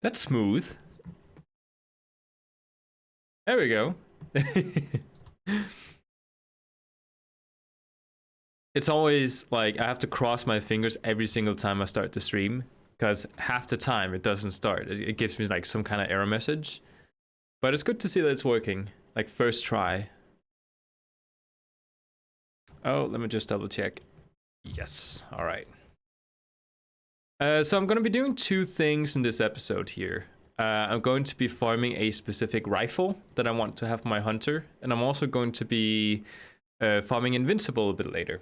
That's smooth. There we go. It's always like I have to cross my fingers every single time I start the stream because half the time it doesn't start. It gives me like some kind of error message. But it's good to see that it's working. Like first try. Oh, let me just double check. Yes. All right. So I'm going to be doing two things in this episode here. I'm going to be farming a specific rifle that I want to have my hunter, and I'm also going to be farming Invincible a bit later.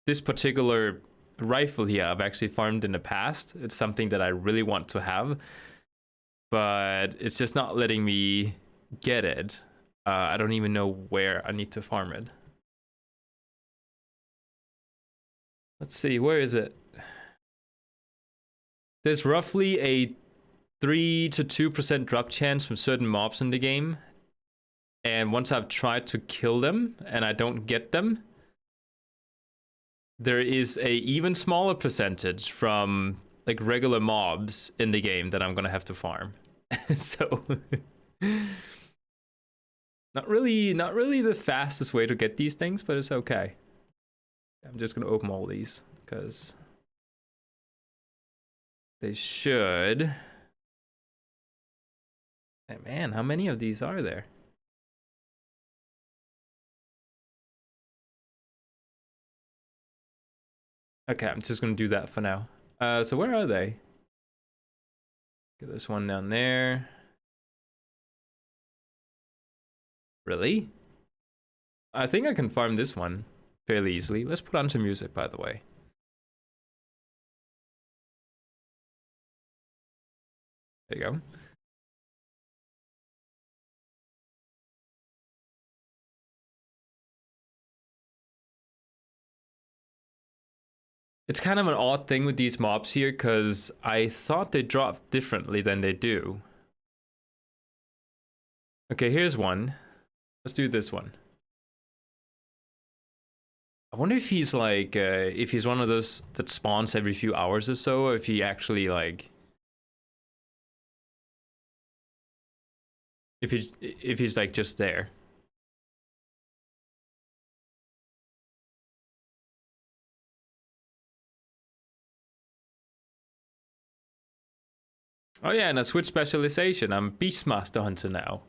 This particular rifle here I've actually farmed in the past. It's something that I really want to have, but it's just not letting me get it. I don't even know where I need to farm it. Let's see, where is it? There's roughly a 3 to 2% drop chance from certain mobs in the game. And once I've tried to kill them and I don't get them, there is a even smaller percentage from like regular mobs in the game that I'm gonna have to farm. So not really the fastest way to get these things, but it's okay. I'm just gonna open all these because they should. Hey, man, how many of these are there? Okay, I'm just gonna do that for now. So where are they? Get this one down there. Really? I think I can farm this one fairly easily. Let's put on some music, by the way. There you go. It's kind of an odd thing with these mobs here because I thought they drop differently than they do. Okay, here's one. Let's do this one. I wonder if he's like, if he's one of those that spawns every few hours or so, or if he actually like, if he's like just there. Oh yeah, and I switched specialization. I'm Beastmaster Hunter now.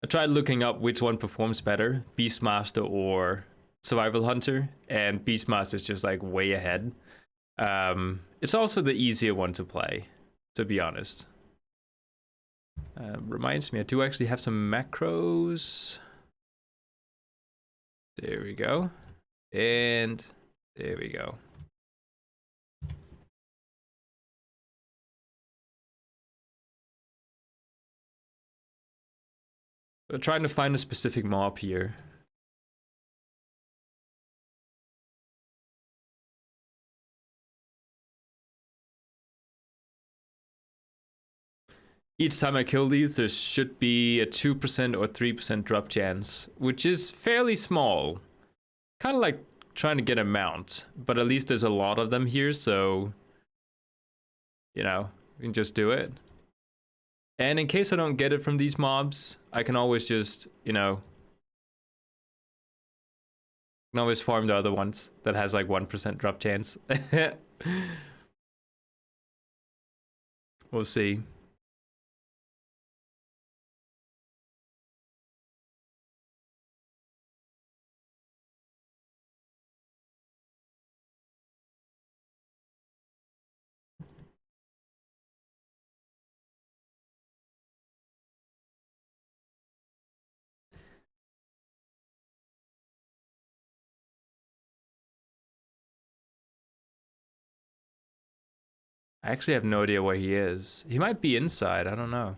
I tried looking up which one performs better, Beastmaster or Survival Hunter, and Beastmaster is just like way ahead. It's also the easier one to play, to be honest. Reminds me, I do actually have some macros. There we go. And there we go. We're trying to find a specific mob here. Each time I kill these, there should be a 2% or 3% drop chance, which is fairly small. Kind of like trying to get a mount, but at least there's a lot of them here, so, you know, we can just do it. And in case I don't get it from these mobs, I can always just, you know, I can always farm the other ones that has like 1% drop chance. We'll see. I actually have no idea where he is. He might be inside, I don't know.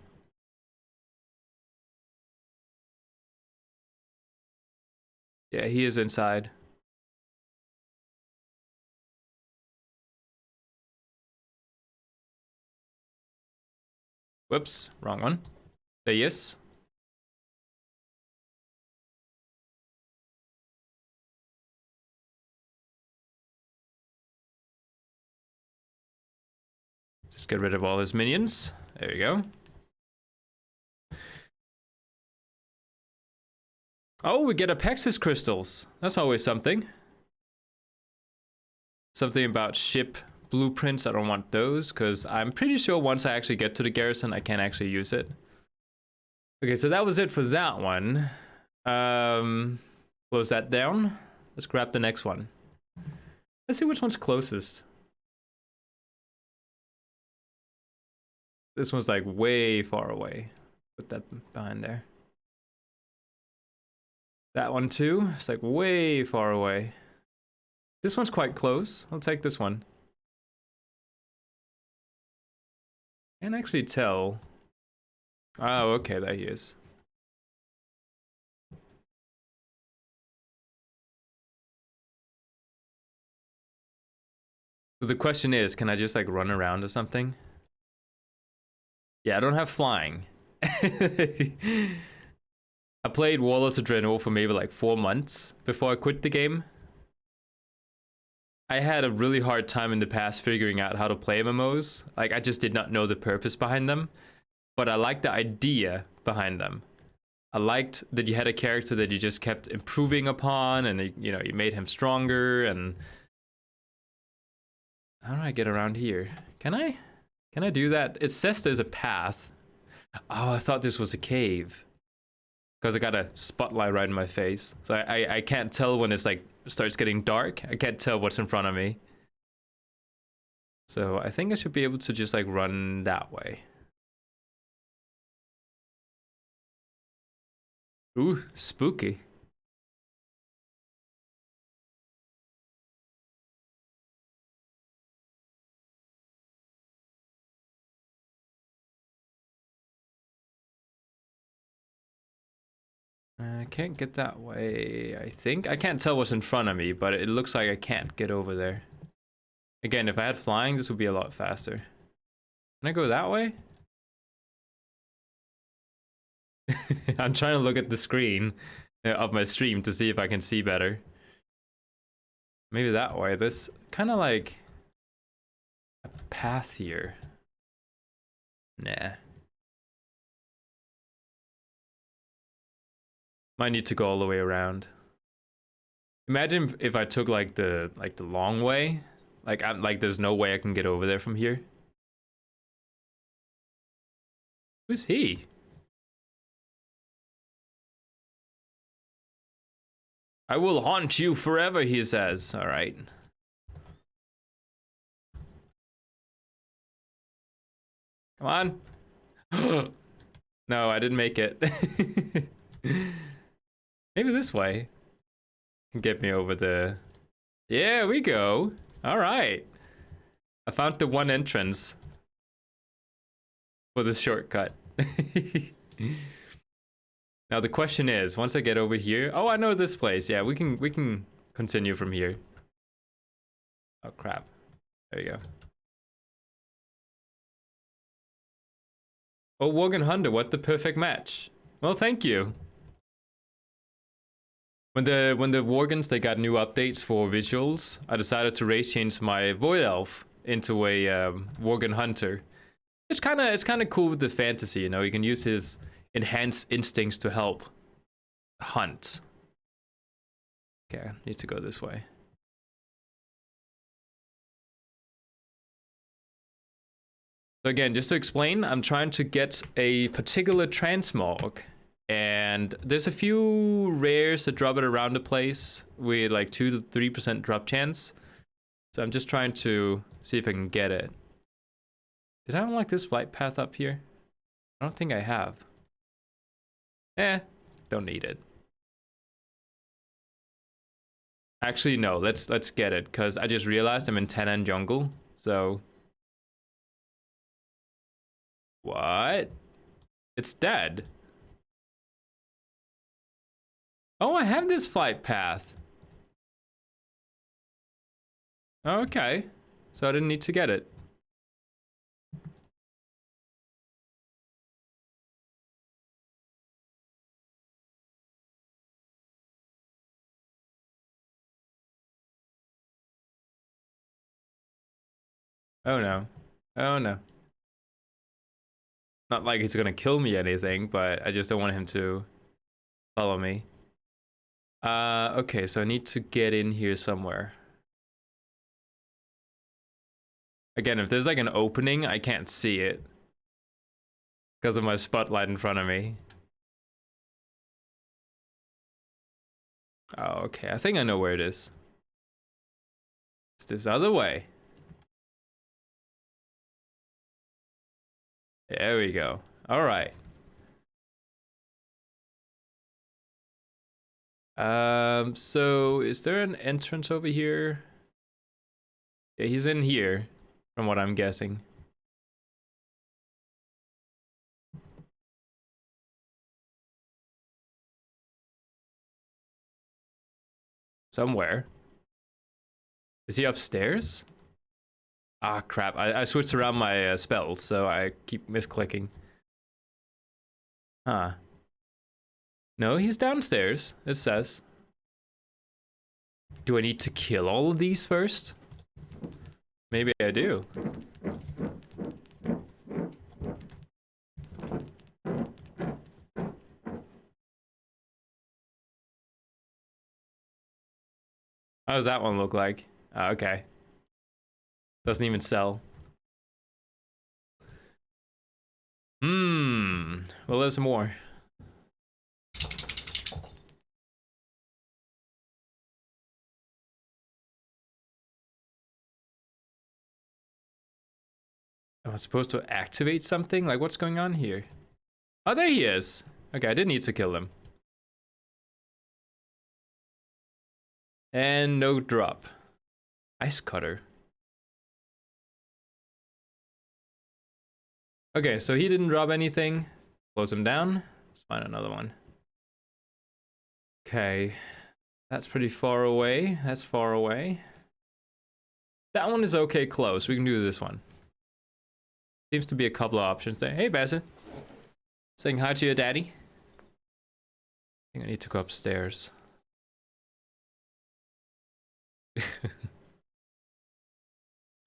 Yeah, he is inside. Whoops, wrong one. There he is. Just get rid of all his minions. There we go. Oh, we get Apexis crystals. That's always something. Something about ship blueprints. I don't want those because I'm pretty sure once I actually get to the garrison, I can actually use it. Okay, so that was it for that one. Close that down. Let's grab the next one. Let's see which one's closest. This one's like way far away. Put that behind there. That one too. It's like way far away. This one's quite close. I'll take this one. Can't actually tell. Oh, okay, there he is. So the question is, can I just like run around or something? Yeah, I don't have flying. I played Warlords of Draenor for maybe like 4 months before I quit the game. I had a really hard time in the past figuring out how to play MMOs. Like, I just did not know the purpose behind them. But I liked the idea behind them. I liked that you had a character that you just kept improving upon, and you know, you made him stronger. And how do I get around here? Can I do that? It says there's a path. Oh, I thought this was a cave because I got a spotlight right in my face, so I can't tell when it's like starts getting dark. I can't tell what's in front of me. So I think I should be able to just like run that way. Ooh, spooky. I can't get that way, I think. I can't tell what's in front of me, but it looks like I can't get over there. Again, if I had flying, this would be a lot faster. Can I go that way? I'm trying to look at the screen of my stream to see if I can see better. Maybe that way. There's kind of like a path here. Nah. Might need to go all the way around. Imagine if I took like the long way. Like there's no way I can get over there from here. Who's he? I will haunt you forever, he says. All right. Come on. No, I didn't make it. Maybe this way can get me over the... Yeah, we go. All right. I found the one entrance for this shortcut. Now the question is, once I get over here... Oh, I know this place. Yeah, we can continue from here. Oh, crap. There you go. Oh, Worgen Hunter, what the perfect match. Well, thank you. When the Worgens, they got new updates for visuals, I decided to race change my Void Elf into a Worgen Hunter. It's kind of cool with the fantasy, you know. You can use his enhanced instincts to help hunt. Okay, I need to go this way. So again, just to explain, I'm trying to get a particular transmog, and there's a few rares that drop it around the place with like 2 to 3% drop chance. So I'm just trying to see if I can get it. Did I unlock this flight path up here? I don't think I have. Don't need it. Actually, no, let's get it, because I just realized I'm in Tanan jungle, so... What? It's dead. Oh, I have this flight path. Okay. So I didn't need to get it. Oh no. Oh no. Not like he's gonna kill me or anything, but I just don't want him to follow me. Okay, so I need to get in here somewhere. Again, if there's like an opening, I can't see it because of my spotlight in front of me. Oh, okay, I think I know where it is. It's this other way. There we go. All right. So is there an entrance over here? Yeah, he's in here, from what I'm guessing. Somewhere. Is he upstairs? Ah, crap. I switched around my spells, so I keep misclicking. Huh. No, he's downstairs, it says. Do I need to kill all of these first? Maybe I do. How does that one look like? Okay. Doesn't even sell. Well, there's more. Am I supposed to activate something? Like, what's going on here? Oh, there he is. Okay, I didn't need to kill him. And no drop. Ice cutter. Okay, so he didn't drop anything. Close him down. Let's find another one. Okay. That's pretty far away. That's far away. That one is okay close. We can do this one. Seems to be a couple of options there. Hey, Bassett. Saying hi to your daddy. I think I need to go upstairs.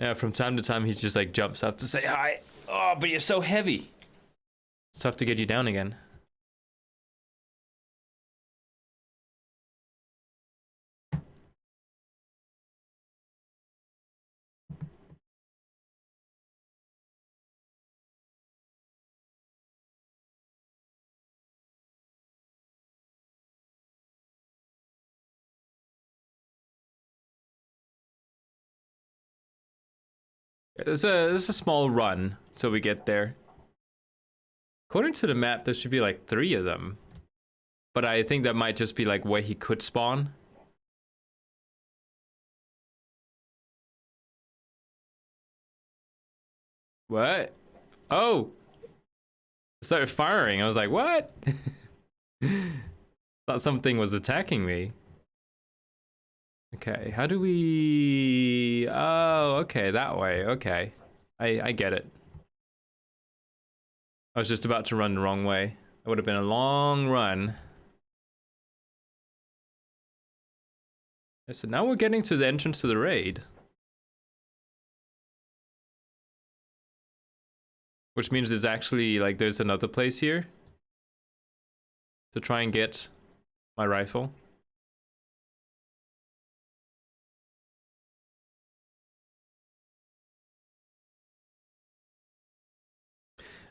Yeah, from time to time he just like jumps up to say hi. Oh, but you're so heavy. It's tough to get you down again. There's a small run till we get there. According to the map, there should be like 3 of them. But I think that might just be like where he could spawn. What? Oh! I started firing. I was like, what? Thought something was attacking me. Okay, how do we... Oh, okay, that way. Okay. I get it. I was just about to run the wrong way. It would have been a long run. So now we're getting to the entrance to the raid. Which means there's actually, like, there's another place here to try and get my rifle.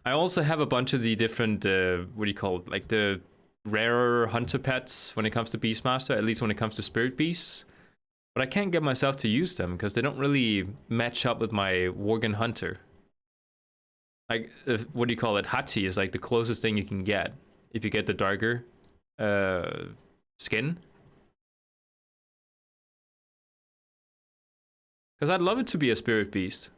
I also have a bunch of the different, what do you call it, like the rarer hunter pets when it comes to Beastmaster, at least when it comes to Spirit Beasts. But I can't get myself to use them because they don't really match up with my Worgen Hunter. Like, what do you call it? Hati is like the closest thing you can get if you get the darker skin. Because I'd love it to be a Spirit Beast.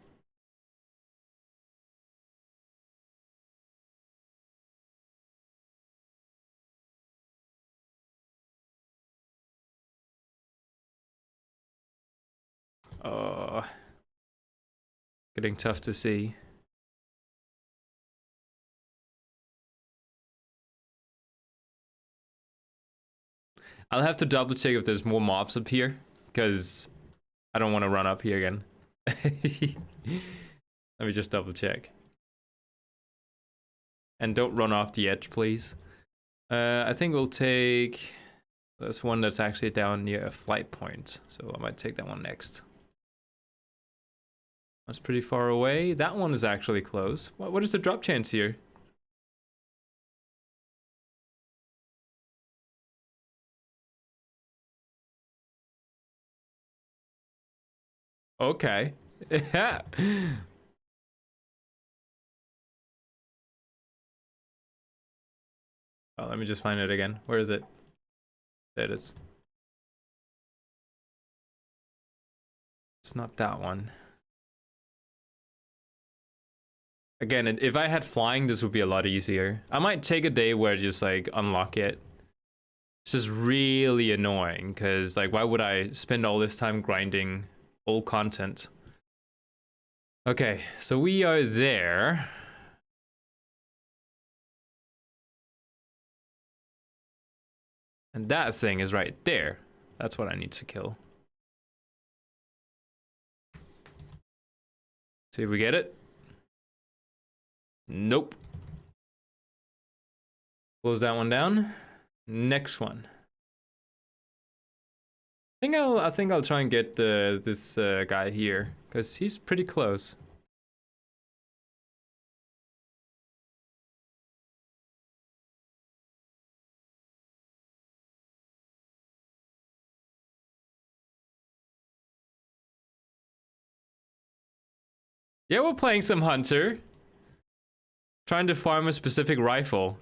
Oh, getting tough to see. I'll have to double check if there's more mobs up here, because I don't want to run up here again. Let me just double check. And don't run off the edge, please. I think we'll take... There's one that's actually down near a flight point, so I might take that one next. That's pretty far away. That one is actually close. What is the drop chance here? Okay. Yeah. Oh, let me just find it again. Where is it? There it is. It's not that one. Again, if I had flying, this would be a lot easier. I might take a day where I just like unlock it. It's just really annoying because like why would I spend all this time grinding old content? Okay, so we are there. And that thing is right there. That's what I need to kill. See if we get it. Nope. Close that one down. Next one. I think I'll try and get this guy here because he's pretty close. Yeah, we're playing some hunter. Trying to farm a specific rifle.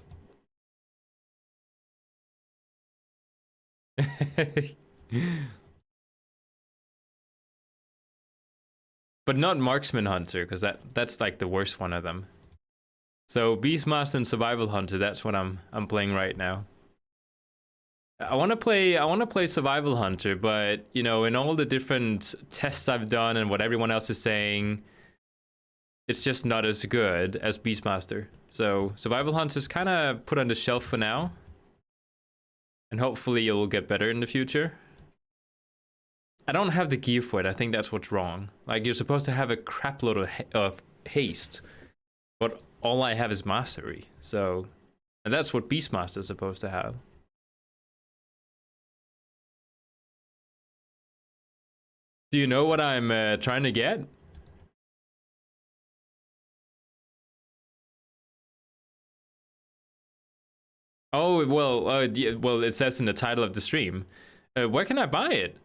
But not marksman hunter, because that's like the worst one of them. So Beastmaster and Survival Hunter, that's what I'm playing right now. I want to play Survival Hunter, but you know, in all the different tests I've done and what everyone else is saying, it's just not as good as Beastmaster. So Survival Hunter's kind of put on the shelf for now. And hopefully it will get better in the future. I don't have the gear for it. I think that's what's wrong. Like, you're supposed to have a crap load of haste. But all I have is mastery. So, and that's what Beastmaster is supposed to have. Do you know what I'm trying to get? Oh, well, yeah, well, it says in the title of the stream. Where can I buy it?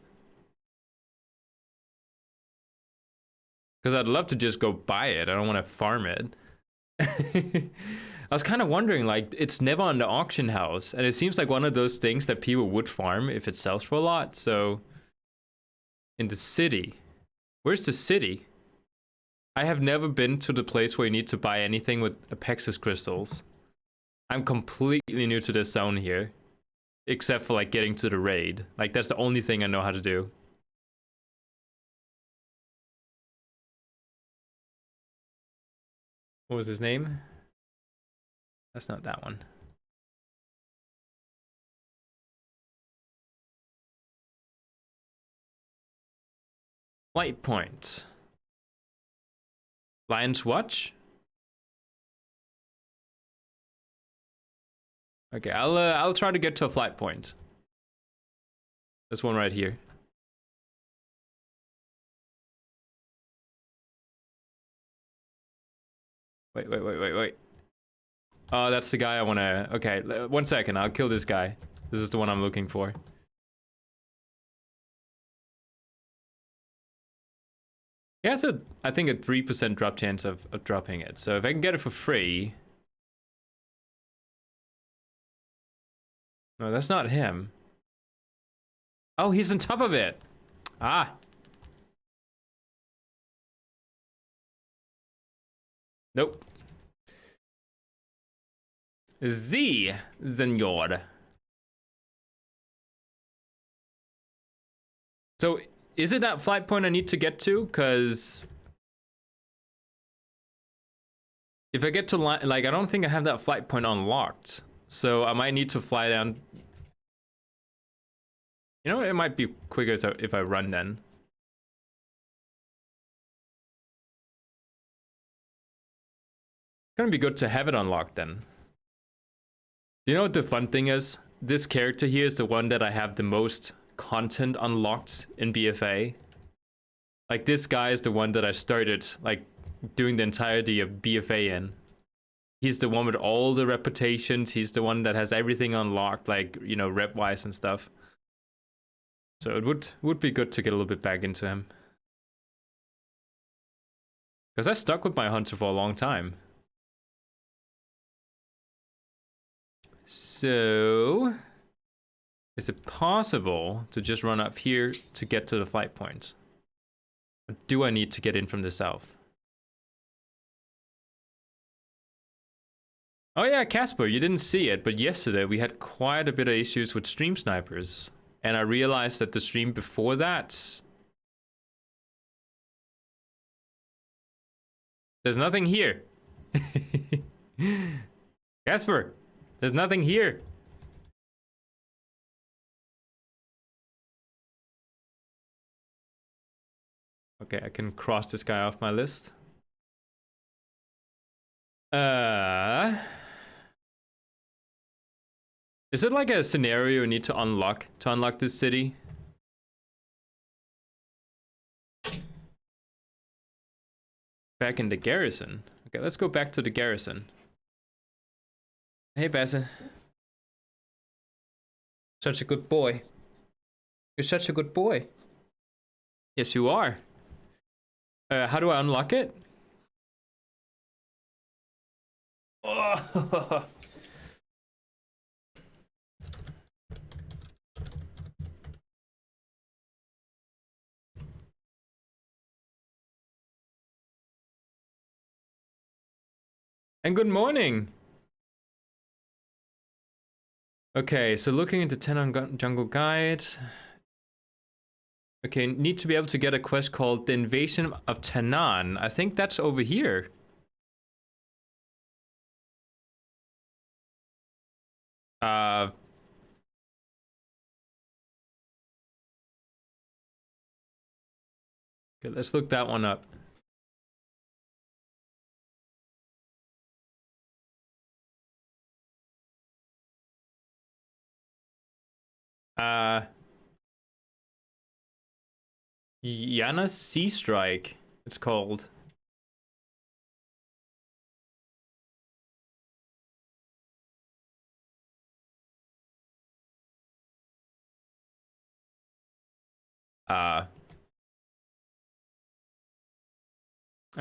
Because I'd love to just go buy it. I don't want to farm it. I was kind of wondering, like, it's never on the auction house. And it seems like one of those things that people would farm if it sells for a lot. So, in the city. Where's the city? I have never been to the place where you need to buy anything with Apexis crystals. I'm completely new to this zone here. Except for, like, getting to the raid. Like, that's the only thing I know how to do. What was his name? That's not that one. Light point. Lion's Watch? Okay, I'll try to get to a flight point. This one right here. Wait. Oh, that's the guy I wanna... Okay, 1 second, I'll kill this guy. This is the one I'm looking for. He has I think a 3% drop chance of dropping it. So if I can get it for free... No, that's not him. Oh, he's on top of it. Ah. Nope. The Senor. So, is it that flight point I need to get to? Because if I get to like, I don't think I have that flight point unlocked. So I might need to fly down. You know, it might be quicker if I run then. Gonna be good to have it unlocked then. You know what the fun thing is? This character here is the one that I have the most content unlocked in BFA. Like, this guy is the one that I started, like, doing the entirety of BFA in. He's the one with all the reputations. He's the one that has everything unlocked, like, you know, rep-wise and stuff. So it would be good to get a little bit back into him. Because I stuck with my hunter for a long time. So, is it possible to just run up here to get to the flight point? Or do I need to get in from the south? Oh yeah, Casper, you didn't see it, but yesterday we had quite a bit of issues with stream snipers. And I realized that the stream before that... There's nothing here. Casper, there's nothing here. Okay, I can cross this guy off my list. Is it like a scenario you need to unlock this city? Back in the garrison. Okay, let's go back to the garrison. Hey, Basse. Such a good boy. You're such a good boy. Yes, you are. How do I unlock it? Oh. And good morning. Okay, so looking into 10 on Jungle Guide. Okay, need to be able to get a quest called The Invasion of Tanan. I think that's over here. Okay, let's look that one up. Yana Sea Strike, it's called. I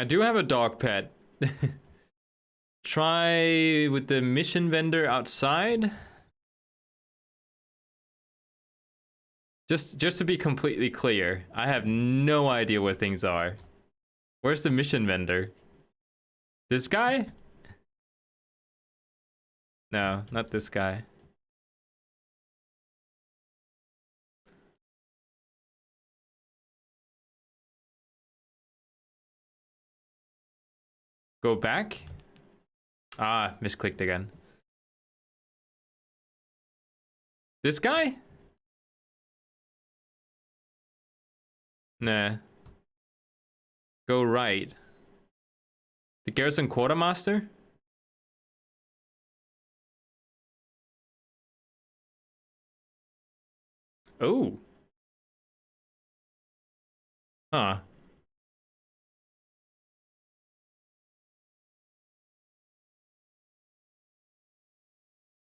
do have a dog pet. Try with the mission vendor outside. Just to be completely clear, I have no idea where things are. Where's the mission vendor? This guy? No, not this guy. Go back? Ah, misclicked again. This guy? Nah. Go right. The garrison quartermaster? Oh. Huh.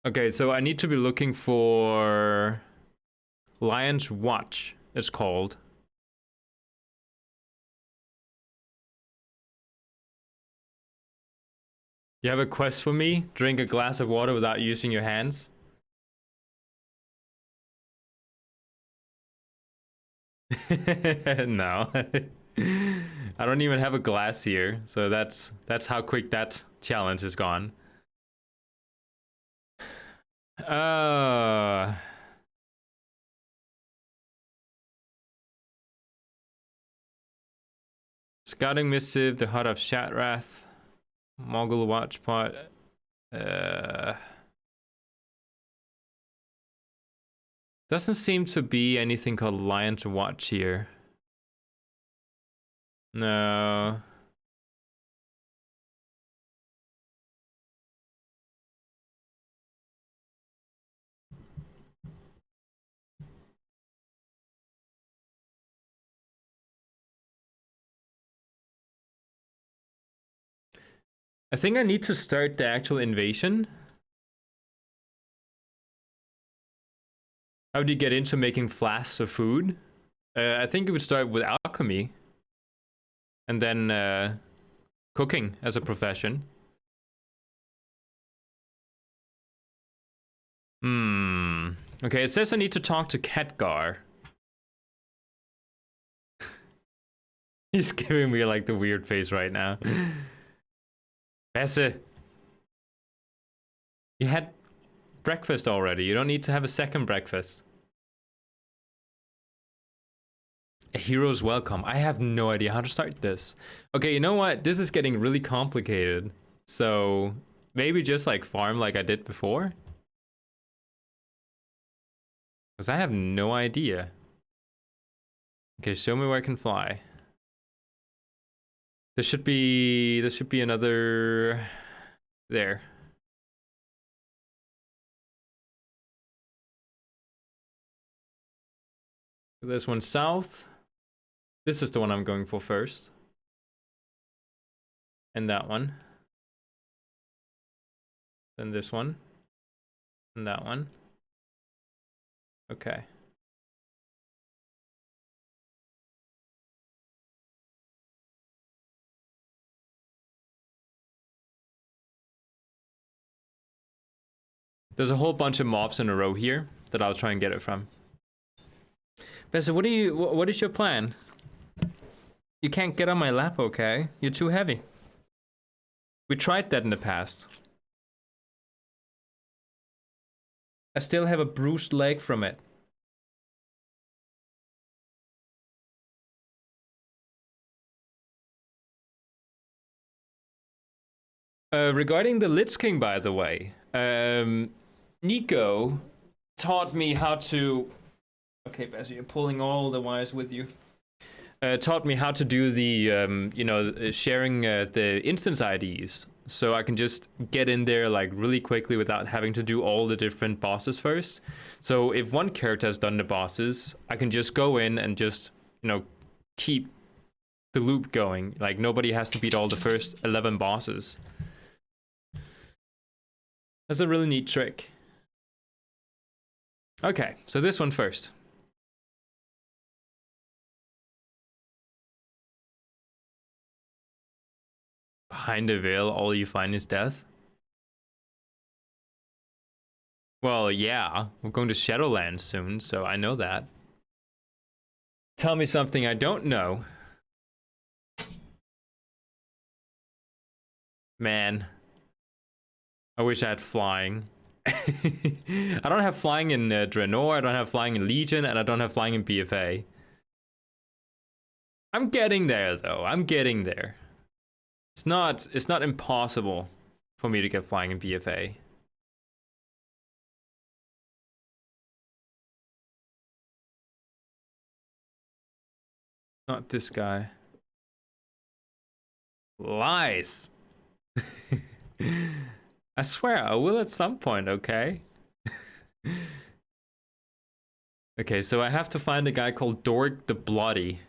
Okay, so I need to be looking for Lion's Watch, it's called. You have a quest for me? Drink a glass of water without using your hands? No. I don't even have a glass here, so that's how quick that challenge is gone. Scouting missive, the Heart of Shatrath, Mogul Watchpot. Doesn't seem to be anything called Lion's Watch here. No. I think I need to start the actual invasion. How do you get into making flasks of food? I think it would start with alchemy. And then cooking as a profession. Okay, it says I need to talk to Khadgar. He's giving me like the weird face right now. Besse. You had breakfast already. You don't need to have a second breakfast. A hero's welcome. I have no idea how to start this. Okay, you know what? This is getting really complicated. So maybe just like farm like I did before. Because I have no idea. Okay, show me where I can fly. There should be another there. This one south. This is the one I'm going for first. And that one. Then this one. And that one. Okay. There's a whole bunch of mobs in a row here that I'll try and get it from. Bessa, what is your plan? You can't get on my lap, okay? You're too heavy. We tried that in the past. I still have a bruised leg from it. Regarding the Lich King, by the way, Nico taught me how to... Okay, Bessie, you're pulling all the wires with you. Taught me how to do the, you know, sharing the instance IDs. So I can just get in there like really quickly without having to do all the different bosses first. So if one character has done the bosses, I can just go in and just, you know, keep the loop going. Like nobody has to beat all the first 11 bosses. That's a really neat trick. Okay, so this one first. Behind the veil, all you find is death? Well, yeah, we're going to Shadowlands soon, so I know that. Tell me something I don't know. Man. I wish I had flying. I don't have flying in Draenor, I don't have flying in Legion, and I don't have flying in BFA. I'm getting there, though. I'm getting there. It's not impossible for me to get flying in BFA. Not this guy. Lies. I swear I will at some point, okay? Okay, so I have to find a guy called Dork the Bloody.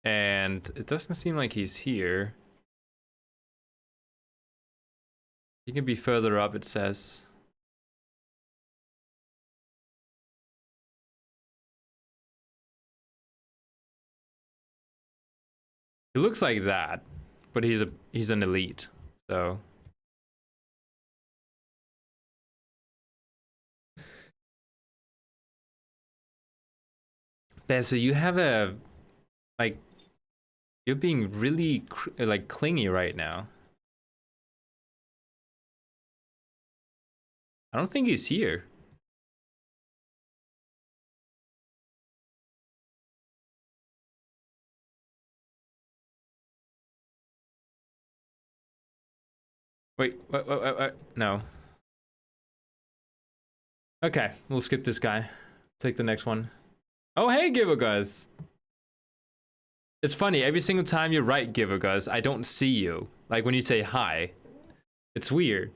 And it doesn't seem like he's here. He can be further up, it says. He looks like that, but he's an elite, so. Yeah, so you have a, like, you're being really like clingy right now. I don't think he's here. Wait, no. Okay, we'll skip this guy. Take the next one. Oh, hey, Givergus. It's funny, every single time you're right, Givergus, I don't see you. Like when you say hi. It's weird.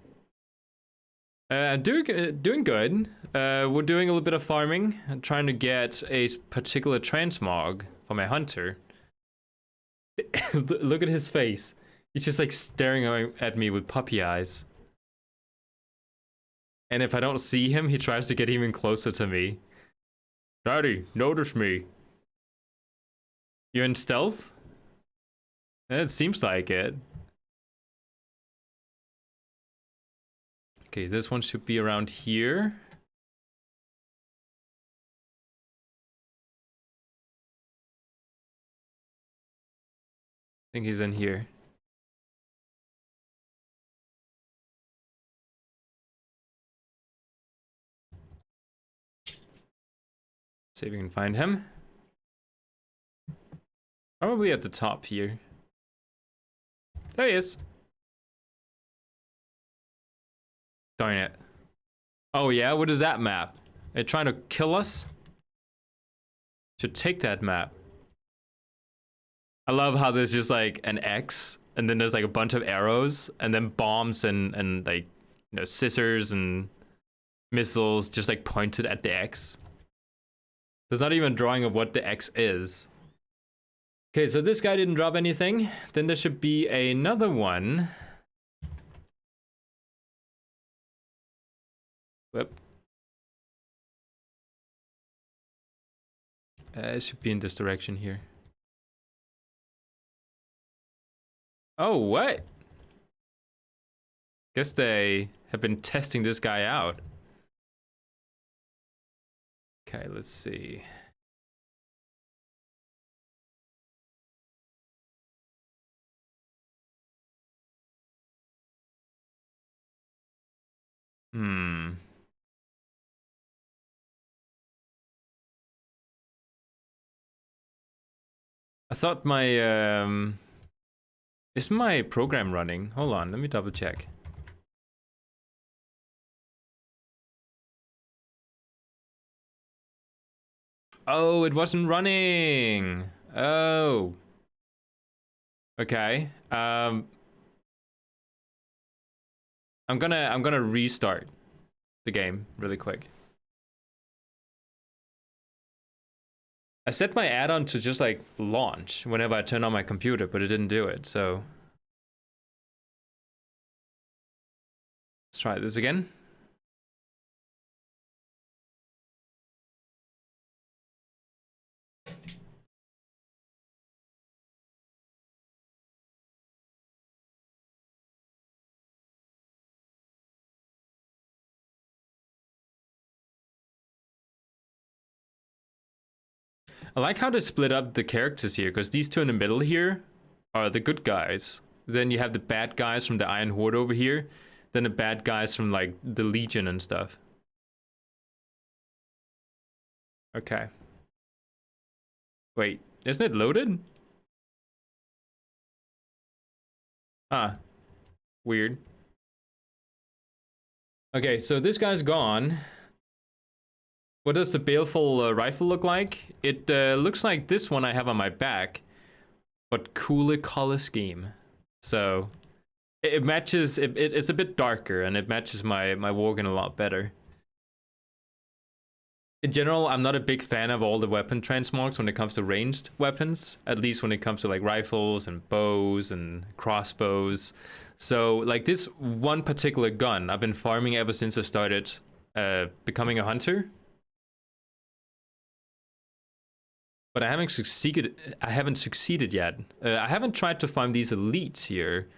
Doing good. We're doing a little bit of farming. I'm trying to get a particular transmog for my hunter. Look at his face. He's just like staring at me with puppy eyes. And if I don't see him, he tries to get even closer to me. Daddy, notice me. You're in stealth? It seems like it. Okay, this one should be around here. I think he's in here. See if we can find him. Probably at the top here. There he is. Darn it. Oh yeah, what is that map? They're trying to kill us? Should take that map. I love how there's just like an X, and then there's like a bunch of arrows, and then bombs and like, you know, scissors and missiles just like pointed at the X. There's not even a drawing of what the X is. Okay, so this guy didn't drop anything. Then there should be another one. Whoop. It should be in this direction here. Oh, what? Guess they have been testing this guy out. Okay, let's see. I thought my is my program running? Hold on, let me double check. Oh, it wasn't running. Oh. Okay. I'm gonna restart the game really quick. I set my add-on to just like launch whenever I turn on my computer, but it didn't do it, so let's try this again. I like how they split up the characters here, because these two in the middle here are the good guys. Then you have the bad guys from the Iron Horde over here. Then the bad guys from like the Legion and stuff. Okay. Wait, isn't it loaded? Ah, weird. Okay, so this guy's gone. What does the Baleful rifle look like? It looks like this one I have on my back, but cooler color scheme. So it matches. It's a bit darker, and it matches my Worgen a lot better. In general, I'm not a big fan of all the weapon transmogs when it comes to ranged weapons. At least when it comes to like rifles and bows and crossbows. So like this one particular gun, I've been farming ever since I started becoming a hunter. But I haven't succeeded. I haven't succeeded yet. I haven't tried to farm these elites here,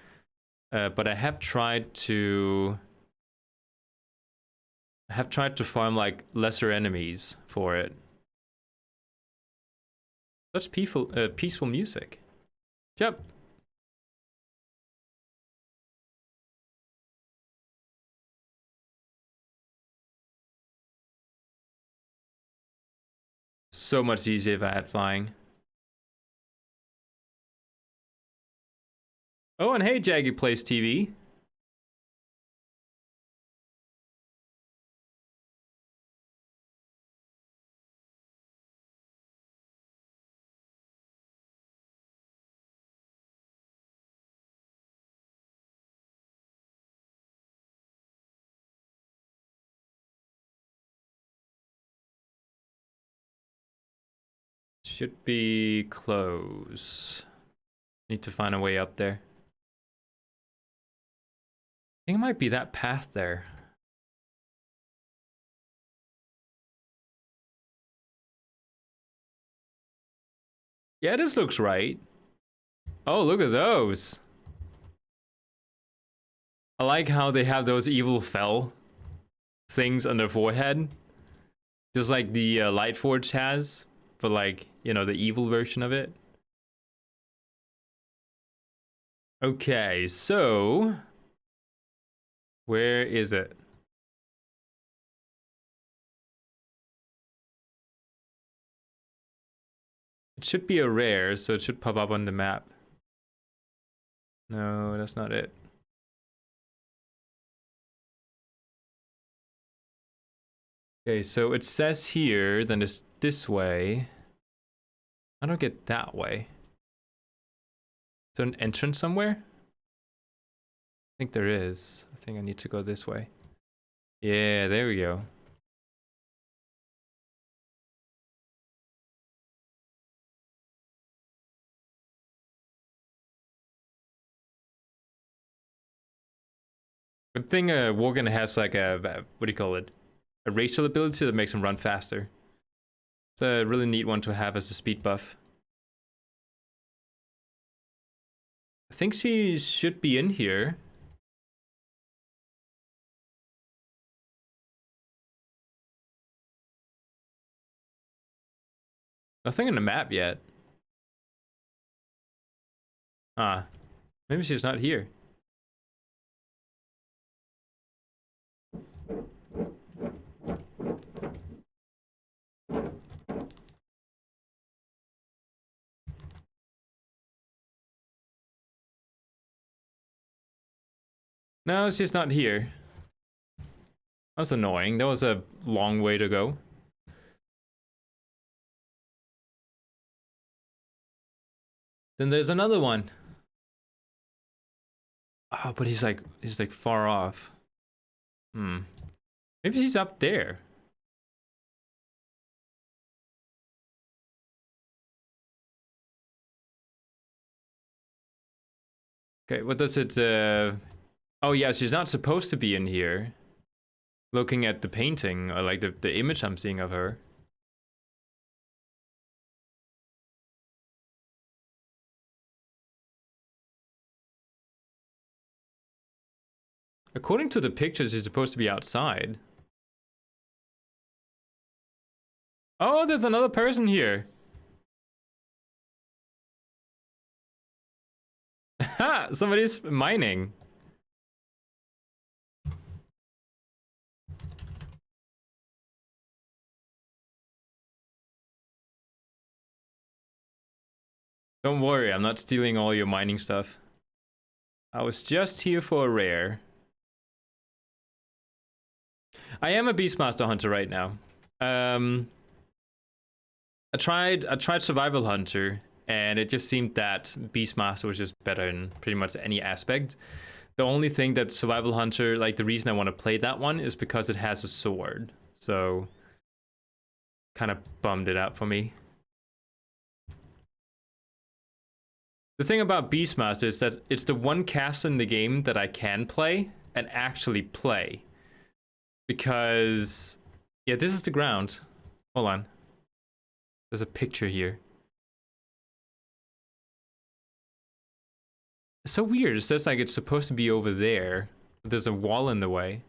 but I have tried to. I have tried to farm like lesser enemies for it. Such peaceful music. Yep. So much easier if I had flying. Oh, and hey, Jaggy Plays TV. Should be close. Need to find a way up there. think it might be that path there. Yeah, this looks right. Oh, look at those. I like how they have those evil fell things on their forehead. Just like the Lightforge has, but like, you know, the evil version of it. Okay, so where is it? It should be a rare, so it should pop up on the map. No, that's not it. Okay, so it says here, then it's this way. I don't get that way. Is there an entrance somewhere? I think there is. I think I need to go this way. Yeah, there we go. Good thing Worgen has like a, what do you call it? A racial ability that makes him run faster. It's a really neat one to have as a speed buff. I think she should be in here. Nothing on the map yet. Ah, maybe she's not here. No, she's not here. That's annoying. That was a long way to go. Then there's another one. Oh, but he's like far off. Hmm. Maybe she's up there. Okay, what does it oh yeah, she's not supposed to be in here. Looking at the painting, or like the image I'm seeing of her. According to the pictures, she's supposed to be outside. Oh, there's another person here. Ha! Somebody's mining. Don't worry, I'm not stealing all your mining stuff. I was just here for a rare. I am a Beastmaster Hunter right now. I tried Survival Hunter, and it just seemed that Beastmaster was just better in pretty much any aspect. The only thing that Survival Hunter, like the reason I want to play that one is because it has a sword. So, kind of bummed it out for me. The thing about Beastmaster is that it's the one caster in the game that I can play and actually play. Because, yeah, this is the ground. Hold on. There's a picture here. It's so weird. It says like it's supposed to be over there, but there's a wall in the way.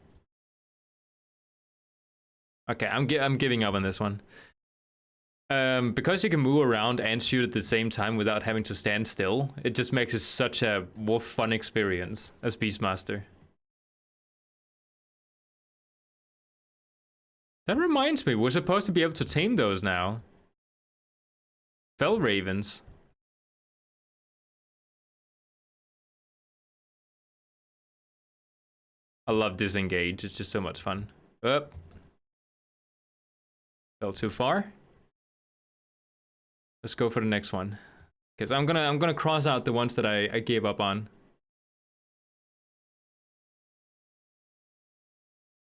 Okay, I'm giving up on this one. Because you can move around and shoot at the same time without having to stand still, it just makes it such a more fun experience as Beastmaster. That reminds me, we're supposed to be able to tame those now. Fell ravens. I love disengage, it's just so much fun. Up. Fell too far. Let's go for the next one. Okay, so I'm gonna cross out the ones that I gave up on.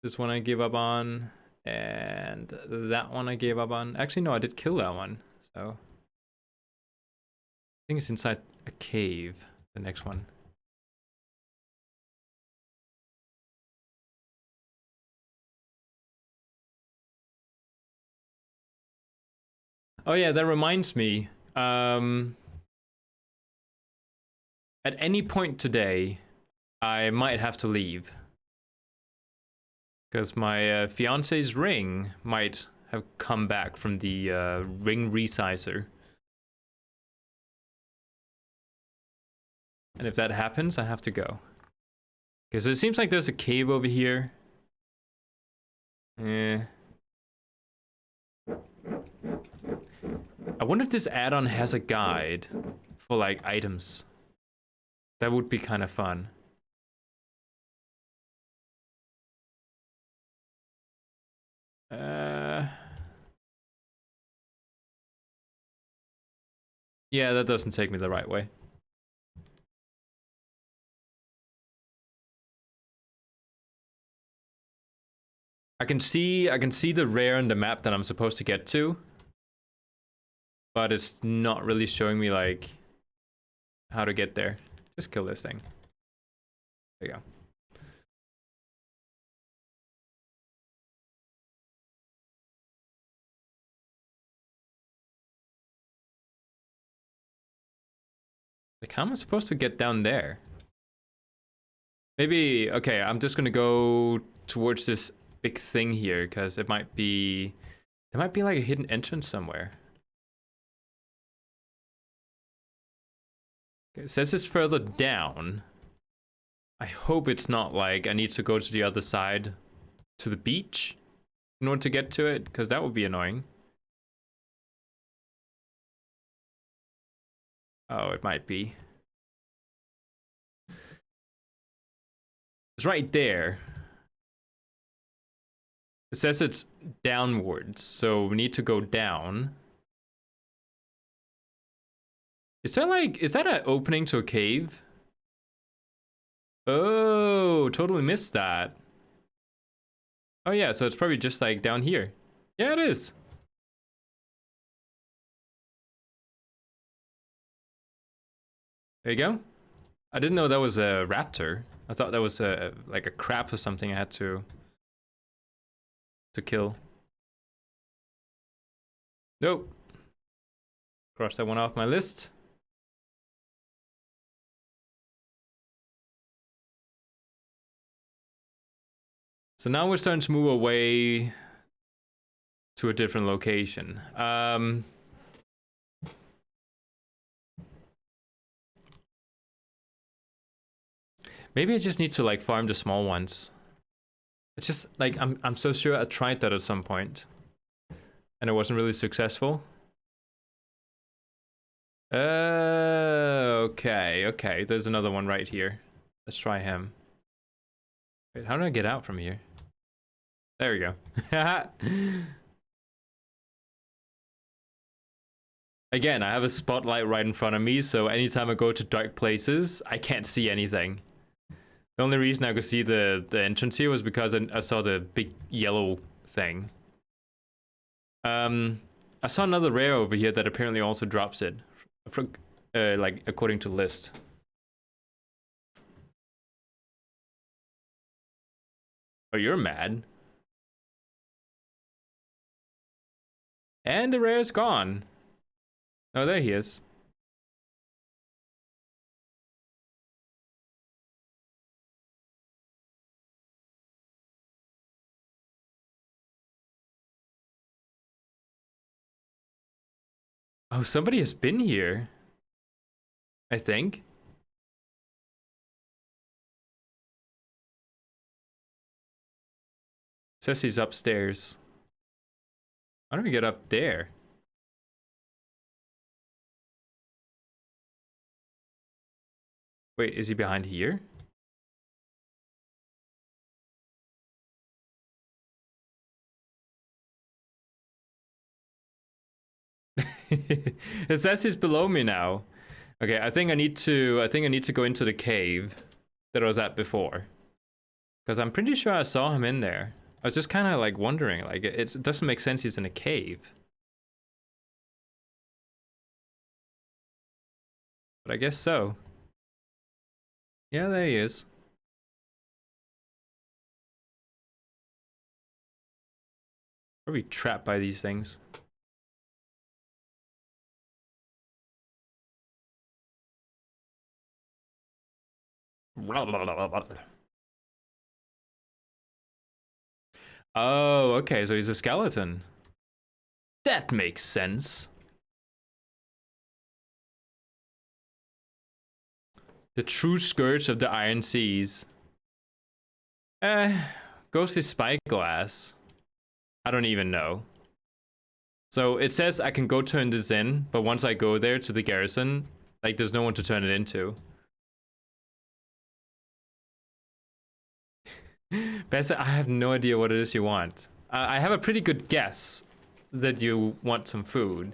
This one I gave up on, and that one I gave up on. Actually, no, I did kill that one. So I think it's inside a cave. The next one. Oh yeah, that reminds me. At any point today, I might have to leave. Because my fiance's ring might have come back from the ring resizer. And if that happens, I have to go. Okay, so it seems like there's a cave over here. Eh. I wonder if this add-on has a guide for like items. That would be kind of fun. Yeah, that doesn't take me the right way. I can see the rare in the map that I'm supposed to get to, but it's not really showing me like how to get there. Just kill this thing. There you go. Like, how am I supposed to get down there? Maybe, okay, I'm just gonna go towards this big thing here, because it might be, there might be like a hidden entrance somewhere. Okay, it says it's further down. I hope it's not like I need to go to the other side to the beach in order to get to it, because that would be annoying. Oh, it might be. It's right there. It says it's downwards, so we need to go down. Is there like, is that an opening to a cave? Oh, totally missed that. Oh yeah, so it's probably just like down here. Yeah, it is. There you go. I didn't know that was a raptor. I thought that was a like a crab or something I had to kill. Nope. Cross that one off my list. So now we're starting to move away to a different location. Maybe I just need to like farm the small ones. It's just like I'm so sure I tried that at some point, and it wasn't really successful. Okay. There's another one right here. Let's try him. Wait, how do I get out from here? There we go. Again, I have a spotlight right in front of me, so anytime I go to dark places, I can't see anything. The only reason I could see the entrance here was because I saw the big yellow thing. I saw another rare over here that apparently also drops it, like according to the list. Oh, you're mad. And the rare's gone. Oh, there he is. Oh, somebody has been here. I think. Says he's upstairs. How do we get up there? Wait, is he behind here? It says he's below me now. Okay, I think I need to go into the cave that I was at before. Because I'm pretty sure I saw him in there. I was just kind of like wondering, like it doesn't make sense he's in a cave. But I guess so. Yeah, there he is. Probably trapped by these things. Oh, okay, so he's a skeleton. That makes sense. The true scourge of the Iron Seas. Ghostly spyglass. I don't even know. So it says I can go turn this in, but once I go there to the garrison, like there's no one to turn it into. Bessa, I have no idea what it is you want. I have a pretty good guess that you want some food.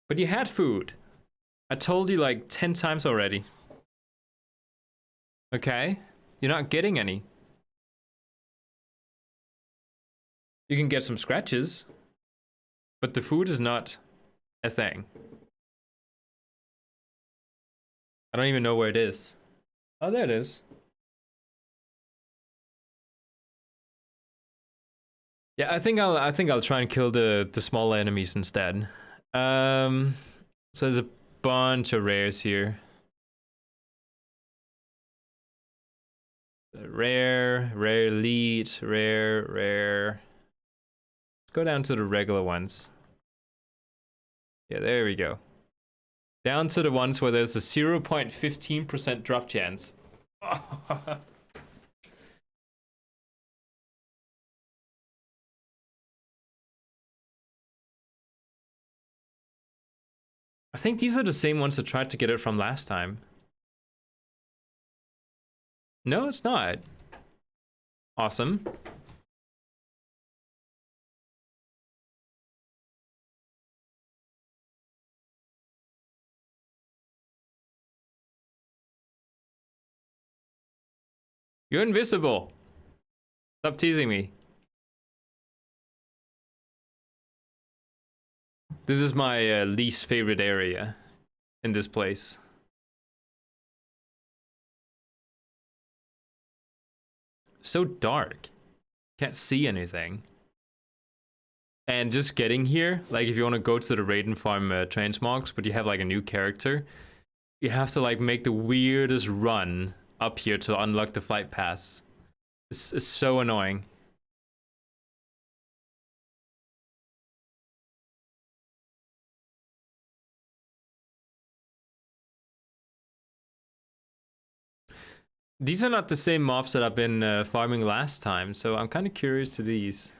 But you had food. I told you like 10 times already. Okay? You're not getting any. You can get some scratches, but the food is not a thing. I don't even know where it is. Oh, there it is. Yeah, I think I'll try and kill the smaller enemies instead. So there's a bunch of rares here. Rare, rare elite, rare, rare. Let's go down to the regular ones. Yeah, there we go. Down to the ones where there's a 0.15% drop chance. I think these are the same ones that tried to get it from last time. No, it's not. Awesome. You're invisible. Stop teasing me. This is my least favorite area in this place. So dark. Can't see anything. And just getting here, like if you want to go to the Raiden farm transmogs, but you have like a new character, you have to like make the weirdest run up here to unlock the flight pass. It's so annoying. These are not the same mobs that I've been farming last time, so I'm kind of curious to these.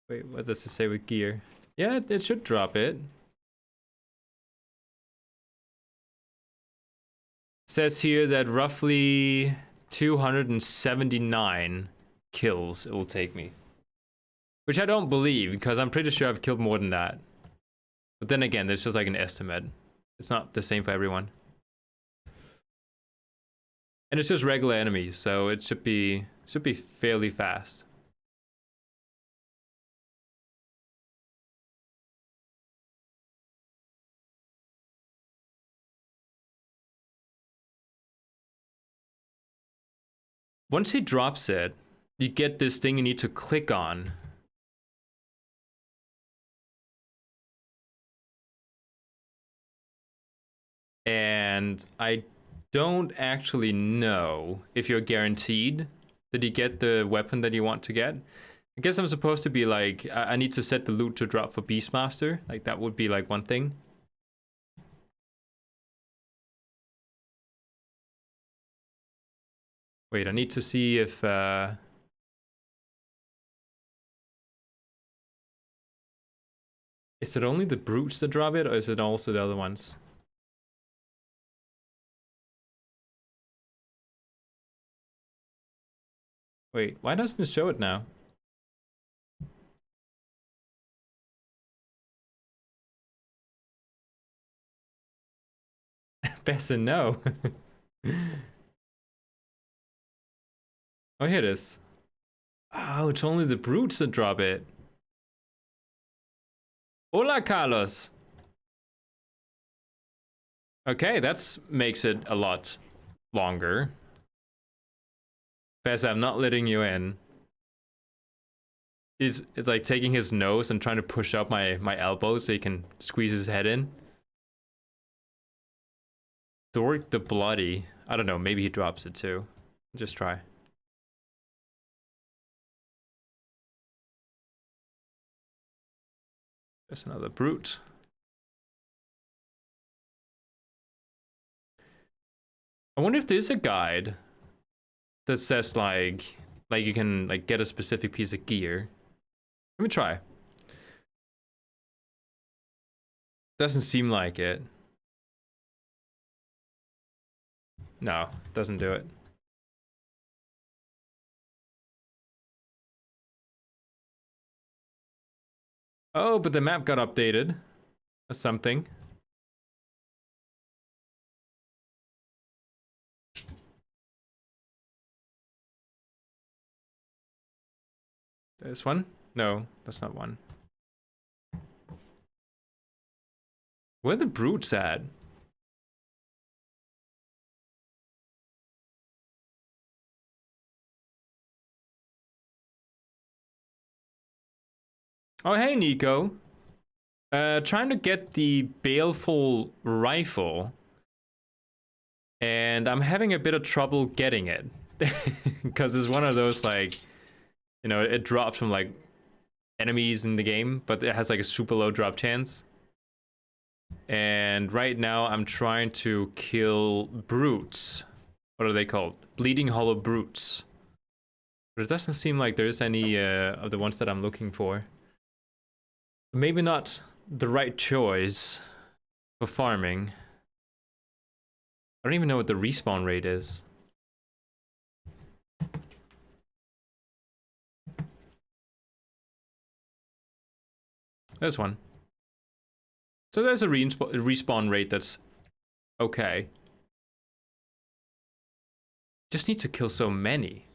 Wait, what does it say with gear? Yeah, it should drop it. Says here that roughly 279 kills it will take me. Which I don't believe, because I'm pretty sure I've killed more than that. But then again, there's just like an estimate. It's not the same for everyone. And it's just regular enemies, so it should be fairly fast. Once he drops it, you get this thing you need to click on. And I don't actually know if you're guaranteed that you get the weapon that you want to get. I guess I'm supposed to be like, I need to set the loot to drop for Beastmaster. Like that would be like one thing. Wait, I need to see if is it only the brutes that drop it, or is it also the other ones? Wait, why doesn't it show it now? Best and no. Oh, here it is. Oh, it's only the brutes that drop it. Hola, Carlos. Okay, that makes it a lot longer. Bess, I'm not letting you in. It's like taking his nose and trying to push up my elbow so he can squeeze his head in. Dork the Bloody. I don't know, maybe he drops it too. Just try. There's another brute. I wonder if there's a guide that says like you can like get a specific piece of gear. Let me try. Doesn't seem like it. No, doesn't do it. Oh, but the map got updated. Or something. There's one? No, that's not one. Where are the brutes at? Oh, hey, Nico. Trying to get the Baleful rifle. And I'm having a bit of trouble getting it. Because it's one of those, like, you know, it drops from, like, enemies in the game, but it has, like, a super low drop chance. And right now, I'm trying to kill brutes. What are they called? Bleeding Hollow brutes. But it doesn't seem like there's any of the ones that I'm looking for. Maybe not the right choice for farming. I don't even know what the respawn rate is. There's one. So there's a respawn rate that's okay. Just need to kill so many.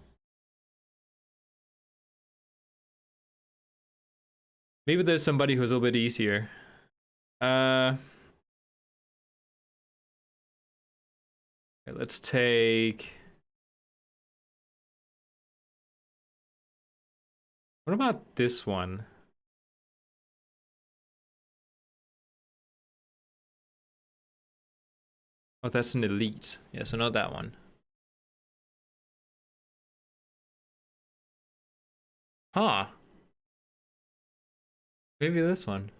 Maybe there's somebody who's a little bit easier. Okay, let's take... What about this one? Oh, that's an elite. Yeah, so not that one. Huh. Maybe this one.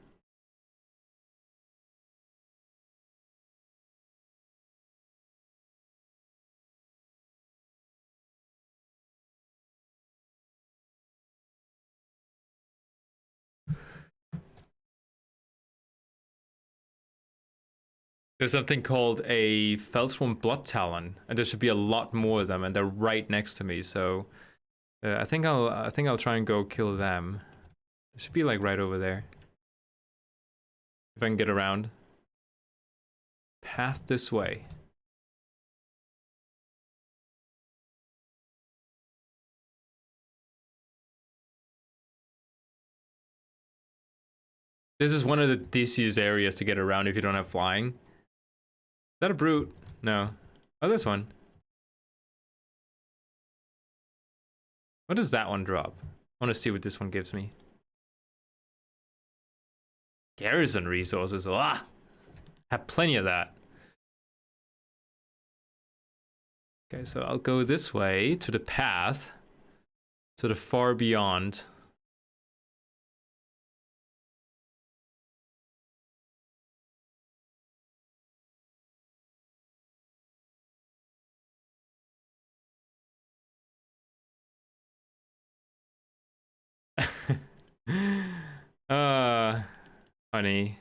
There's something called a Felsworm Blood Talon, and there should be a lot more of them, and they're right next to me. So I think I'll try and go kill them. It should be like right over there. If I can get around. Path this way. This is one of the diciest areas to get around if you don't have flying. Is that a brute? No. Oh, this one. What does that one drop? I want to see what this one gives me. Garrison resources. Ah! Have plenty of that. Okay, so I'll go this way to the path. To the far beyond. Funny.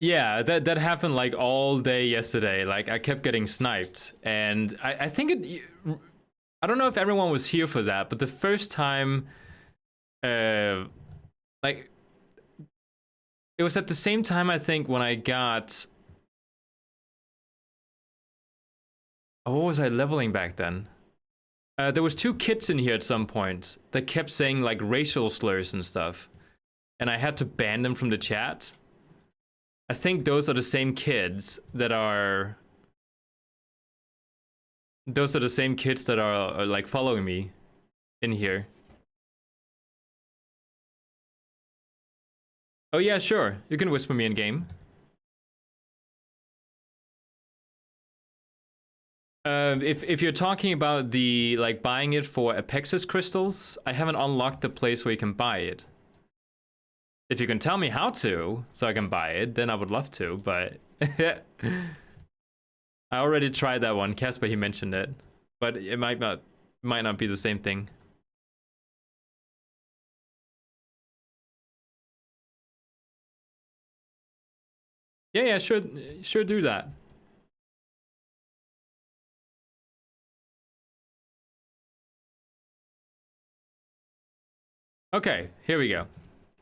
Yeah, that happened like all day yesterday. Like I kept getting sniped, and I think it. I don't know if everyone was here for that, but the first time, like, it was at the same time I think when I got. Oh, what was I leveling back then? There was 2 kids in here at some point that kept saying like racial slurs and stuff, and I had to ban them from the chat. I think those are the same kids that are... Those are the same kids that are like following me in here. Oh yeah, sure. You can whisper me in game. If you're talking about the like buying it for Apexis crystals, I haven't unlocked the place where you can buy it. If you can tell me how to, so I can buy it, then I would love to. But I already tried that one. Casper, he mentioned it, but it might not be the same thing. Yeah, sure do that. Okay, here we go.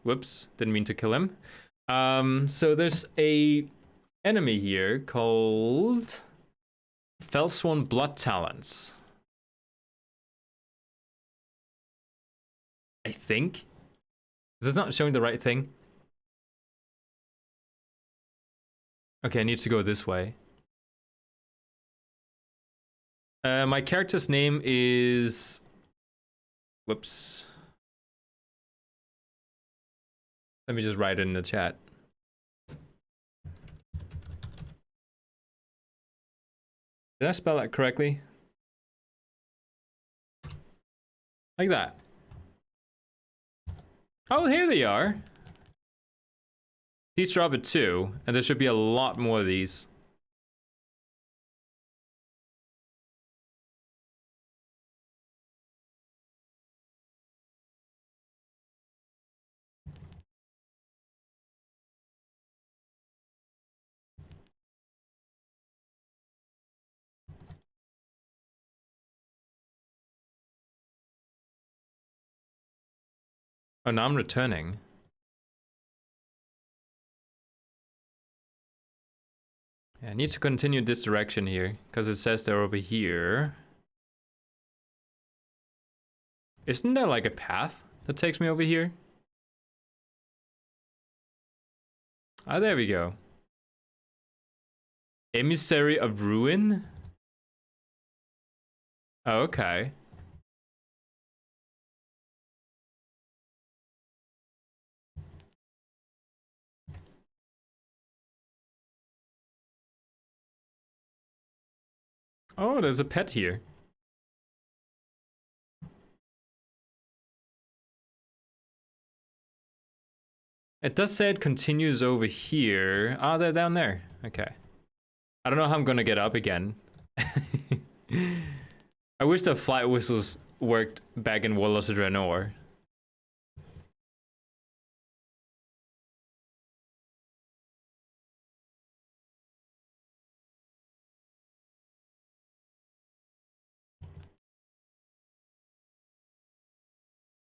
Whoops, didn't mean to kill him. So there's a enemy here called Fellsworn Blood Talons. I think. Is this not showing the right thing? Okay, I need to go this way. My character's name is... Whoops. Let me just write it in the chat. Did I spell that correctly? Like that. Oh, here they are. These drop it too, and there should be a lot more of these. Oh, now I'm returning. Yeah, I need to continue this direction here, because it says they're over here. Isn't there like a path that takes me over here? Ah, there we go. Emissary of Ruin? Oh, okay. Oh, there's a pet here. It does say it continues over here. Ah, they're down there. Okay. I don't know how I'm gonna get up again. I wish the flight whistles worked back in Warlords of Draenor.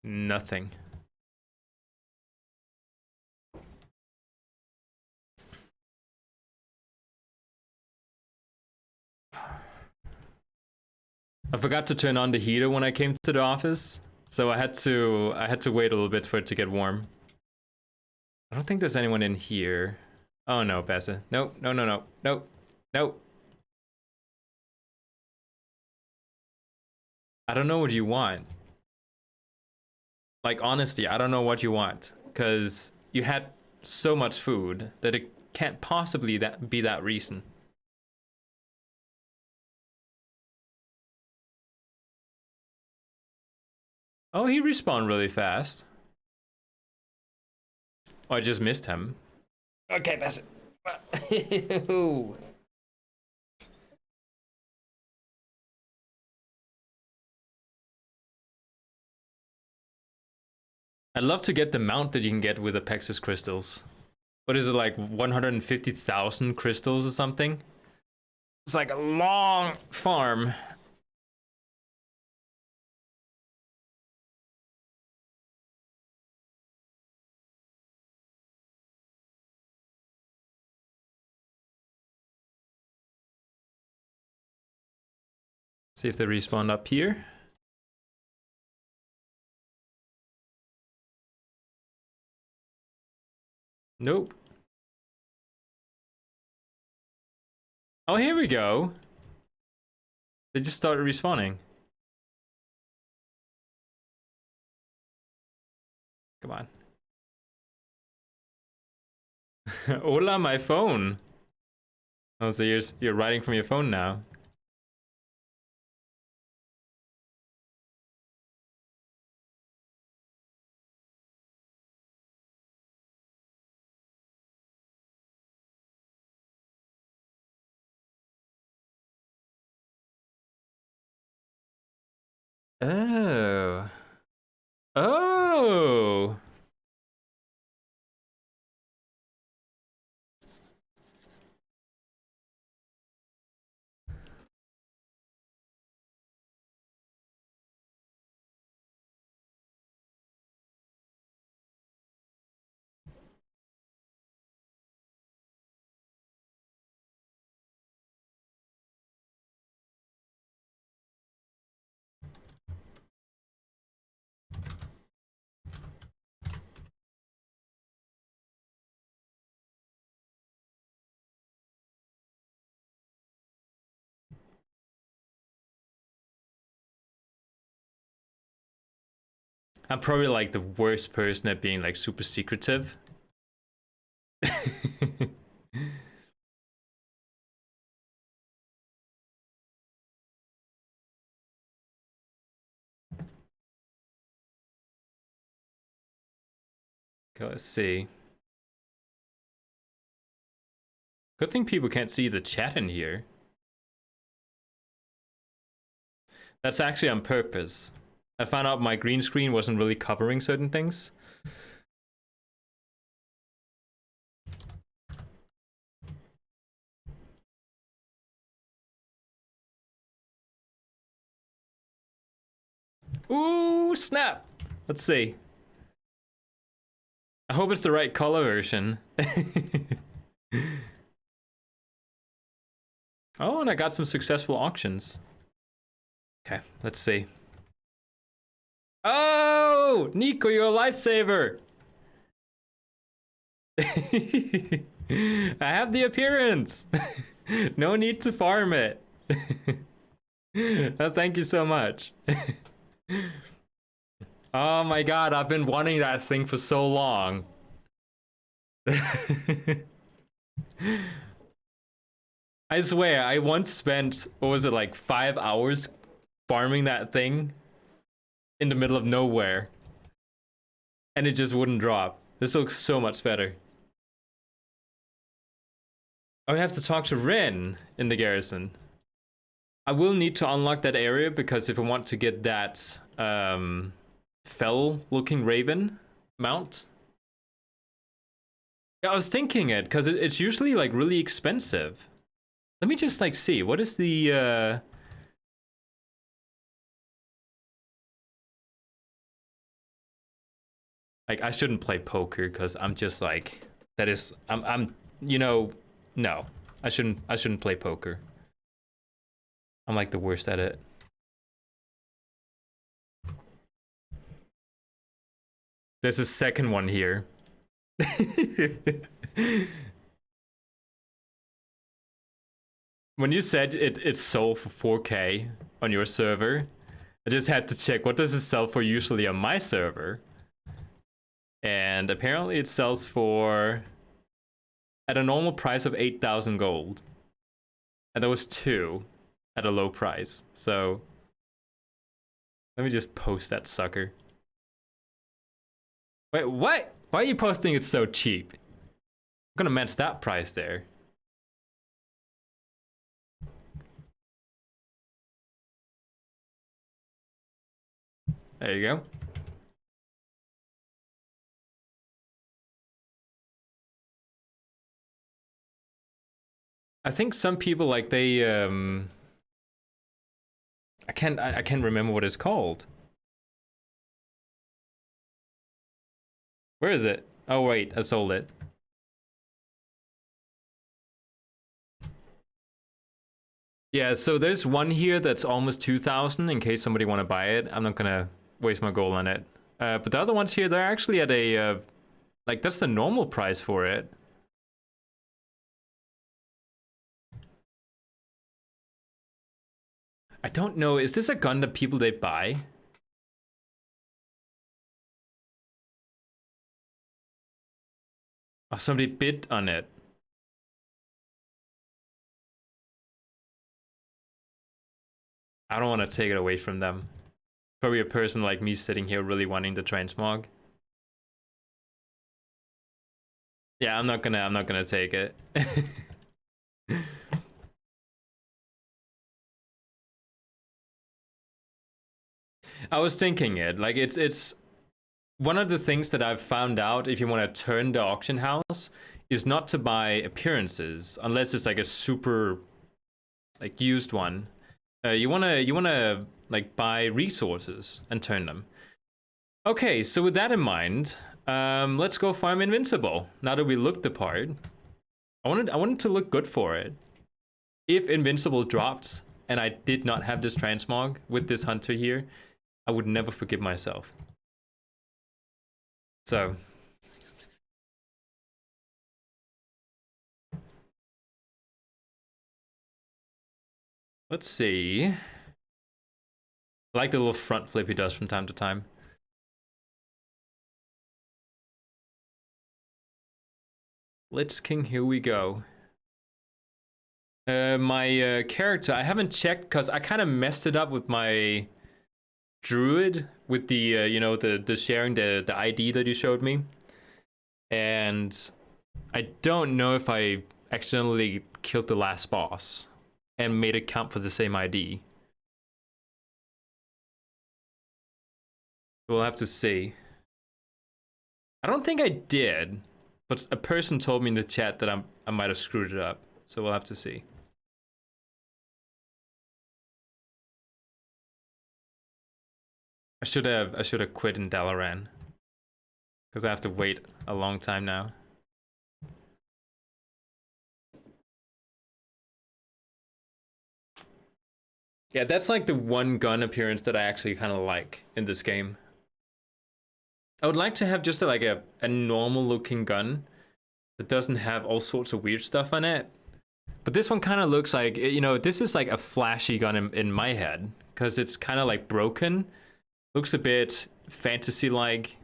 Nothing. I forgot to turn on the heater when I came to the office, so I had to wait a little bit for it to get warm. I don't think there's anyone in here. Oh no, Bessa. Nope, no. Nope. I don't know what you want. Like, honestly, I don't know what you want, because you had so much food that it can't possibly be that reason. Oh, he respawned really fast. Oh, I just missed him. Okay, Bassett. I'd love to get the mount that you can get with Apexis crystals. What is it, like 150,000 crystals or something? It's like a long farm. See if they respawn up here. Nope. Oh, here we go. They just started respawning. Come on. Hola, my phone. Oh, so you're writing from your phone now. Oh. Oh. I'm probably like the worst person at being like super secretive. Okay, let's see. Good thing people can't see the chat in here. That's actually on purpose. I found out my green screen wasn't really covering certain things. Ooh, snap! Let's see. I hope it's the right color version. Oh, and I got some successful auctions. Okay, let's see. Oh, Nico, you're a lifesaver. I have the appearance. No need to farm it. Oh, thank you so much. Oh my god, I've been wanting that thing for so long. I swear, I once spent, what was it, like 5 hours farming that thing in the middle of nowhere. And it just wouldn't drop. This looks so much better. Oh, we have to talk to Rin in the garrison. I will need to unlock that area because if I want to get that fell-looking raven mount. Yeah, I was thinking it because it's usually like really expensive. Let me just like see, what is the like I shouldn't play poker because I'm just like that is I'm you know, no. I shouldn't play poker. I'm like the worst at it. There's a second one here. When you said it's sold for 4K on your server, I just had to check what does it sell for usually on my server. And apparently it sells for at a normal price of 8,000 gold. And there was 2 at a low price. So let me just post that sucker. Wait, what? Why are you posting it so cheap? I'm gonna match that price there. There you go. I think some people like they I can't remember what it's called. Where is it? Oh wait, I sold it. Yeah, so there's one here that's almost 2,000 in case somebody want to buy it. I'm not gonna waste my gold on it. But the other ones here, they're actually at a like that's the normal price for it. I don't know. Is this a gun that people they buy? Oh, somebody bid on it. I don't want to take it away from them. Probably a person like me sitting here really wanting the transmog. Yeah, I'm not gonna take it. I was thinking it. Like it's one of the things that I've found out if you want to turn the auction house is not to buy appearances unless it's like a super like used one. You wanna like buy resources and turn them. Okay, so with that in mind, let's go farm Invincible. Now that we looked the part, I wanted to look good for it. If Invincible dropped and I did not have this transmog with this hunter here, I would never forgive myself. So let's see. I like the little front flip he does from time to time. Let's King, here we go. My character, I haven't checked because I kind of messed it up with my druid with the you know, the sharing the ID that you showed me, and I don't know if I accidentally killed the last boss and made it count for the same ID. We'll have to see. I don't think I did, but a person told me in the chat that I might have screwed it up, so we'll have to see. I should have quit in Dalaran because I have to wait a long time now. Yeah, that's like the one gun appearance that I actually kind of like in this game. I would like to have just like a normal looking gun that doesn't have all sorts of weird stuff on it. But this one kind of looks like, you know, this is like a flashy gun in my head because it's kind of like broken. Looks a bit fantasy-like.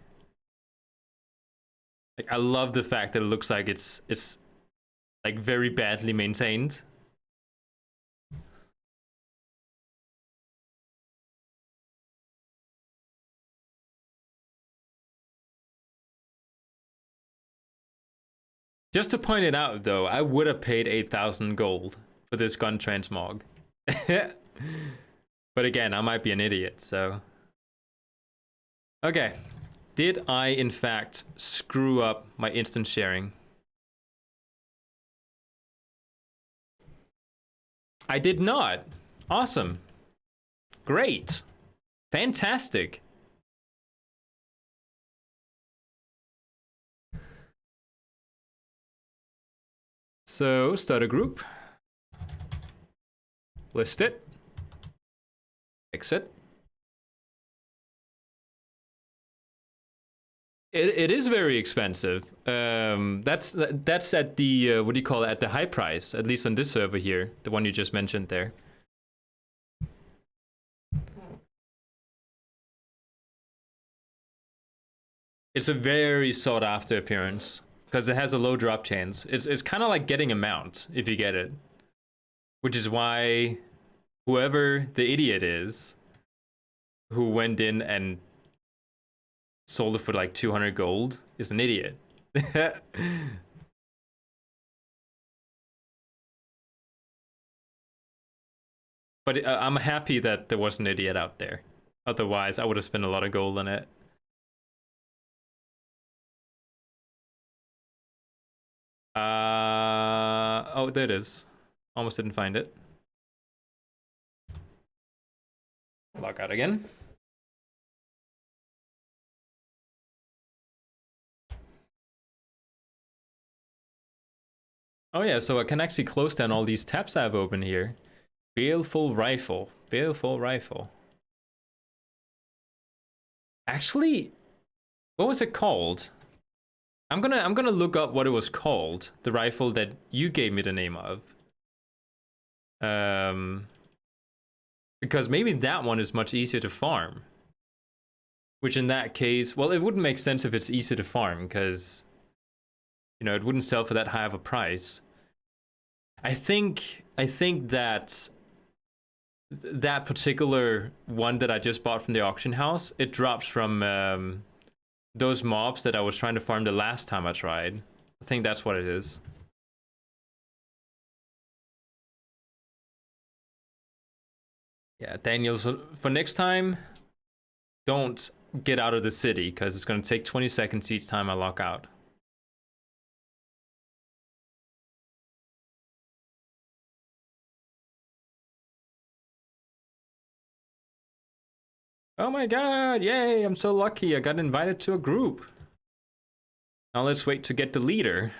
Like I love the fact that it looks like it's like very badly maintained. Just to point it out though, I would have paid 8,000 gold for this gun transmog. But again, I might be an idiot, so. Okay, did I in fact screw up my instant sharing? I did not. Awesome. Great. Fantastic. So, start a group. List it. Exit. It is very expensive. That's at the what do you call it? At the high price, at least on this server here, the one you just mentioned there. It's a very sought after appearance because it has a low drop chance. It's kind of like getting a mount if you get it, which is why whoever the idiot is who went in and sold it for like 200 gold is an idiot. But I'm happy that there was an idiot out there. Otherwise, I would have spent a lot of gold on it. Oh, there it is. Almost didn't find it. Log out again. Oh yeah, so I can actually close down all these tabs I have open here. Baleful rifle. Baleful rifle. Actually, what was it called? I'm gonna look up what it was called. The rifle that you gave me the name of. Because maybe that one is much easier to farm. Which in that case, well, it wouldn't make sense if it's easy to farm, because, you know, it wouldn't sell for that high of a price. I think that that particular one that I just bought from the auction house, it drops from those mobs that I was trying to farm the last time I tried. I think that's what it is. Yeah, Daniel, so for next time, don't get out of the city, because it's going to take 20 seconds each time I lock out. Oh my god, yay, I'm so lucky. I got invited to a group. Now let's wait to get the leader.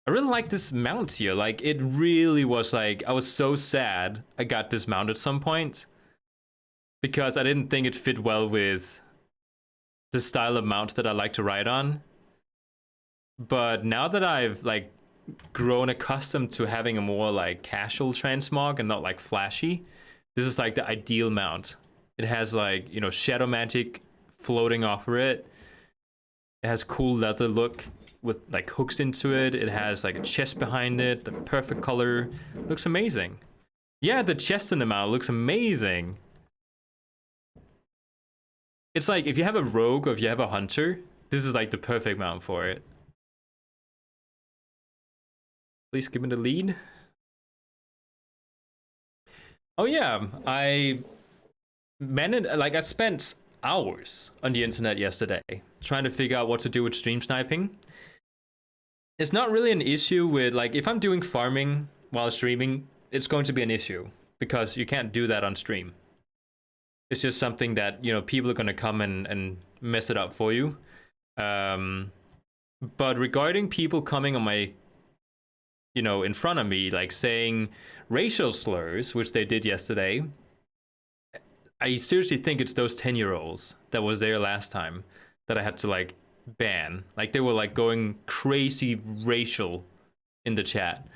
I really like this mount here. Like, it really was like, I was so sad I got this mount at some point, because I didn't think it fit well with the style of mounts that I like to ride on. But now that I've like grown accustomed to having a more like casual transmog and not like flashy, this is like the ideal mount. It has like, you know, shadow magic floating over it. It has cool leather look with like hooks into it. It has like a chest behind it, the perfect color. Looks amazing. Yeah, the chest in the mount looks amazing. It's like if you have a rogue or if you have a hunter, this is like the perfect mount for it. Please give me the lead. Oh yeah, I spent hours on the internet yesterday trying to figure out what to do with stream sniping. It's not really an issue with, like, if I'm doing farming while streaming, it's going to be an issue because you can't do that on stream. It's just something that, you know, people are going to come and mess it up for you. But regarding people coming on my, you know, in front of me, like saying racial slurs, which they did yesterday, I seriously think it's those 10-year-olds that was there last time that I had to like ban. Like they were like going crazy racial in the chat.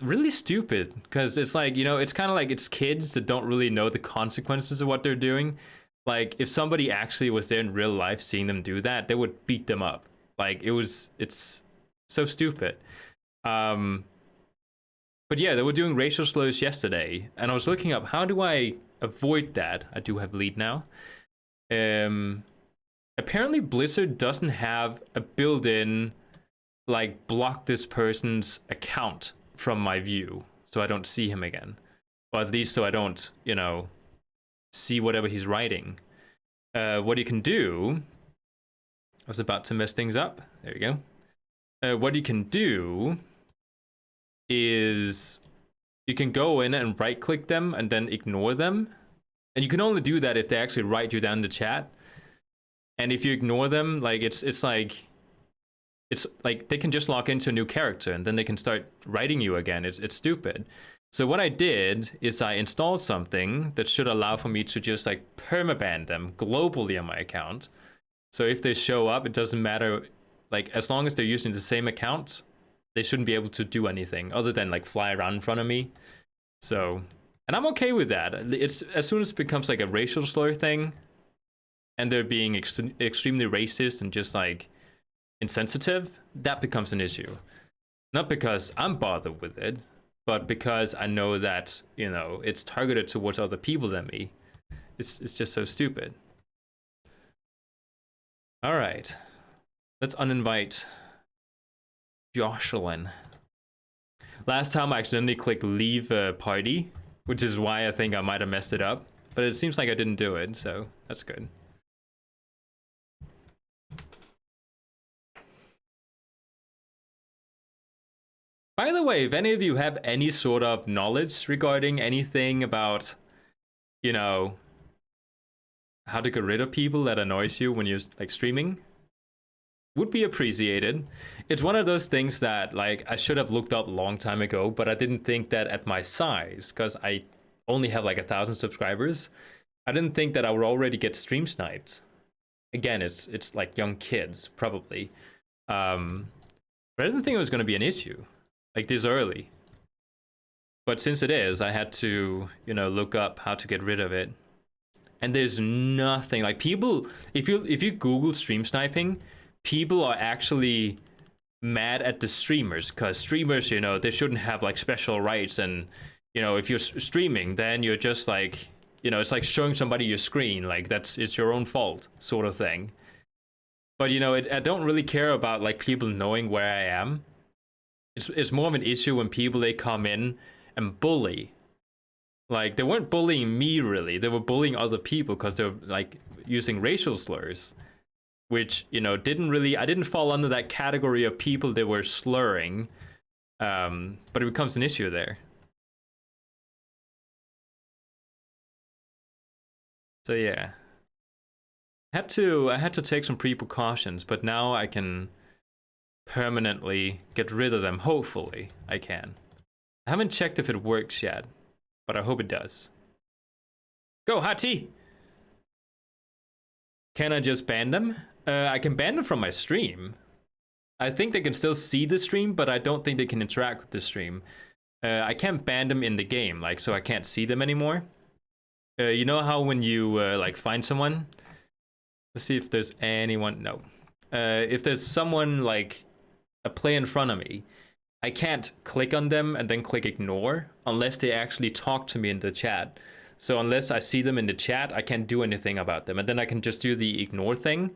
Really stupid, because it's like, you know, it's kind of like it's kids that don't really know the consequences of what they're doing. Like if somebody actually was there in real life seeing them do that, they would beat them up. Like it's so stupid. But yeah, they were doing racial slurs yesterday, and I was looking up how do I avoid that. I do have lead now. Apparently Blizzard doesn't have a built-in like block this person's account from my view, so I don't see him again, or at least so I don't, you know, see whatever he's writing. What you can do, I was about to mess things up. There you go. What you can do is you can go in and right click them and then ignore them, and you can only do that if they actually write you down in the chat. And if you ignore them, like it's like they can just log into a new character and then they can start writing you again. It's stupid. So what I did is I installed something that should allow for me to just like permaban them globally on my account. So if they show up, it doesn't matter, like as long as they're using the same account, they shouldn't be able to do anything other than like fly around in front of me. So, and I'm okay with that. It's as soon as it becomes like a racial slur thing and they're being extremely racist and just like insensitive, that becomes an issue. Not because I'm bothered with it, but because I know that, you know, it's targeted towards other people than me. It's just so stupid. All right, let's uninvite Jocelyn. Last time I accidentally clicked leave party, which is why I think I might have messed it up, but it seems like I didn't do it, so that's good. By the way, if any of you have any sort of knowledge regarding anything about, you know, how to get rid of people that annoys you when you're like streaming, would be appreciated. It's one of those things that like I should have looked up a long time ago, but I didn't think that at my size, because I only have like 1,000 subscribers, I didn't think that I would already get stream sniped. Again, it's like young kids probably, but I didn't think it was going to be an issue like this early. But since it is, I had to, look up how to get rid of it. And there's nothing like people. If you Google stream sniping, people are actually mad at the streamers because streamers, they shouldn't have like special rights. And if you're streaming, then you're just like, it's like showing somebody your screen. Like it's your own fault, sort of thing. But I don't really care about like people knowing where I am. It's more of an issue when people they come in and bully. Like they weren't bullying me really, they were bullying other people because they were like using racial slurs, which I didn't fall under that category of people they were slurring, but it becomes an issue there. So yeah, I had to take some precautions, but now I can permanently get rid of them. Hopefully I can. I haven't checked if it works yet, but I hope it does. Go, Hati! Can I just ban them? I can ban them from my stream. I think they can still see the stream, but I don't think they can interact with the stream. I can't ban them in the game, like, so I can't see them anymore. You know how when you, like, find someone? Let's see if there's anyone. No. If there's someone, like, a play in front of me, I can't click on them and then click ignore unless they actually talk to me in the chat. So unless I see them in the chat, I can't do anything about them. And then I can just do the ignore thing.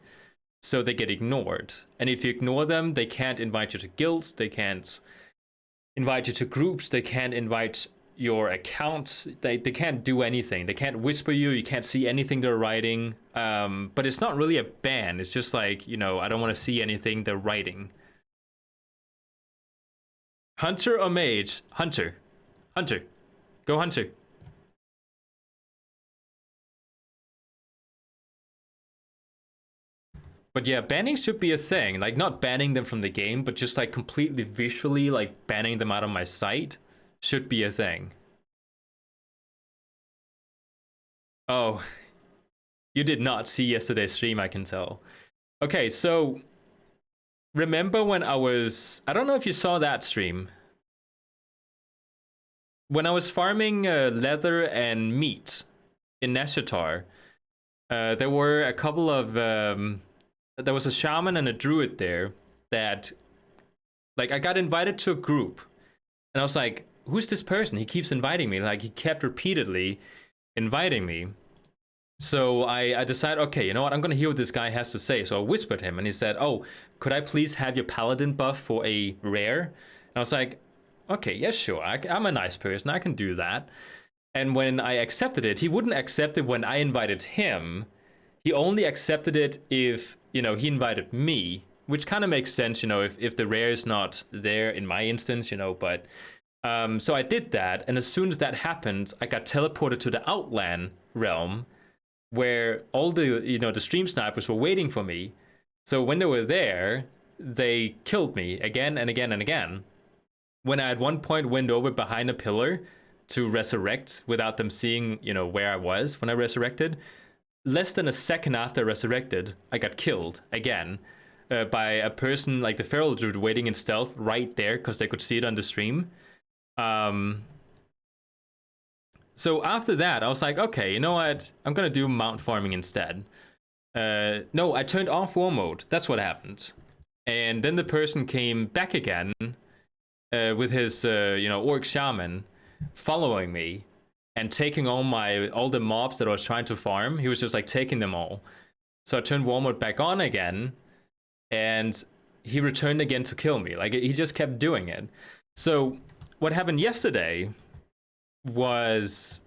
So they get ignored. And if you ignore them, they can't invite you to guilds. They can't invite you to groups. They can't invite your accounts. They can't do anything. They can't whisper you. You can't see anything they're writing. But it's not really a ban. It's just like, I don't want to see anything they're writing. Hunter or mage? Hunter. Hunter. Go Hunter. But yeah, banning should be a thing. Like, not banning them from the game, but just like completely visually, like banning them out of my sight should be a thing. Oh, you did not see yesterday's stream, I can tell. Okay, so remember when I don't know if you saw that stream. When I was farming leather and meat in Neshatar, there were a couple of, there was a shaman and a druid there that, like, I got invited to a group. And I was like, who's this person? He keeps inviting me. Like, he kept repeatedly inviting me. So I decided, okay, you know what? I'm going to hear what this guy has to say. So I whispered him and he said, oh, could I please have your paladin buff for a rare? And I was like, okay, yeah, sure. I'm a nice person. I can do that. And when I accepted it, he wouldn't accept it when I invited him. He only accepted it if, he invited me, which kind of makes sense, if the rare is not there in my instance, but so I did that. And as soon as that happened, I got teleported to the Outland realm where all the, the stream snipers were waiting for me. So when they were there, they killed me again and again and again. When I at one point went over behind a pillar to resurrect without them seeing, where I was when I resurrected, less than a second after I resurrected, I got killed again by a person like the feral druid waiting in stealth right there because they could see it on the stream. So after that, I was like, okay, you know what? I'm going to do mount farming instead. No, I turned off war mode. That's what happened. And then the person came back again with his, orc shaman following me and taking all the mobs that I was trying to farm. He was just like taking them all. So I turned war mode back on again and he returned again to kill me. Like, he just kept doing it. So what happened yesterday was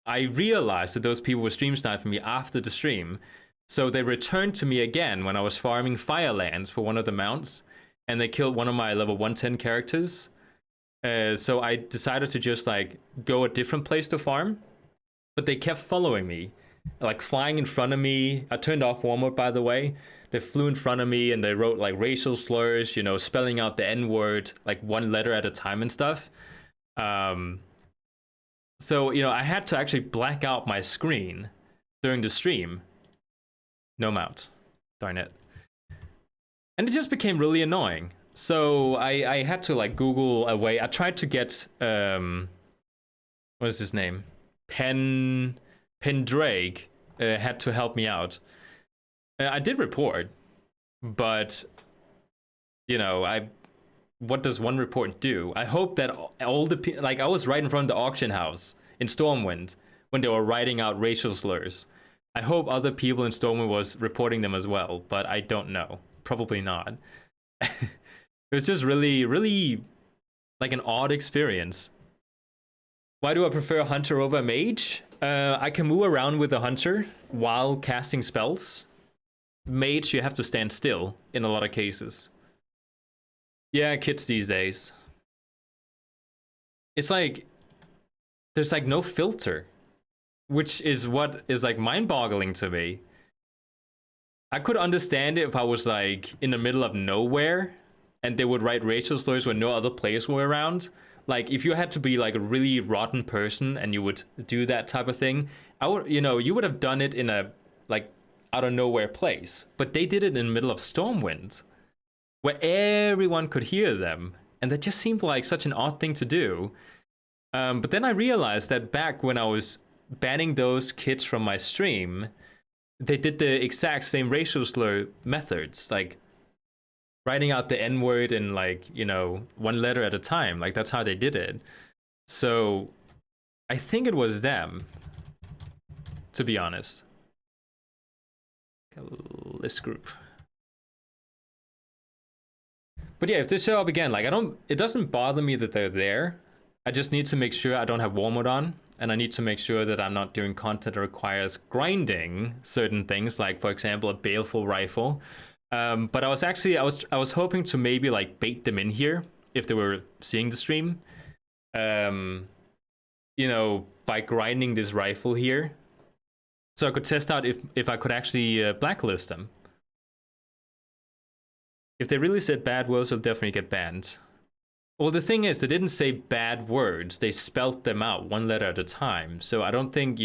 I realized that those people were stream sniping me after the stream. So they returned to me again when I was farming Firelands for one of the mounts, and they killed one of my level 110 characters. So I decided to just like go a different place to farm, but they kept following me, like flying in front of me. I turned off war mode, by the way. They flew in front of me and they wrote like racial slurs, spelling out the N-word, like one letter at a time and stuff. So, I had to actually black out my screen during the stream. No mount. Darn it. And it just became really annoying. So I had to like Google a way. I tried to get what is his name? Pendrake had to help me out. I did report, but you know, what does one report do? I hope that all the like I was right in front of the auction house in Stormwind when they were writing out racial slurs. I hope other people in Stormwind was reporting them as well, but I don't know. Probably not. It was just really, really like an odd experience. Why do I prefer Hunter over Mage? I can move around with the Hunter while casting spells. Mage, you have to stand still in a lot of cases. Yeah, kids these days. It's like, there's like no filter, which is what is like mind-boggling to me. I could understand it if I was like in the middle of nowhere and they would write racial slurs when no other players were around. Like if you had to be like a really rotten person and you would do that type of thing, I would, you would have done it in a like out of nowhere place. But they did it in the middle of Stormwind, where everyone could hear them, and that just seemed like such an odd thing to do. But then I realized that back when I was banning those kids from my stream, they did the exact same racial slur methods, like writing out the N-word in like, one letter at a time. Like that's how they did it. So I think it was them, to be honest. List group. But yeah, if they show up again, like it doesn't bother me that they're there. I just need to make sure I don't have war mode on, and I need to make sure that I'm not doing content that requires grinding certain things, like for example a baleful rifle. But I was hoping to maybe like bait them in here if they were seeing the stream. By grinding this rifle here, so I could test out if I could actually blacklist them. If they really said bad words, they'll definitely get banned. Well, the thing is, they didn't say bad words. They spelled them out one letter at a time. So I don't think,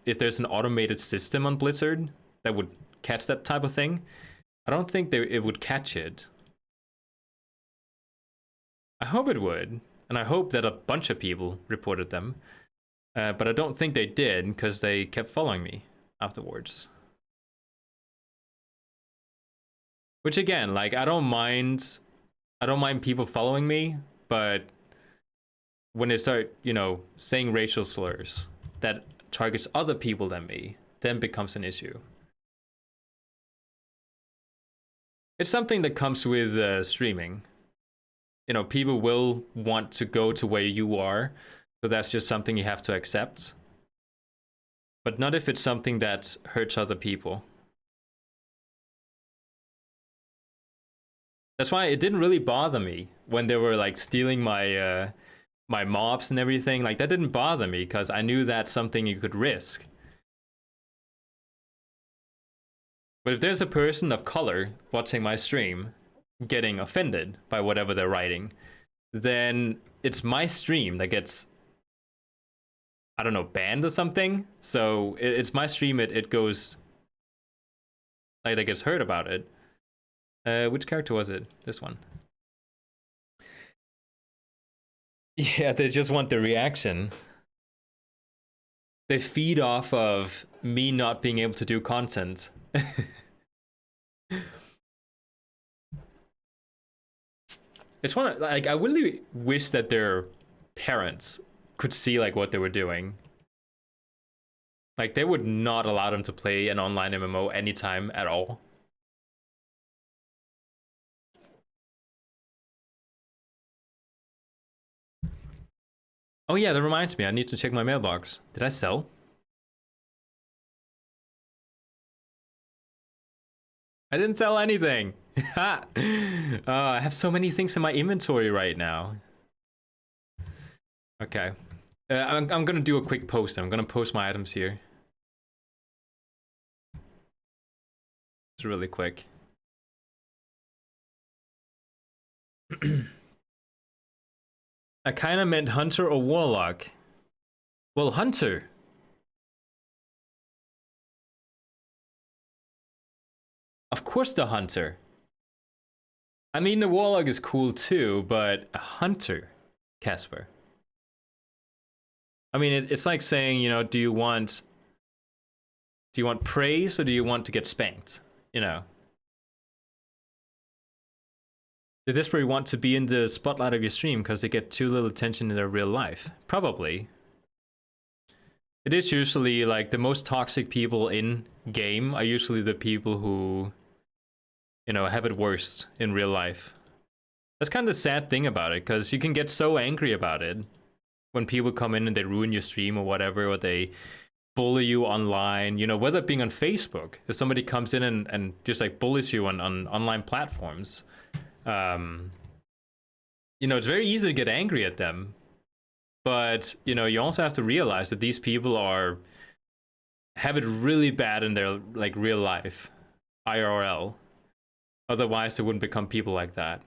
if there's an automated system on Blizzard that would catch that type of thing, I don't think it would catch it. I hope it would. And I hope that a bunch of people reported them. But I don't think they did because they kept following me afterwards. Which again, like I don't mind people following me, but when they start, saying racial slurs that targets other people than me, then becomes an issue. It's something that comes with streaming. People will want to go to where you are, so that's just something you have to accept. But not if it's something that hurts other people. That's why it didn't really bother me when they were like stealing my my mobs and everything. Like that didn't bother me because I knew that's something you could risk. But if there's a person of color watching my stream getting offended by whatever they're writing, then it's my stream that gets, I don't know, banned or something. So it's my stream, it goes, like that gets heard about it. Which character was it? This one. Yeah, they just want the reaction. They feed off of me not being able to do content. It's one of, like, I really wish that their parents could see like what they were doing. Like they would not allow them to play an online MMO anytime at all. Oh yeah, that reminds me, I need to check my mailbox. Did I sell? I didn't sell anything. I have so many things in my inventory right now. Okay. I'm gonna do a quick post. I'm gonna post my items here. It's really quick. I kind of meant Hunter or Warlock. Well, Hunter. Of course the Hunter. I mean, the warlock is cool too, but a hunter, Casper. I mean, it's like saying, you know, do you want praise or do you want to get spanked? You know, they desperately want to be in the spotlight of your stream because they get too little attention in their real life. Probably. It is usually like the most toxic people in game are usually the people who, you know, have it worst in real life. That's kind of the sad thing about it, because you can get so angry about it when people come in and they ruin your stream or whatever, or they bully you online, you know, whether it being on Facebook, if somebody comes in and just like bullies you on online platforms, you know, it's very easy to get angry at them. But, you know, you also have to realize that these people have it really bad in their like real life, IRL. Otherwise, they wouldn't become people like that.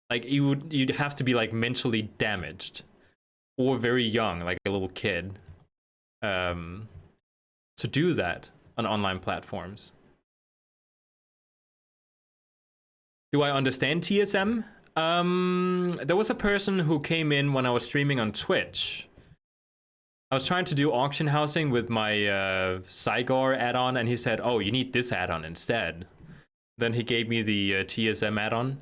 Like you'd have to be like mentally damaged or very young, like a little kid, to do that on online platforms. Do I understand TSM? There was a person who came in when I was streaming on Twitch. I was trying to do auction housing with my Cygor add-on, and he said, oh, you need this add-on instead. Then he gave me the TSM add-on.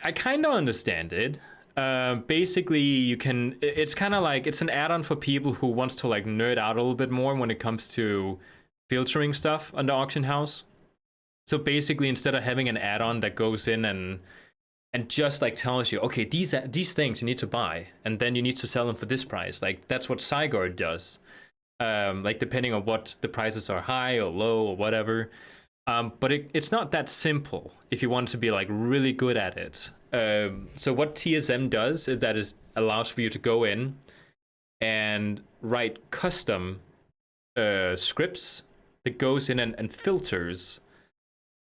I kind of understand it. Basically, you can. It's kind of like it's an add-on for people who wants to like nerd out a little bit more when it comes to filtering stuff on the auction house. So basically, instead of having an add-on that goes in and just like tells you, okay, these things you need to buy, and then you need to sell them for this price. Like that's what Cygor does. Like depending on what the prices are, high or low or whatever. But it's not that simple if you want to be like really good at it. So what TSM does is that it allows for you to go in and write custom scripts that goes in and filters,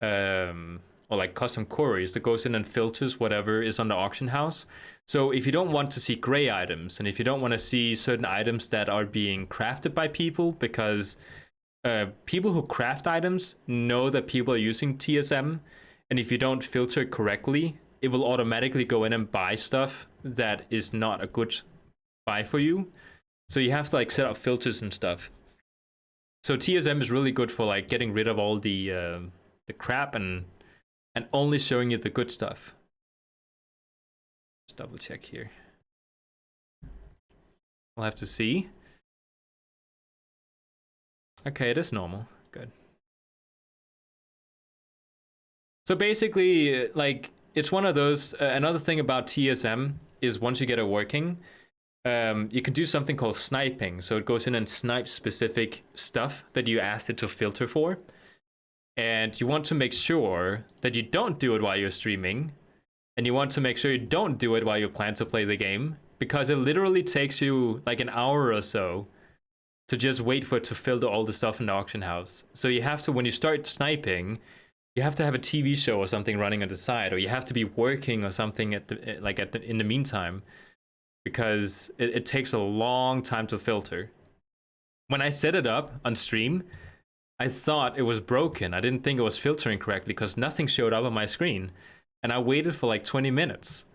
or like custom queries that goes in and filters whatever is on the auction house. So if you don't want to see gray items, and if you don't want to see certain items that are being crafted by people, because people who craft items know that people are using TSM, and if you don't filter it correctly, it will automatically go in and buy stuff that is not a good buy for you. So you have to like set up filters and stuff. So TSM is really good for like getting rid of all the crap and only showing you the good stuff. Just double check here. We'll have to see. Okay, it is normal. Good. So basically, like, it's one of those. Another thing about TSM is once you get it working, you can do something called sniping. So it goes in and snipes specific stuff that you asked it to filter for. And you want to make sure that you don't do it while you're streaming. And you want to make sure you don't do it while you plan to play the game. Because it literally takes you like an hour or so to just wait for it to filter all the stuff in the auction house. So you have to, when you start sniping, you have to have a TV show or something running on the side, or you have to be working or something in the meantime, because it takes a long time to filter. When I set it up on stream, I thought it was broken. I didn't think it was filtering correctly because nothing showed up on my screen. And I waited for like 20 minutes.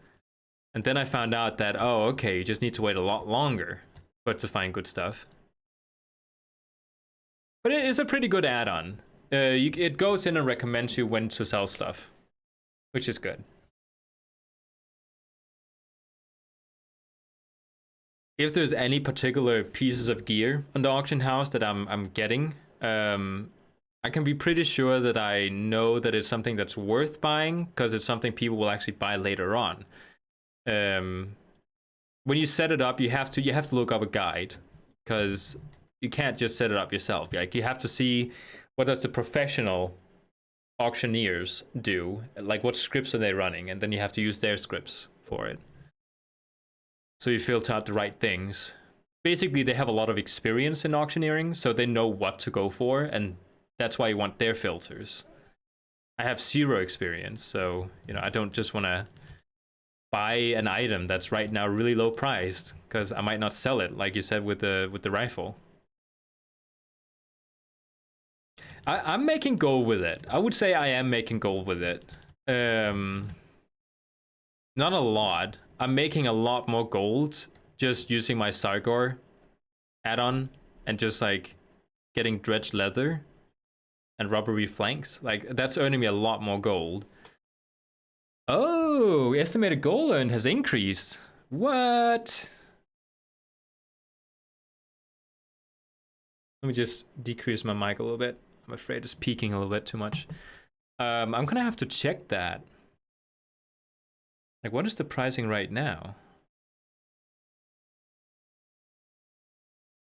And then I found out that, oh, okay, you just need to wait a lot longer for it to find good stuff. But it is a pretty good add-on. It goes in and recommends you when to sell stuff, which is good. If there's any particular pieces of gear on the auction house that I'm getting, I can be pretty sure that I know that it's something that's worth buying, because it's something people will actually buy later on. When you set it up, you have to look up a guide, because you can't just set it up yourself. Like, you have to see what does the professional auctioneers do, like what scripts are they running, and then you have to use their scripts for it. So you filter out the right things. Basically, they have a lot of experience in auctioneering, so they know what to go for, and that's why you want their filters. I have zero experience, so you know, I don't just want to buy an item that's right now really low priced, because I might not sell it, like you said with the rifle. I'm making gold with it. I would say I am making gold with it. Not a lot. I'm making a lot more gold just using my Sargor add-on and just like getting dredged leather and rubbery flanks. Like that's earning me a lot more gold. Oh, estimated gold earned has increased. What? Let me just decrease my mic a little bit. I'm afraid it's peaking a little bit too much. I'm gonna have to check that. Like, what is the pricing right now?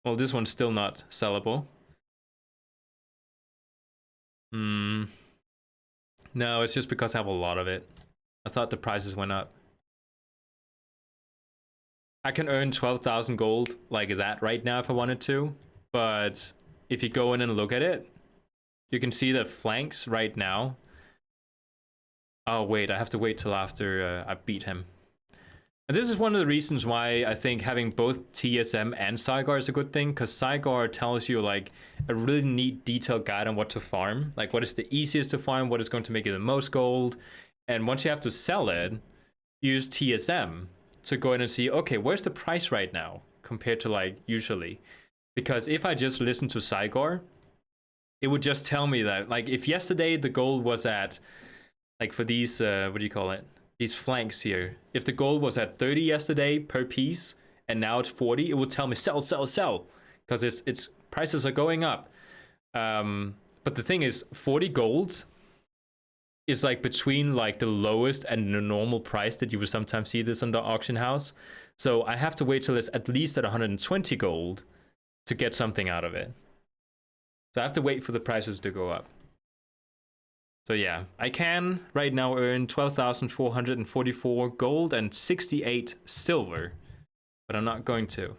Well, this one's still not sellable. No, it's just because I have a lot of it. I thought the prices went up. I can earn 12,000 gold like that right now if I wanted to. But if you go in and look at it, you can see the flanks right now. Oh, wait, I have to wait till after I beat him. And this is one of the reasons why I think having both TSM and Zygar is a good thing, because Zygar tells you like a really neat detailed guide on what to farm, like what is the easiest to farm, what is going to make you the most gold. And once you have to sell it, use TSM to go in and see, okay, where's the price right now compared to like usually? Because if I just listen to Zygar, it would just tell me that like if yesterday the gold was at, like for these, what do you call it? These flanks here. If the gold was at 30 yesterday per piece and now it's 40, it will tell me sell, sell, sell, because its prices are going up. But the thing is, 40 gold is like between like the lowest and the normal price that you would sometimes see this on the auction house. So I have to wait till it's at least at 120 gold to get something out of it. So I have to wait for the prices to go up. So yeah, I can right now earn 12,444 gold and 68 silver, but I'm not going to.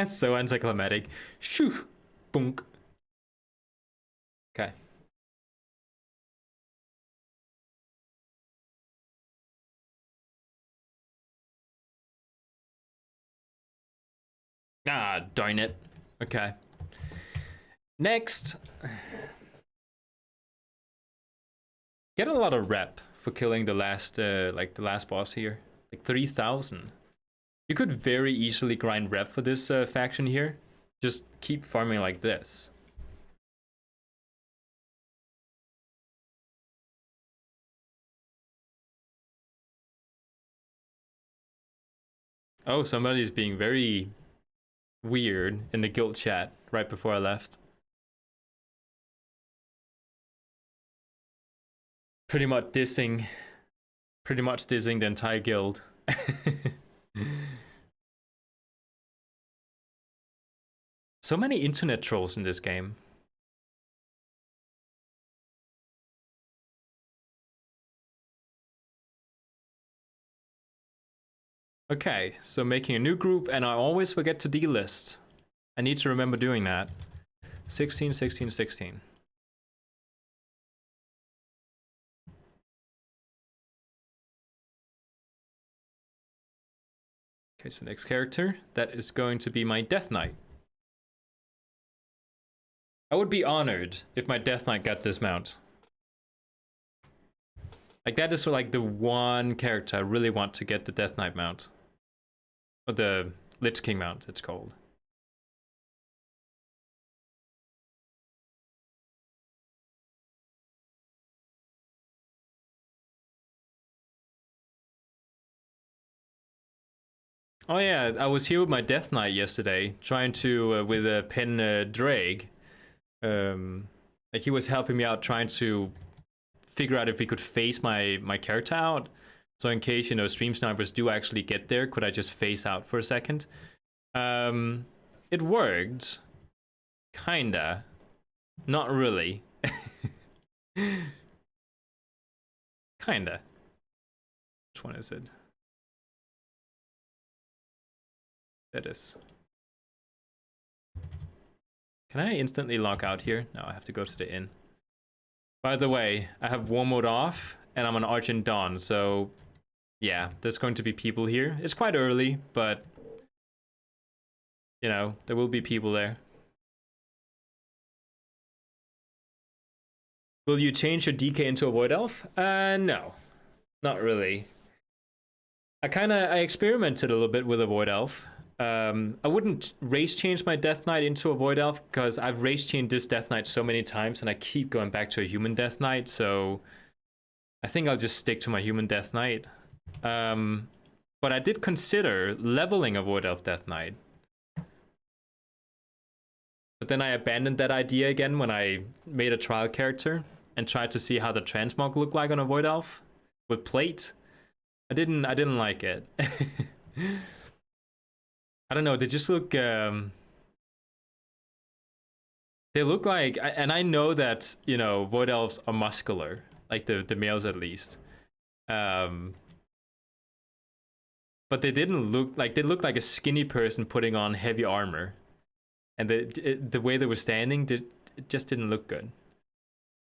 So anticlimactic. Shoo, boonk. Okay. Ah, darn it. Okay. Next. Get a lot of rep for killing the last, like the last boss here. Like 3,000. You could very easily grind rep for this faction here. Just keep farming like this. Oh, somebody's being very weird in the guild chat right before I left. Pretty much dissing the entire guild. So many internet trolls in this game. Okay, so making a new group, and I always forget to delist. I need to remember doing that. 16, 16, 16. Okay, so next character, that is going to be my Death Knight. I would be honored if my Death Knight got this mount. Like that is like the one character I really want to get the Death Knight mount. Or the Lich King mount, it's called. Oh yeah, I was here with my Death Knight yesterday, trying to, with a pin Drake. Like he was helping me out trying to figure out if we could phase my character out. So in case, you know, stream snipers do actually get there, could I just phase out for a second? It worked. Kinda. Not really. Kinda. Which one is it? That is. Can I instantly log out here? No, I have to go to the inn. By the way, I have war mode off, and I'm an Argent Dawn, so yeah, there's going to be people here. It's quite early, but you know, there will be people there. Will you change your DK into a Void Elf? No, not really. I experimented a little bit with a Void Elf. I wouldn't race change my Death Knight into a Void Elf because I've race changed this Death Knight so many times and I keep going back to a human Death Knight, so I think I'll just stick to my human Death Knight. But I did consider leveling a Void Elf Death Knight. But then I abandoned that idea again when I made a trial character and tried to see how the transmog looked like on a Void Elf with plate. I didn't like it. I don't know, they just look they look like, and I know that, you know, Void Elves are muscular, like the males at least. But they didn't look like, they looked like a skinny person putting on heavy armor. And the way they were standing, it just didn't look good.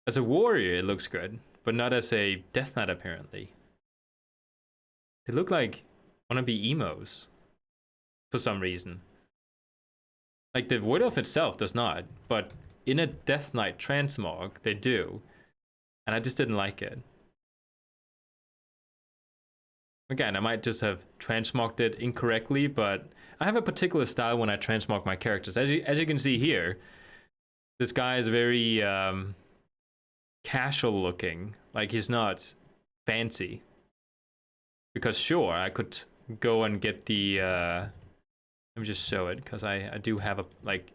As a warrior, it looks good, but not as a Death Knight, apparently. They look like wannabe emos for some reason. Like, the Void Elf itself does not, but in a Death Knight transmog, they do. And I just didn't like it. Again, I might just have transmogged it incorrectly, but I have a particular style when I transmog my characters. As you can see here, this guy is very casual looking. Like, he's not fancy. Because sure, I could go and get the let me just show it, because I do have a, like,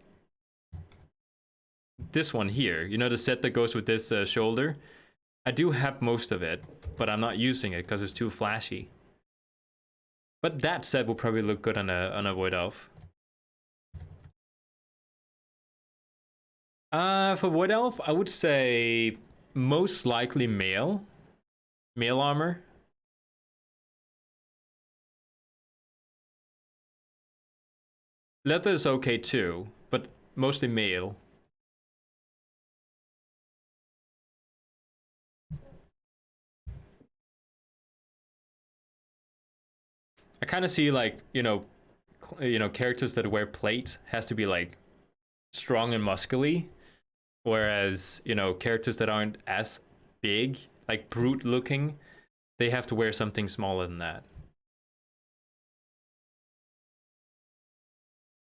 this one here. You know, the set that goes with this shoulder? I do have most of it, but I'm not using it because it's too flashy. But that set will probably look good on a Void Elf. For Void Elf, I would say most likely male armor. Leather is okay too, but mostly male. I kind of see, like, you know, characters that wear plate has to be like strong and muscly, whereas, you know, characters that aren't as big, like brute looking, they have to wear something smaller than that.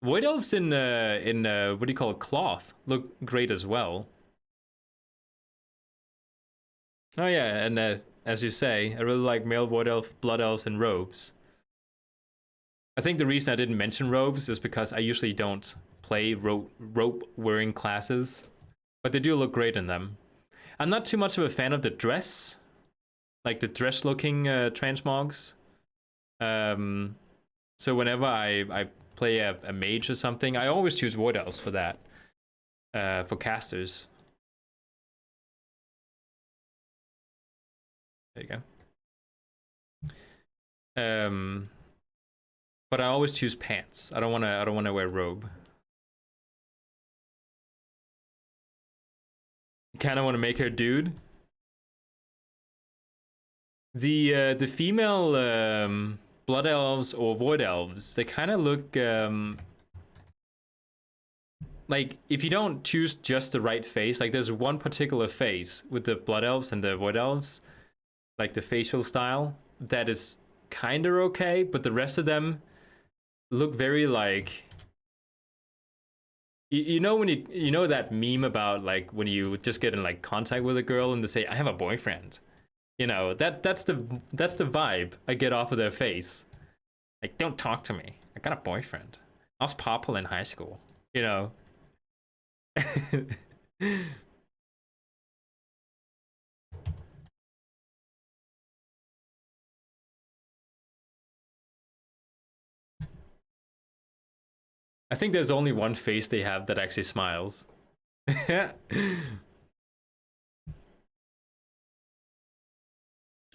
Void Elves in what do you call it, cloth look great as well. Oh yeah, and as you say, I really like male Void Elf, Blood Elves, and robes. I think the reason I didn't mention robes is because I usually don't play robe wearing classes, but they do look great in them. I'm not too much of a fan of the dress, like the dress looking transmogs. So whenever I play a mage or something, I always choose Void Elves for that, for casters. There you go. But I always choose pants. I don't wanna wear robe. Kind of want to make her dude. The female Blood Elves or Void Elves, they kind of look like, if you don't choose just the right face, like there's one particular face with the Blood Elves and the Void Elves, like the facial style, that is kind of okay, but the rest of them look very like, you know, when you know that meme about, like, when you just get in like contact with a girl and they say, I have a boyfriend, you know, that's the vibe I get off of their face. Like, don't talk to me, I got a boyfriend, I was popular in high school, you know. I think there's only one face they have that actually smiles. It's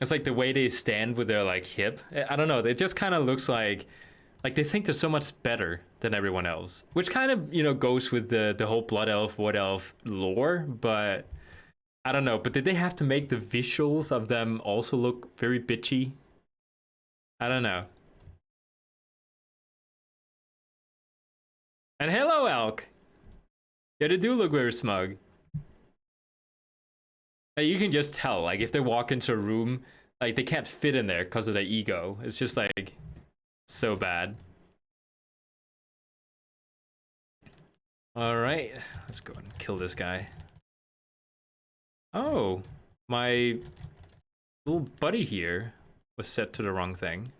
like the way they stand with their, like, hip. I don't know, it just kind of looks like they think they're so much better than everyone else, which kind of, you know, goes with the whole Blood Elf, Void Elf lore, but I don't know, but did they have to make the visuals of them also look very bitchy? I don't know. And hello, Elk. Yeah, they do look very smug. You can just tell, like, if they walk into a room, like, they can't fit in there because of their ego. It's just, like, so bad. Alright, let's go and kill this guy. Oh, my little buddy here was set to the wrong thing.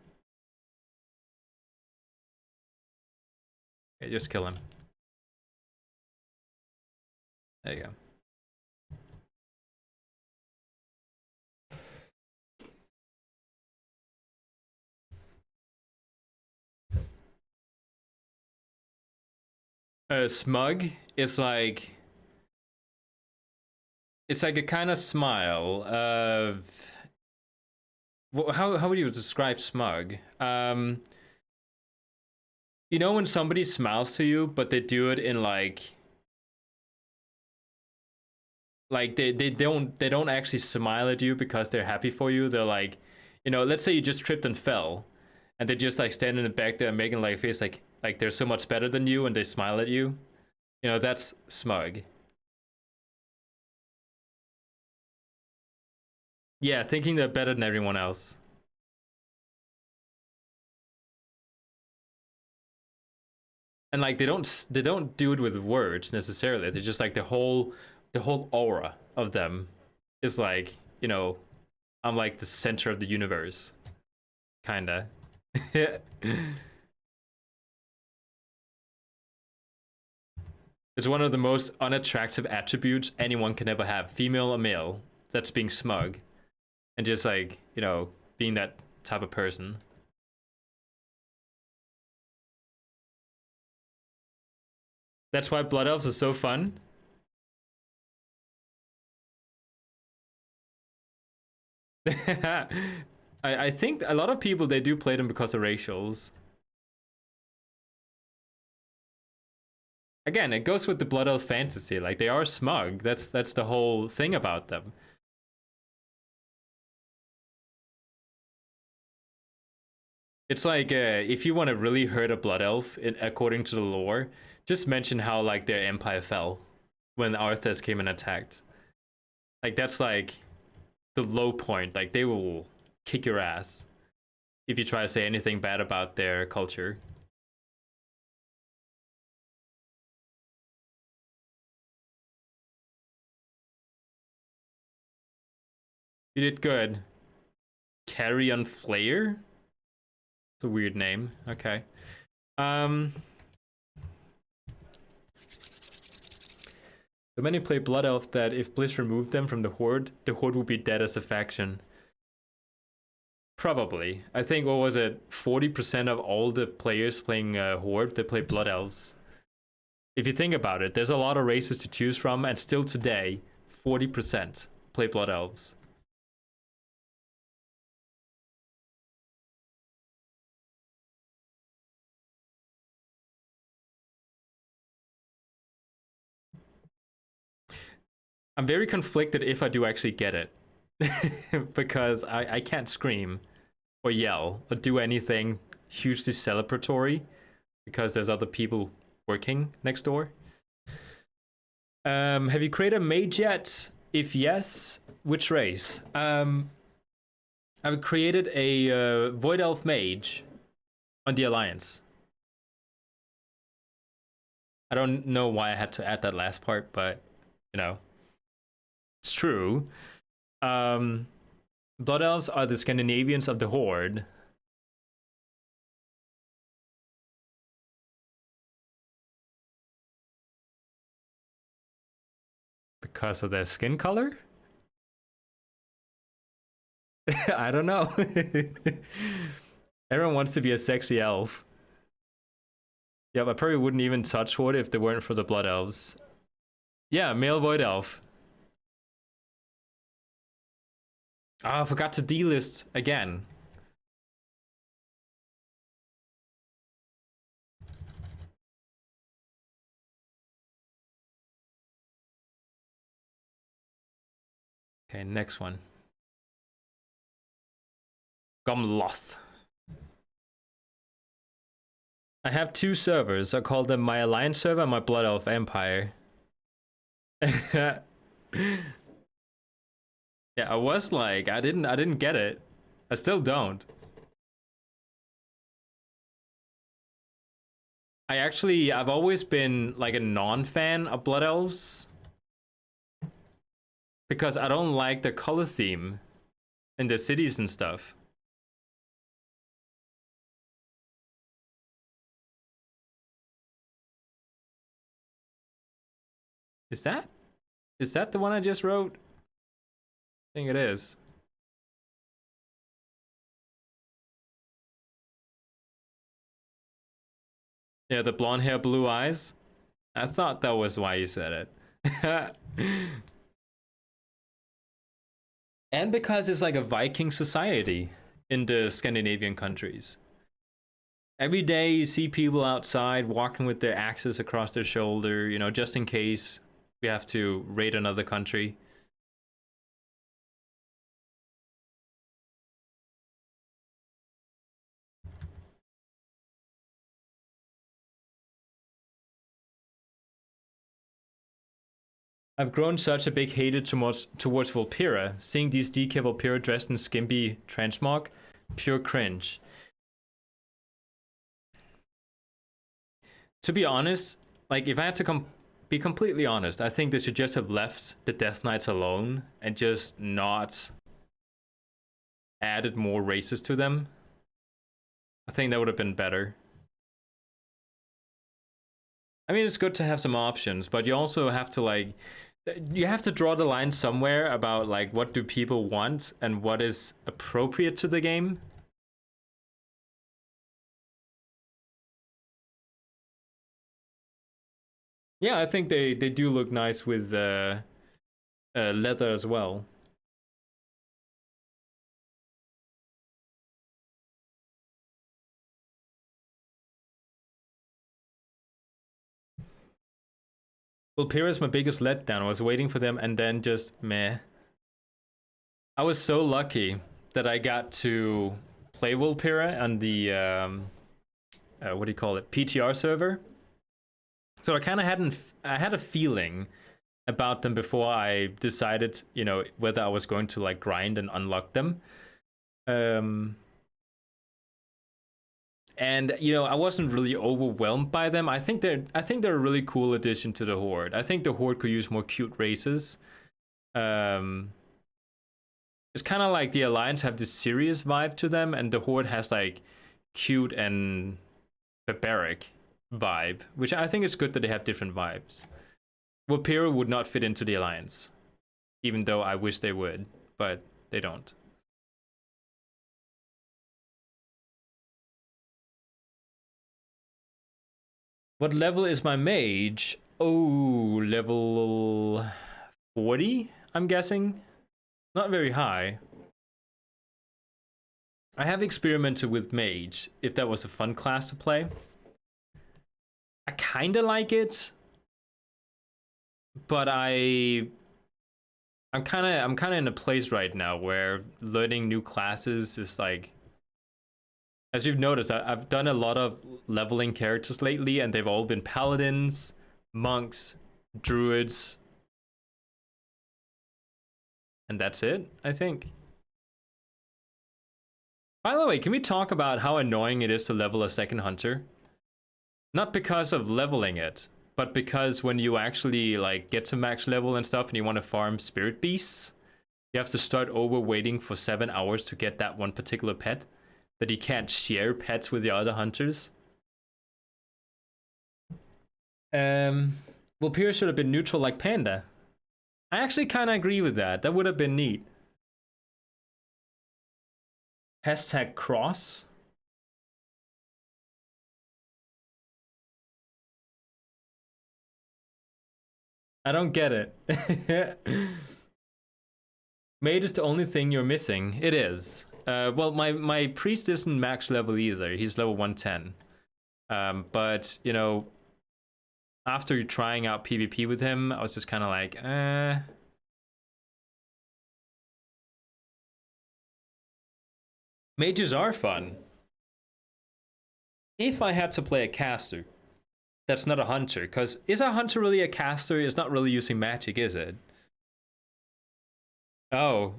Okay, just kill him. There you go. Smug is like... It's like a kind of smile of... How would you describe smug? You know when somebody smiles to you, but they do it in like they don't actually smile at you because they're happy for you. They're like, you know, let's say you just tripped and fell, and they just like stand in the back there making like a face like they're so much better than you, and they smile at you. You know, that's smug. Yeah, thinking they're better than everyone else. And like they don't do it with words necessarily. They're just like the whole aura of them is like, you know, I'm like the center of the universe. Kinda. It's one of the most unattractive attributes anyone can ever have, female or male, that's being smug. And just like, you know, being that type of person. That's why Blood Elves are so fun. I think a lot of people, they do play them because of racials. Again, it goes with the Blood Elf fantasy. Like, they are smug. That's the whole thing about them. It's like, if you want to really hurt a Blood Elf, according to the lore, just mention how, like, their empire fell when Arthas came and attacked. Like, that's, like, the low point. Like, they will kick your ass if you try to say anything bad about their culture. You did good. Carrion Flayer? It's a weird name. Okay. So many play Blood Elf that if Bliss removed them from the Horde would be dead as a faction. Probably. I think, what was it? 40% of all the players playing Horde, they play Blood Elves. If you think about it, there's a lot of races to choose from, and still today, 40% play Blood Elves. I'm very conflicted if I do actually get it. Because I can't scream or yell or do anything hugely celebratory because there's other people working next door. Have you created a mage yet? If yes, which race? I've created a Void Elf mage on the Alliance. I don't know why I had to add that last part, but you know, it's true. Blood Elves are the Scandinavians of the Horde. Because of their skin color? I don't know. Everyone wants to be a sexy elf. Yeah, I probably wouldn't even touch Horde if they weren't for the Blood Elves. Yeah, male Void Elf. Ah, I forgot to delist again. Okay, next one. Gumloth. I have two servers. I call them my Alliance server and my Blood Elf Empire. Yeah, I was like, I didn't get it. I still don't. I've always been like a non-fan of Blood Elves because I don't like the color theme in the cities and stuff. Is that the one I just wrote? I think it is. Yeah, the blonde hair, blue eyes. I thought that was why you said it. And because it's like a Viking society in the Scandinavian countries. Every day you see people outside walking with their axes across their shoulder, you know, just in case we have to raid another country. I've grown such a big hater towards Volpira. Seeing these DK Volpira dressed in skimpy transmog, pure cringe. To be honest, like if I had to be completely honest, I think they should just have left the Death Knights alone and just not added more races to them. I think that would have been better. I mean, it's good to have some options, but you also have to like, you have to draw the line somewhere about like what do people want and what is appropriate to the game. Yeah, I think they do look nice with leather as well. Well, Pyrrha's my biggest letdown. I was waiting for them and then just meh. I was so lucky that I got to play Volpira on the what do you call it, PTR server. So I kind of I had a feeling about them before I decided, you know, whether I was going to like grind and unlock them. And you know, I wasn't really overwhelmed by them. I think they're a really cool addition to the Horde. I think the Horde could use more cute races. It's kind of like the Alliance have this serious vibe to them, and the Horde has like cute and barbaric vibe, which I think is good that they have different vibes. Volpira would not fit into the Alliance, even though I wish they would, but they don't. What level is my mage? Oh, level 40, I'm guessing. Not very high. I have experimented with mage, if that was a fun class to play. I kinda like it, but I'm kinda in a place right now where learning new classes is like, as you've noticed, I've done a lot of leveling characters lately, and they've all been paladins, monks, druids, and that's it, I think. By the way, can we talk about how annoying it is to level a second hunter? Not because of leveling it, but because when you actually like get to max level and stuff and you want to farm spirit beasts, you have to start over waiting for 7 hours to get that one particular pet, that you can't share pets with the other hunters. Volpira should have been neutral like Panda. I actually kind of agree with that. That would have been neat. Hashtag cross. I don't get it. Maid is the only thing you're missing. It is. Well, my priest isn't max level either. He's level 110. But, you know, after trying out PvP with him, I was just kind of like, Mages are fun. If I had to play a caster, that's not a hunter, because is a hunter really a caster? It's not really using magic, is it? Oh.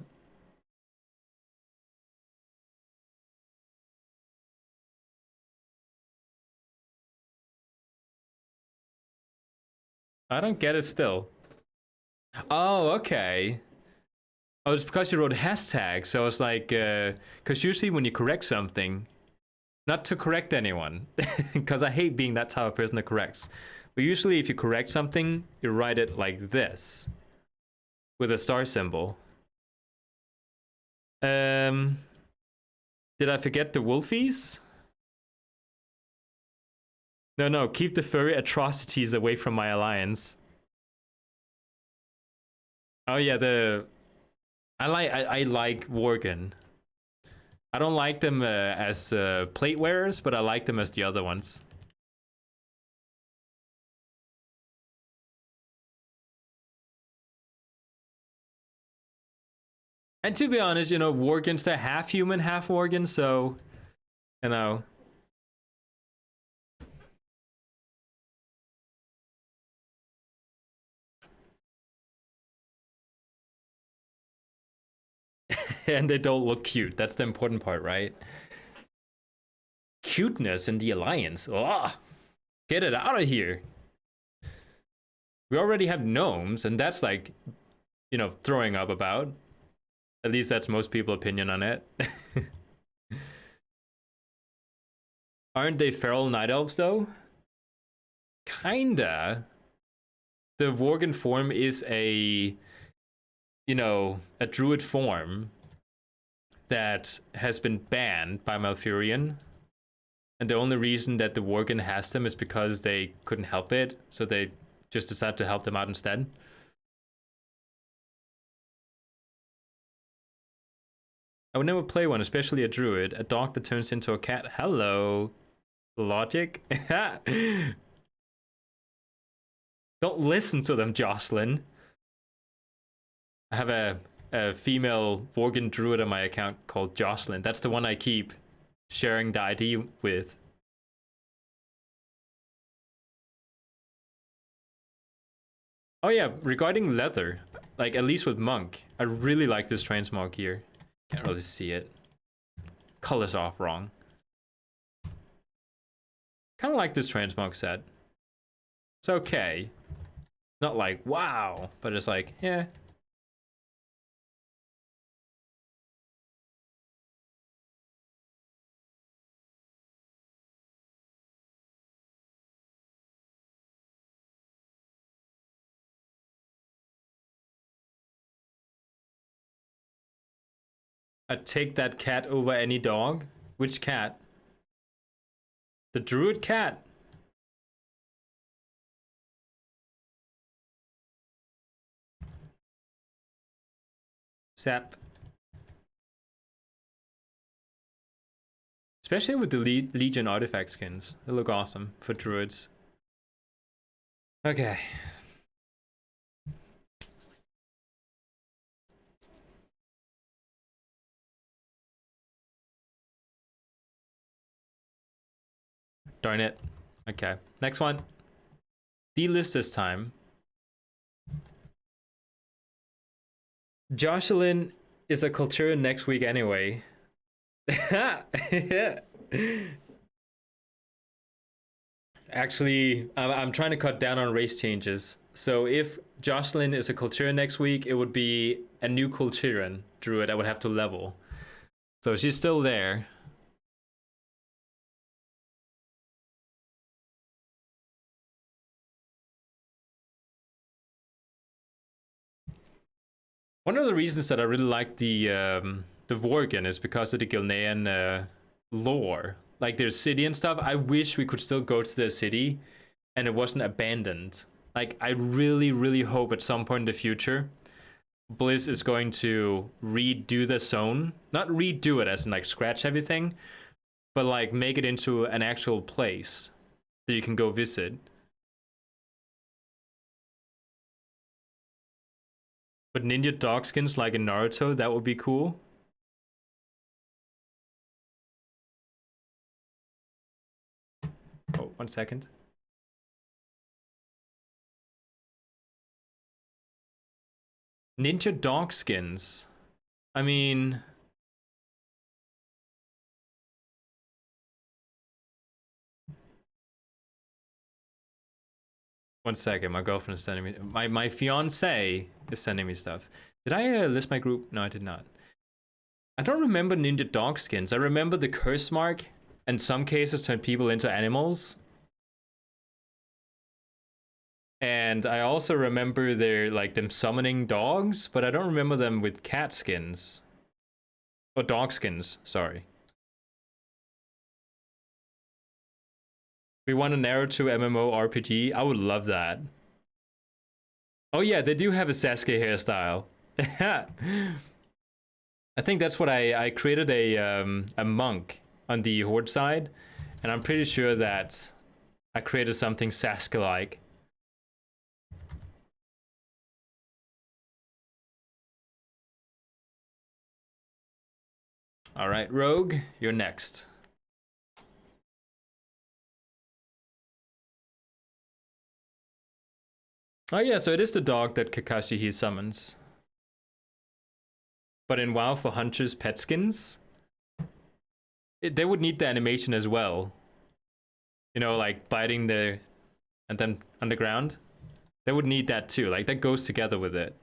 I don't get it still. Oh, okay. Oh, it's because you wrote hashtag, so it's like, because usually when you correct something, not to correct anyone, because I hate being that type of person that corrects. But usually if you correct something, you write it like this, with a star symbol. Did I forget the wolfies? No, keep the furry atrocities away from my alliance. Oh yeah, I like Worgen. I don't like them as plate wearers, but I like them as the other ones. And to be honest, you know, Worgen's a half human, half Worgen, so you know. And they don't look cute. That's the important part, right? Cuteness in the alliance. Ugh. Get it out of here. We already have gnomes, and that's like, you know, throwing up about. At least that's most people's opinion on it. Aren't they feral night elves though? Kinda. The Worgen form is a, you know, a druid form that has been banned by Malfurion. And the only reason that the Worgen has them is because they couldn't help it, so they just decided to help them out instead. I would never play one, especially a druid. A dog that turns into a cat. Hello. Logic? Don't listen to them, Jocelyn. I have a female Worgen druid on my account called Jocelyn. That's the one I keep sharing the ID with. Oh yeah, regarding leather, like at least with Monk, I really like this transmog here. Can't really see it. Colors off wrong. Kind of like this transmog set. It's okay. Not like, wow, but it's like, yeah. I'd take that cat over any dog. Which cat? The druid cat. Sap. Especially with the Legion artifact skins. They look awesome for druids. Okay. Darn it. Okay. Next one. D-list this time. Jocelyn is a Cultura next week anyway. Actually, I'm trying to cut down on race changes. So if Jocelyn is a Cultura next week, it would be a new Culturan druid I would have to level. So she's still there. One of the reasons that I really like the Worgen is because of the Gilnean lore. Like their city and stuff. I wish we could still go to their city and it wasn't abandoned. Like I really, really hope at some point in the future Blizz is going to redo the zone. Not redo it as in like scratch everything, but like make it into an actual place that you can go visit. But ninja dog skins like in Naruto, that would be cool. 1 second. Ninja dog skins. I mean... One second, my girlfriend is sending me... My fiance is sending me stuff. Did I list my group? No, I did not. I don't remember ninja dog skins. I remember the curse mark, in some cases turn people into animals. And I also remember them summoning dogs, but I don't remember them with cat skins. Or dog skins, sorry. We want a Naruto MMO RPG. I would love that. Oh yeah, they do have a Sasuke hairstyle. I think that's what I created a monk on the Horde side, and I'm pretty sure that I created something Sasuke-like. All right, Rogue, you're next. Oh yeah, so it is the dog that Kakashi he summons. But in WoW for hunters pet skins, they would need the animation as well. You know, like biting the and then underground. They would need that too. Like that goes together with it.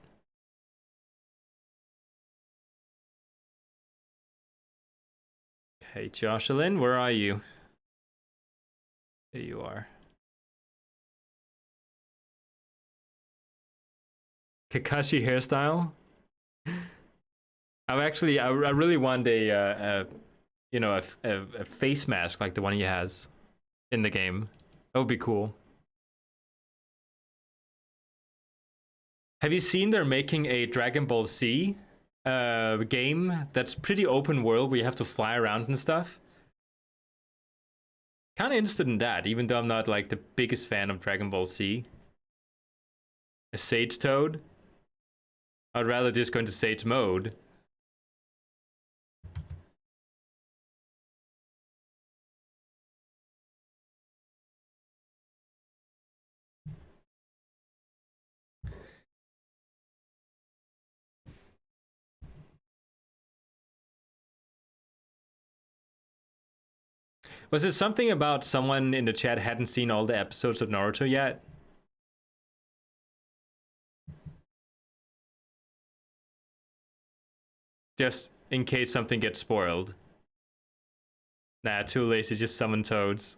Hey Jocelyn, where are you? There you are. Kakashi hairstyle. I really want a face mask like the one he has in the game. That would be cool. Have you seen they're making a Dragon Ball Z game that's pretty open world where you have to fly around and stuff? Kind of interested in that, even though I'm not like the biggest fan of Dragon Ball Z. A Sage Toad? I'd rather just go into Sage mode. Was it something about someone in the chat hadn't seen all the episodes of Naruto yet? Just in case something gets spoiled. Nah, too lazy, just summon toads.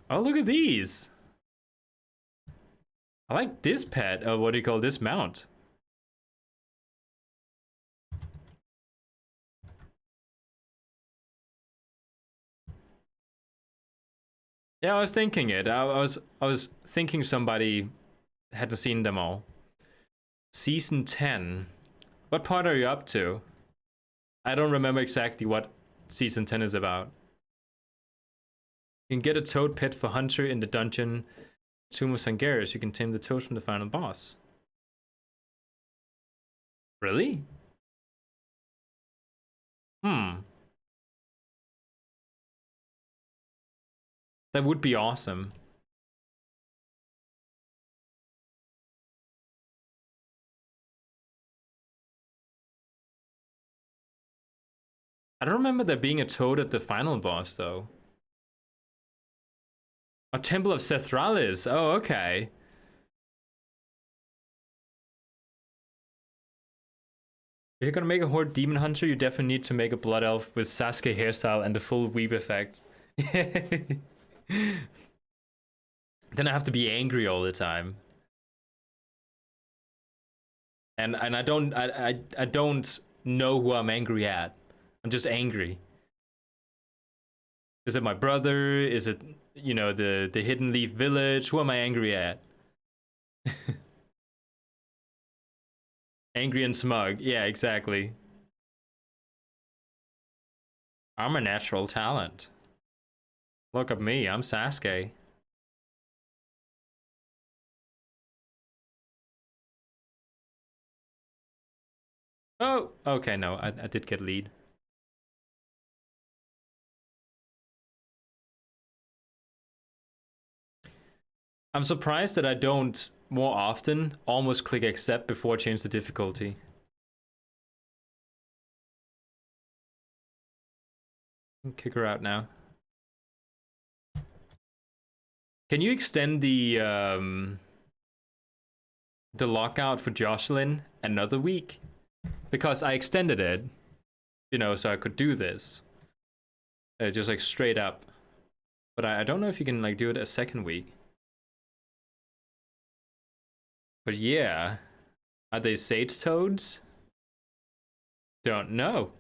Oh, look at these. I like this pet. Oh, what do you call this mount? Yeah, I was thinking it. I was thinking somebody hadn't seen them all. Season 10. What part are you up to? I don't remember exactly what season 10 is about. You can get a toad pet for Hunter in the dungeon Tomb of Sangaris. You can tame the toad from the final boss. Really? That would be awesome. I don't remember there being a toad at the final boss, though. A Temple of Sethralis. Oh, okay. If you're gonna make a Horde Demon Hunter, you definitely need to make a Blood Elf with Sasuke hairstyle and the full weeb effect. Then I have to be angry all the time. And I don't know who I'm angry at. I'm just angry. Is it my brother? Is it, you know, the Hidden Leaf Village? Who am I angry at? Angry and smug. Yeah, exactly. I'm a natural talent. Look at me, I'm Sasuke. Oh, okay, no, I did get lead. I'm surprised that I don't more often almost click accept before I change the difficulty. Kick her out now. Can you extend the lockout for Jocelyn another week? Because I extended it, you know, so I could do this. Just like straight up. But I don't know if you can like do it a second week. But yeah. Are they sage toads? Don't know.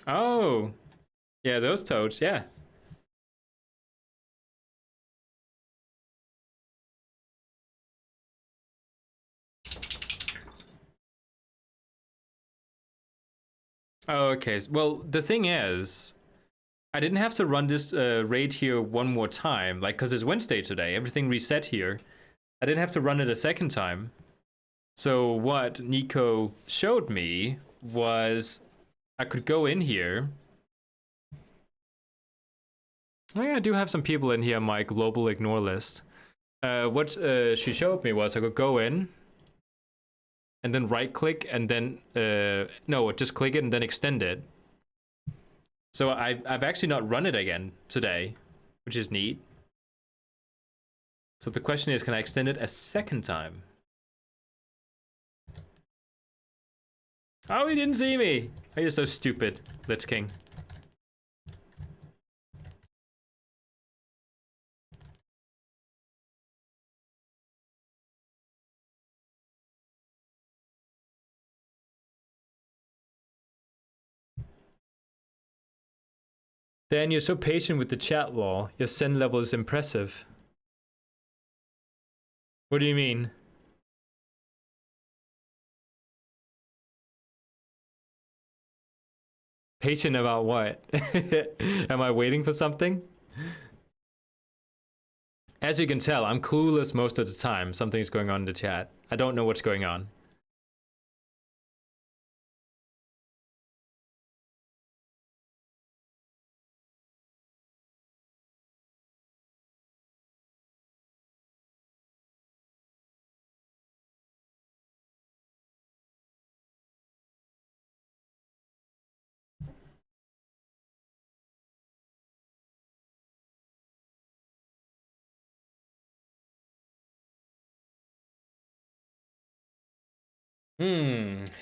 Oh. Yeah, those toads, yeah. Oh, okay. Well, the thing is, I didn't have to run this raid here one more time, like, because it's Wednesday today. Everything reset here. I didn't have to run it a second time. So what Nico showed me was I could go in here. Oh yeah, I do have some people in here on my global ignore list. What she showed me was I could go in and then right click and then, no, just click it and then extend it. So I've actually not run it again today, which is neat. So the question is, can I extend it a second time? Oh, he didn't see me. Oh, you're so stupid, Lich King. Dan, you're so patient with the chat law. Your send level is impressive. What do you mean? Patient about what? Am I waiting for something? As you can tell, I'm clueless most of the time. Something's going on in the chat. I don't know what's going on.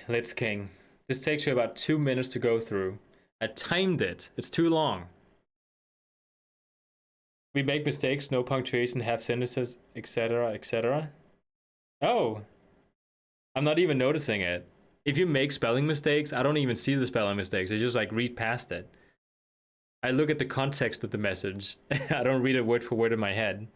Lich King. This takes you about 2 minutes to go through. I timed it. It's too long. We make mistakes, no punctuation, half sentences, etc., etc. Oh, I'm not even noticing it. If you make spelling mistakes, I don't even see the spelling mistakes. I just like read past it. I look at the context of the message. I don't read it word for word in my head.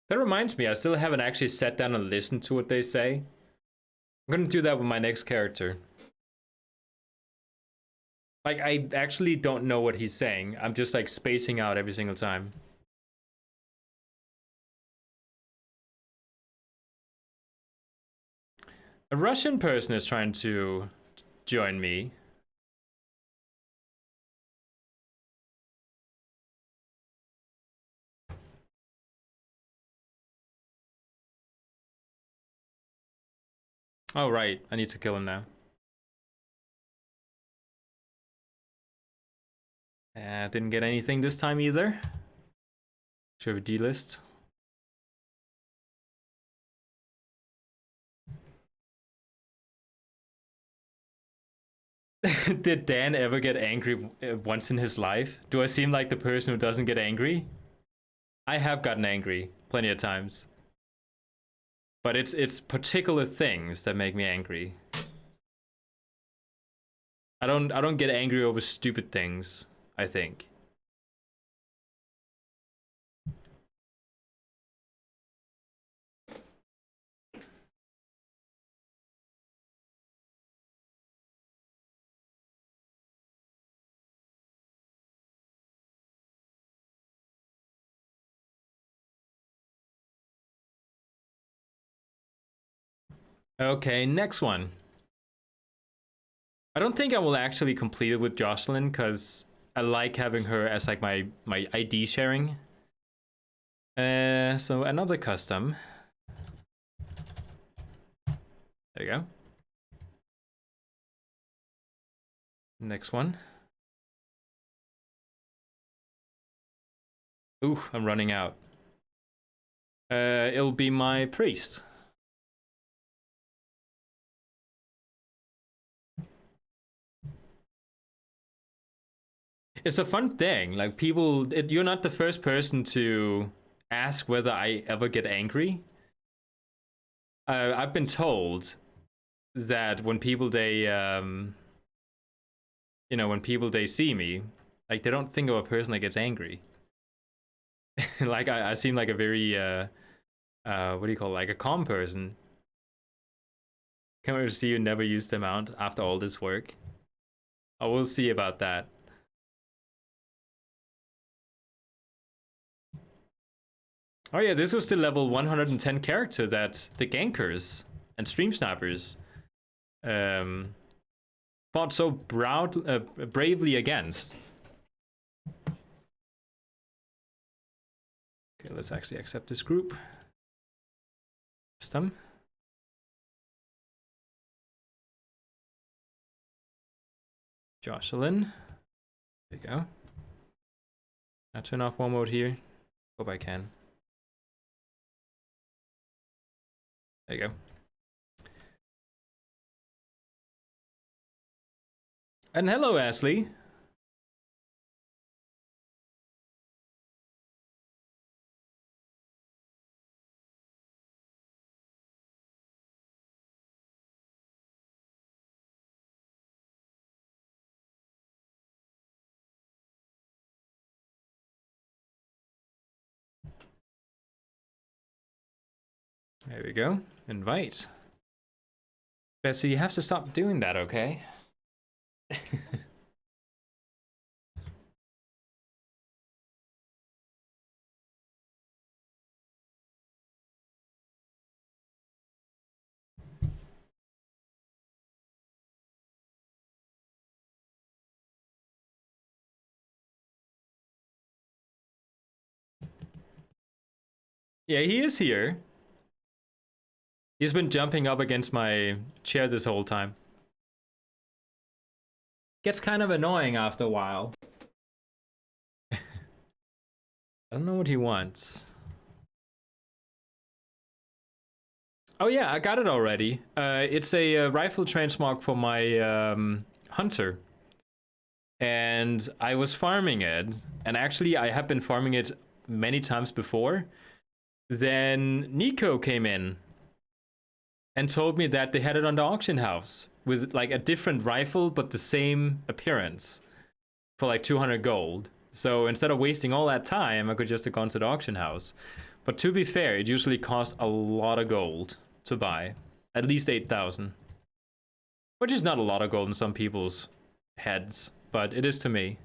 That reminds me, I still haven't actually sat down and listened to what they say. I'm gonna do that with my next character. Like, I actually don't know what he's saying. I'm just like spacing out every single time. A Russian person is trying to join me. Oh, right. I need to kill him now. Didn't get anything this time either. Should have a D list. Did Dan ever get angry once in his life? Do I seem like the person who doesn't get angry? I have gotten angry plenty of times. But it's particular things that make me angry. I don't get angry over stupid things, I think. Okay, next one. I don't think I will actually complete it with Jocelyn because I like having her as like my ID sharing. So another custom. There you go. Next one. Ooh, I'm running out. It'll be my priest. It's a fun thing. Like people, you're not the first person to ask whether I ever get angry. I've been told that when people when people they see me, like they don't think of a person that gets angry. Like I seem like a very what do you call it? Like a calm person. Can we see you never use the mount after all this work? I will see about that. Oh yeah, this was the level 110 character that the gankers and stream snipers fought so bravely against. Okay, let's actually accept this group. System. Jocelyn. There you go. I'll turn off one mode here. Hope I can. There you go. And hello, Ashley. There we go. Invite. So you have to stop doing that, okay? Yeah, he is here. He's been jumping up against my chair this whole time. Gets kind of annoying after a while. I don't know what he wants. Oh yeah, I got it already. It's a rifle transmog for my hunter. And I was farming it. And actually, I have been farming it many times before. Then Nico came in and told me that they had it on the auction house with like a different rifle but the same appearance for like 200 gold. So instead of wasting all that time, I could just have gone to the auction house. But to be fair, it usually costs a lot of gold to buy, at least 8,000, which is not a lot of gold in some people's heads, but it is to me.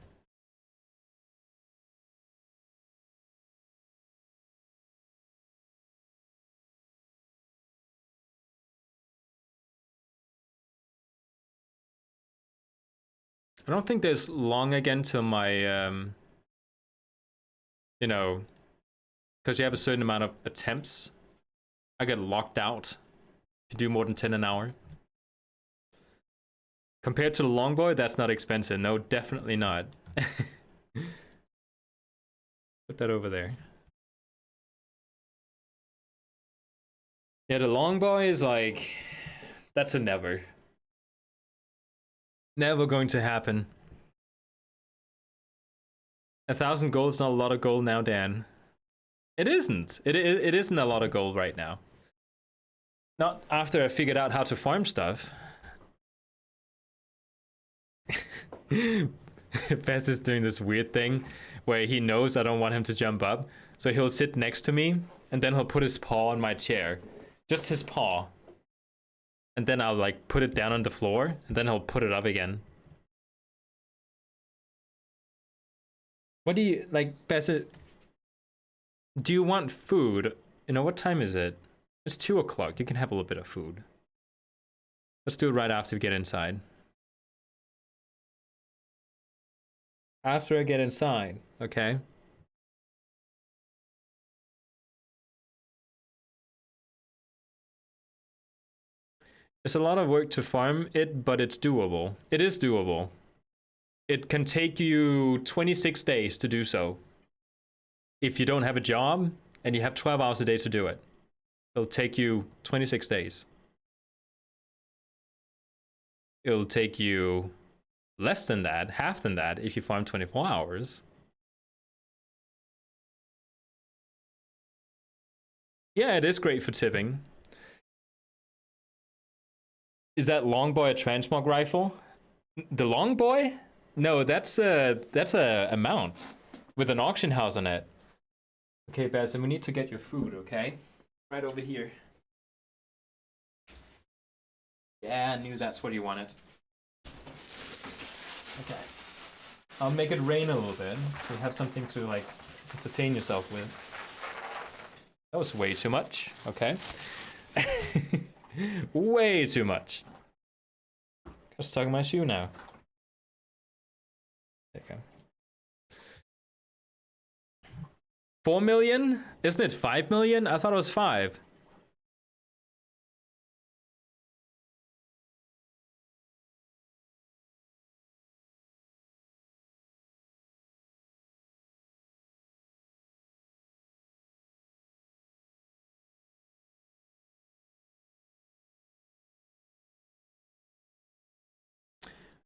I don't think there's long again till my, you know, because you have a certain amount of attempts. I get locked out if you do more than 10 an hour. Compared to the longbow, that's not expensive. No, definitely not. Put that over there. Yeah, the longbow is like, that's a never. Never going to happen. 1,000 gold is not a lot of gold now, Dan. It isn't. It isn't a lot of gold right now. Not after I figured out how to farm stuff. Bess is doing this weird thing where he knows I don't want him to jump up. So he'll sit next to me and then he'll put his paw on my chair. Just his paw. And then I'll like put it down on the floor and then he'll put it up again. What do you like, Bess? Do you want food? You know, what time is it? It's 2 o'clock. You can have a little bit of food. Let's do it right after we get inside. After I get inside, okay? It's a lot of work to farm it, but it's doable. It is doable. It can take you 26 days to do so. If you don't have a job and you have 12 hours a day to do it, it'll take you 26 days. It'll take you less than that, half than that, if you farm 24 hours. Yeah, it is great for tipping. Is that longboy a transmog rifle? The longboy? No, that's a mount with an auction house on it. Okay, Baz, and we need to get your food, okay? Right over here. Yeah, I knew that's what you wanted. Okay. I'll make it rain a little bit, so you have something to, like, entertain yourself with. That was way too much, okay? Way too much. I'm stuck in my shoe now. Okay. 4 million? Isn't it 5 million? I thought it was 5.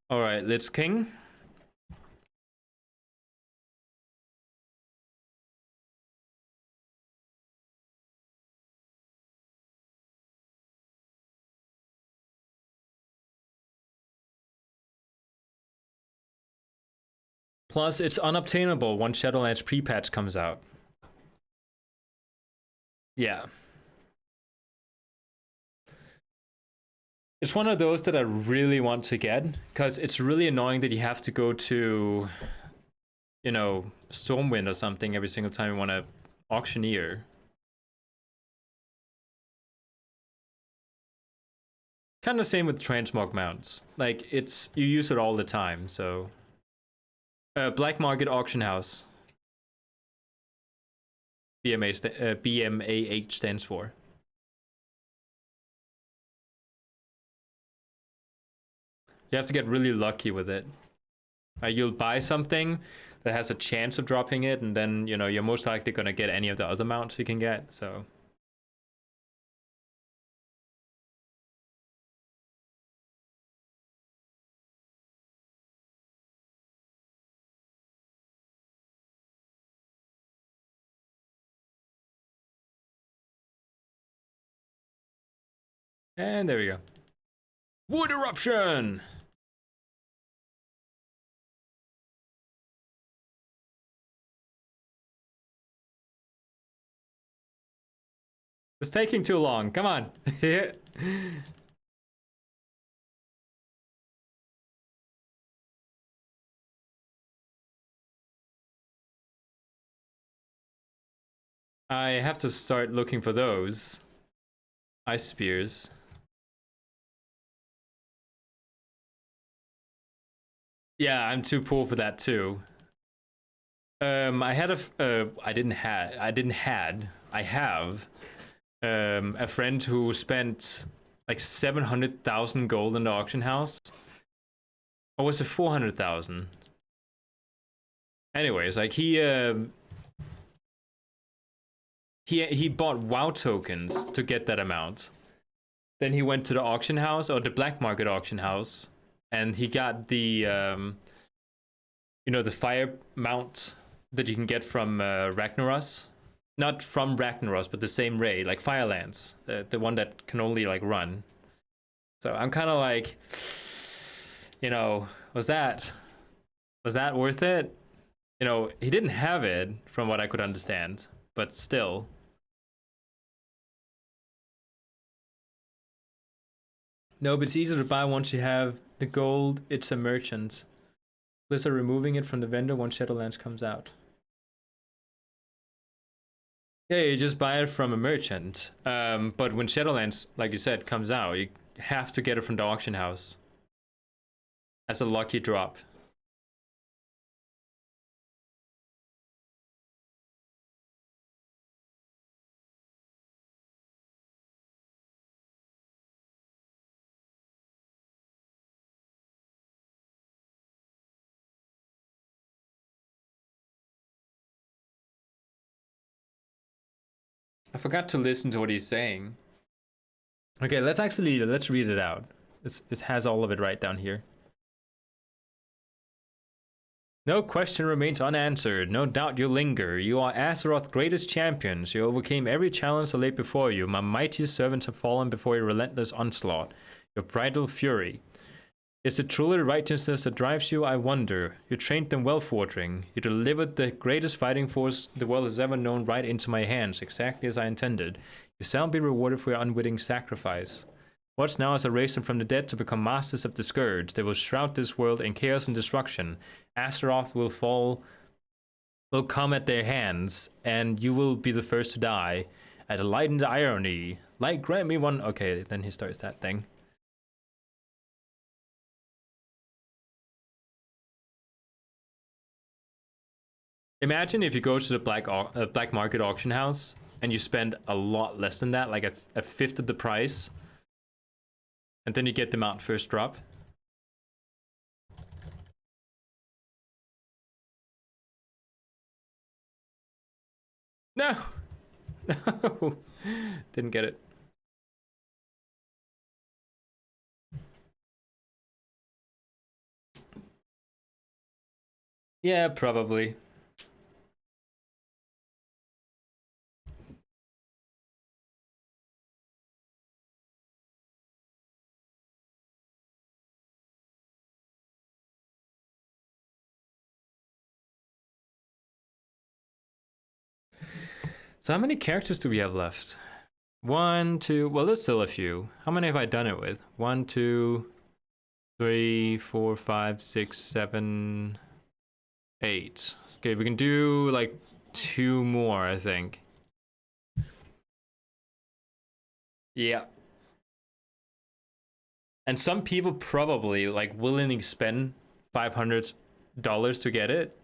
All right, let's king. Plus, it's unobtainable once Shadowlands pre-patch comes out. Yeah. It's one of those that I really want to get, because it's really annoying that you have to go to, you know, Stormwind or something every single time you want to auctioneer. Kind of the same with transmog mounts. Like, it's, you use it all the time, so... Black Market Auction House. BMAH stands for. You have to get really lucky with it. You'll buy something that has a chance of dropping it, and then, you know, you're most likely gonna get any of the other mounts you can get, so... And there we go. Wood eruption! It's taking too long. Come on. I have to start looking for those. Ice spears. Yeah, I'm too poor for that too. I had I have a friend who spent like 700,000 gold in the auction house. Or was it 400,000? Anyways, like he bought WoW tokens to get that amount. Then he went to the auction house, or the black market auction house, and he got the you know, the fire mount that you can get from Ragnaros. Not from Ragnaros, but the same raid, like Firelands, the one that can only like run. So I'm kind of like, you know, was that worth it? You know, he didn't have it from what I could understand, but still. No, but it's easier to buy once you have the gold. It's a merchant. Blizzard removing it from the vendor once Shadowlands comes out. Yeah, you just buy it from a merchant. But when Shadowlands, like you said, comes out, you have to get it from the auction house as a lucky drop. I forgot to listen to what he's saying. Okay, let's read it out. It has all of it right down here. No question remains unanswered. No doubt you linger. You are Azeroth's greatest champions. You overcame every challenge that lay before you. My mightiest servants have fallen before your relentless onslaught. Your bridal fury. Is it truly righteousness that drives you? I wonder. You trained them well, Fortring. You delivered the greatest fighting force the world has ever known right into my hands, exactly as I intended. You shall be rewarded for your unwitting sacrifice. Watch now as I raise them from the dead to become masters of the Scourge. They will shroud this world in chaos and destruction. Azeroth will come at their hands, and you will be the first to die. I delight in the irony. Light, grant me one. Okay, then he starts that thing. Imagine if you go to the black market auction house and you spend a lot less than that, like a fifth of the price, and then you get them out first drop. No, no, didn't get it. Yeah, probably. So how many characters do we have left? 1, 2, well, there's still a few. How many have I done it with? 1, 2, 3, 4, 5, 6, 7, 8. Okay, we can do like 2 more, I think. Yeah. And some people probably like willingly spend $500 to get it.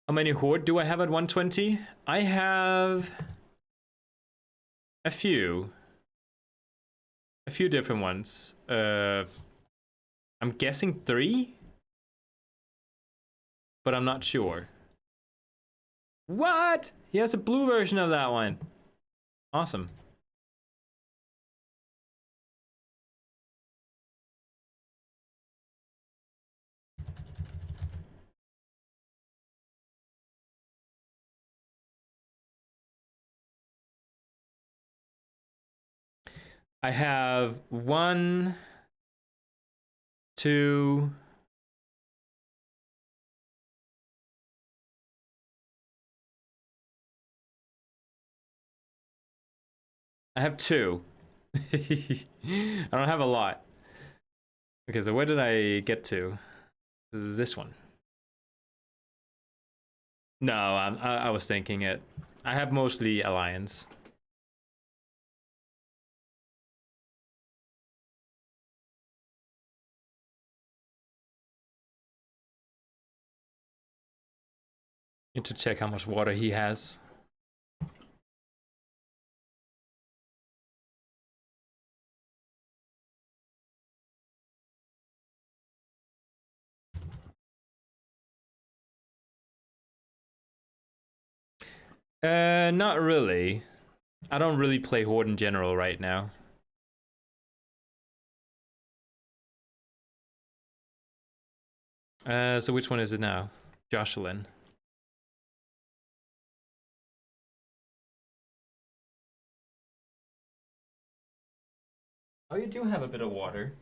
How many horde do I have at 120? I have a few different ones. I'm guessing 3, but I'm not sure. What? He has a blue version of that one. Awesome. I have 1, 2. I have 2. I don't have a lot. Okay, so where did I get to? This one. No, I was thinking it. I have mostly Alliance. Need to check how much water he has. Not really. I don't really play Horde in general right now. So which one is it now? Jocelyn. Oh, you do have a bit of water.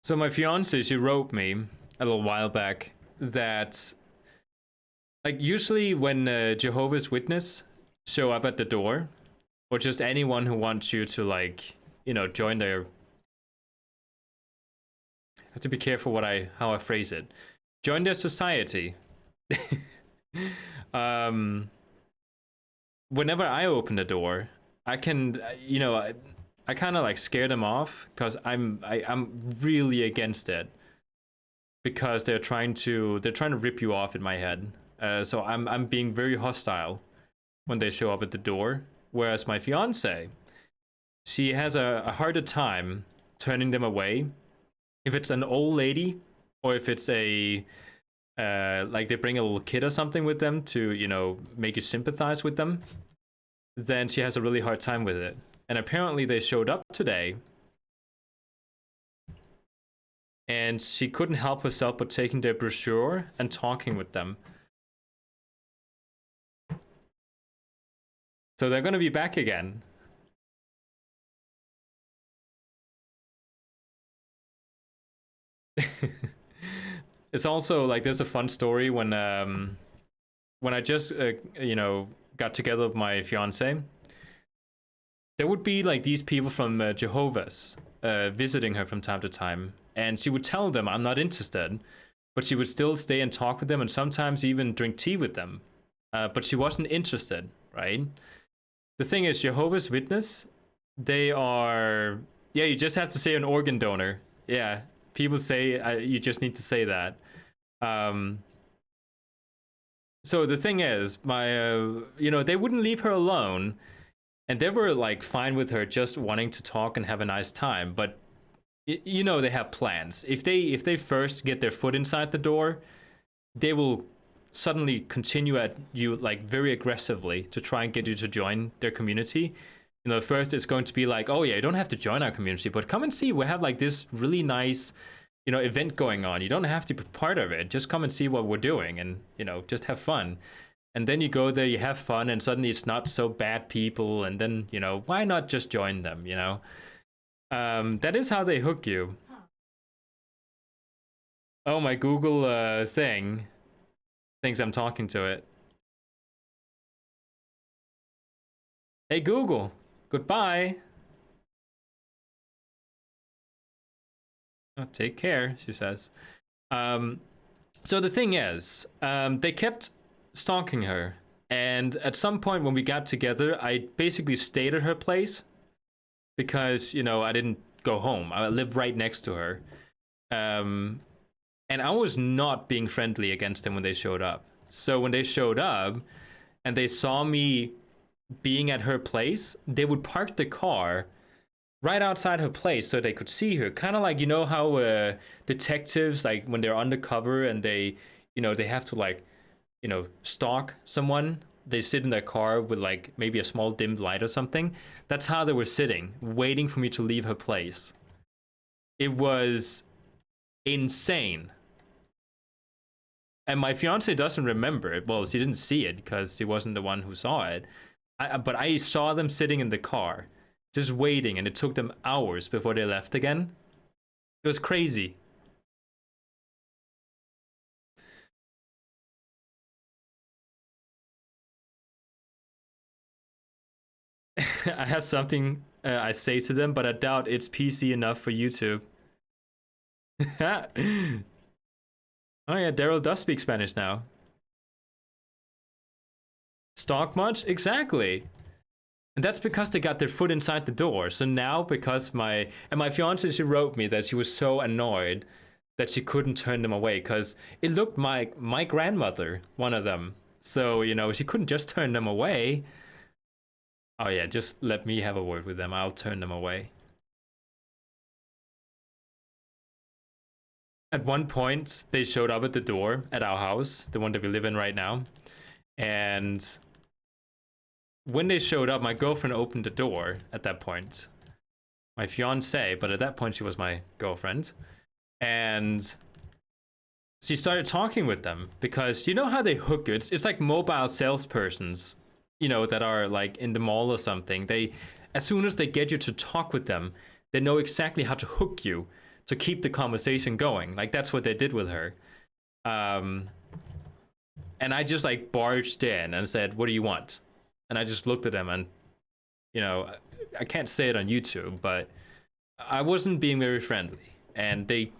So my fiance, she wrote me a little while back that, like, usually when Jehovah's Witness show up at the door, or just anyone who wants you to, like, you know, join their... I have to be careful how I phrase it. Join their society. Whenever I open the door, I can, you know, I kind of like scare them off because I'm really against it, because they're trying to rip you off in my head. So I'm being very hostile when they show up at the door. Whereas my fiance, she has a harder time turning them away. If it's an old lady, or if it's a like they bring a little kid or something with them to, you know, make you sympathize with them, then she has a really hard time with it. And apparently they showed up today, and she couldn't help herself but taking their brochure and talking with them. So they're gonna be back again. It's also like, there's a fun story when I just you know, got together with my fiance. There would be like these people from Jehovah's visiting her from time to time, and she would tell them I'm not interested, but she would still stay and talk with them, and sometimes even drink tea with them. But she wasn't interested, right? The thing is, Jehovah's Witness, they are, yeah, you just have to say an organ donor. Yeah, people say you just need to say that. So the thing is, my you know, they wouldn't leave her alone, and they were like fine with her just wanting to talk and have a nice time. But you know, they have plans. If they first get their foot inside the door, they will suddenly continue at you like very aggressively to try and get you to join their community. You know, first it's going to be like, oh yeah, you don't have to join our community, but come and see. We have like this really nice, you know, event going on. You don't have to be part of it. Just come and see what we're doing, and, you know, just have fun. And then you go there, you have fun, and suddenly it's not so bad people. And then, you know, why not just join them? You know, that is how they hook you. Oh, my Google thing thinks I'm talking to it. Hey Google, goodbye. Oh, take care, she says. So the thing is, they kept stalking her, and at some point when we got together, I basically stayed at her place because, you know, I didn't go home. I lived right next to her. And I was not being friendly against them when they showed up. So when they showed up and they saw me being at her place, they would park the car right outside her place so they could see her. Kind of like, you know how detectives, like when they're undercover and they, you know, they have to like, you know, stalk someone. They sit in their car with like maybe a small dimmed light or something. That's how they were sitting, waiting for me to leave her place. It was insane. And my fiance doesn't remember it. Well, she didn't see it because she wasn't the one who saw it. But I saw them sitting in the car, just waiting, and it took them hours before they left again. It was crazy. I have something I say to them, but I doubt it's PC enough for YouTube. Oh yeah, Daryl does speak Spanish now. Stalk much? Exactly. And that's because they got their foot inside the door. So now, because my fiance, she wrote me that she was so annoyed that she couldn't turn them away because it looked my grandmother, one of them. So, you know, she couldn't just turn them away. Oh yeah, just let me have a word with them. I'll turn them away. At one point, they showed up at the door at our house, the one that we live in right now. And when they showed up, my girlfriend opened the door at that point. My fiance, but at that point she was my girlfriend. And she started talking with them because you know how they hook you? It's like mobile salespersons, you know, that are like in the mall or something. They, as soon as they get you to talk with them, they know exactly how to hook you to keep the conversation going. Like that's what they did with her. And I just like barged in and said, "What do you want?" And I just looked at them and, you know, I can't say it on YouTube, but I wasn't being very friendly, and they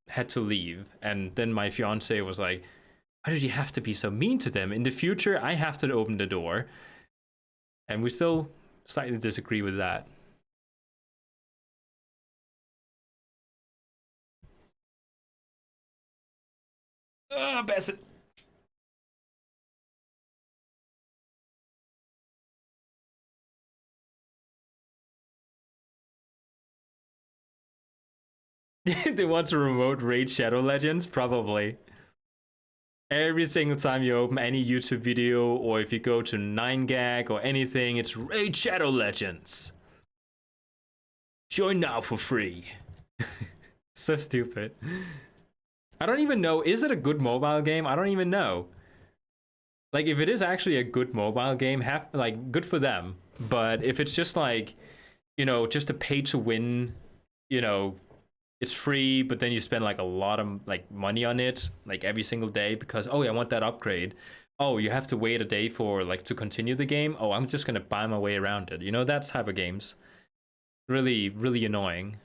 had to leave. And then my fiance was like, "Why did you have to be so mean to them? In the future, I have to open the door." And we still slightly disagree with that. Bassett. They want to remote raid Shadow Legends? Probably. Every single time you open any YouTube video, or if you go to 9gag or anything, it's raid Shadow Legends. Join now for free. So stupid. I don't even know, is it a good mobile game? I don't even know. Like, if it is actually a good mobile game, like, good for them. But if it's just like, you know, just a pay to win, you know, it's free, but then you spend like a lot of like money on it, like every single day because, oh, yeah, I want that upgrade. Oh, you have to wait a day for like to continue the game. Oh, I'm just gonna buy my way around it. You know, that type of games. Really, really annoying.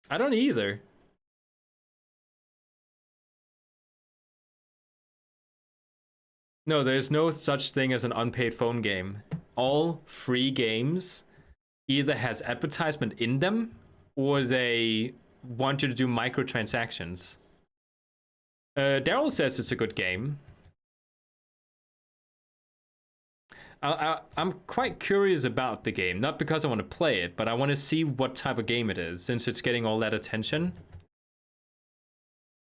I don't either. No, there's no such thing as an unpaid phone game. All free games either has advertisement in them or they want you to do microtransactions. Daryl says it's a good game. I'm quite curious about the game, not because I want to play it, but I want to see what type of game it is since it's getting all that attention.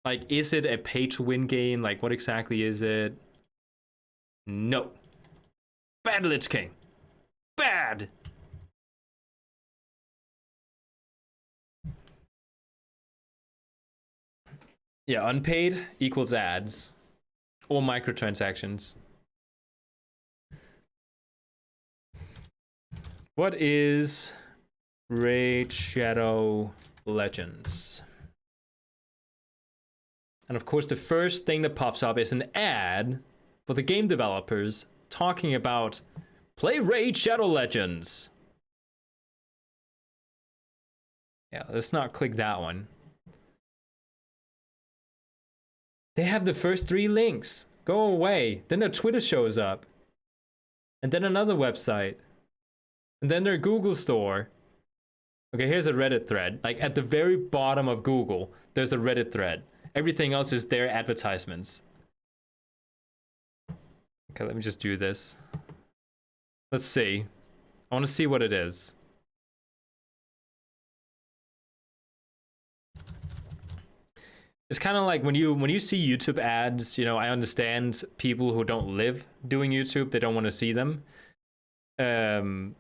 Like, is it a pay-to-win game? Like, what exactly is it? No. Bad Lich King. Bad! Yeah, unpaid equals ads. Or microtransactions. What is Raid Shadow Legends? And of course, the first thing that pops up is an ad for the game developers talking about play Raid Shadow Legends. Yeah, let's not click that one. They have the first 3 links. Go away. Then their Twitter shows up. And then another website. And then their Google store. Okay, here's a Reddit thread. Like at the very bottom of Google, there's a Reddit thread. Everything else is their advertisements. Okay, let me just do this. Let's see. I want to see what it is. It's kind of like when you see YouTube ads, you know, I understand people who don't live doing YouTube, they don't want to see them. Because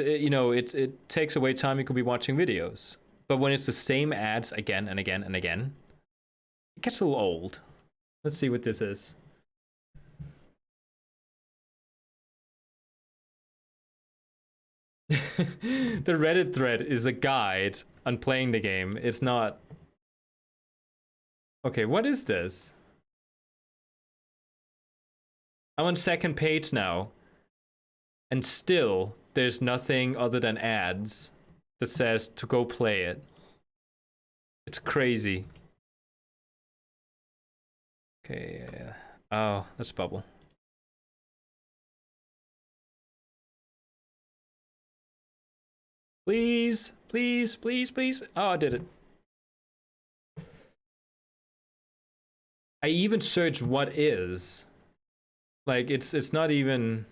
you know, it takes away time you could be watching videos. But when it's the same ads again and again and again, it gets a little old. Let's see what this is. The Reddit thread is a guide on playing the game. It's not... Okay, what is this? I'm on second page now. And still, there's nothing other than ads that says to go play it. It's crazy. Okay, yeah. Oh, that's Bubble. Please, please, please, please. Oh, I did it. I even search what is. Like it's not even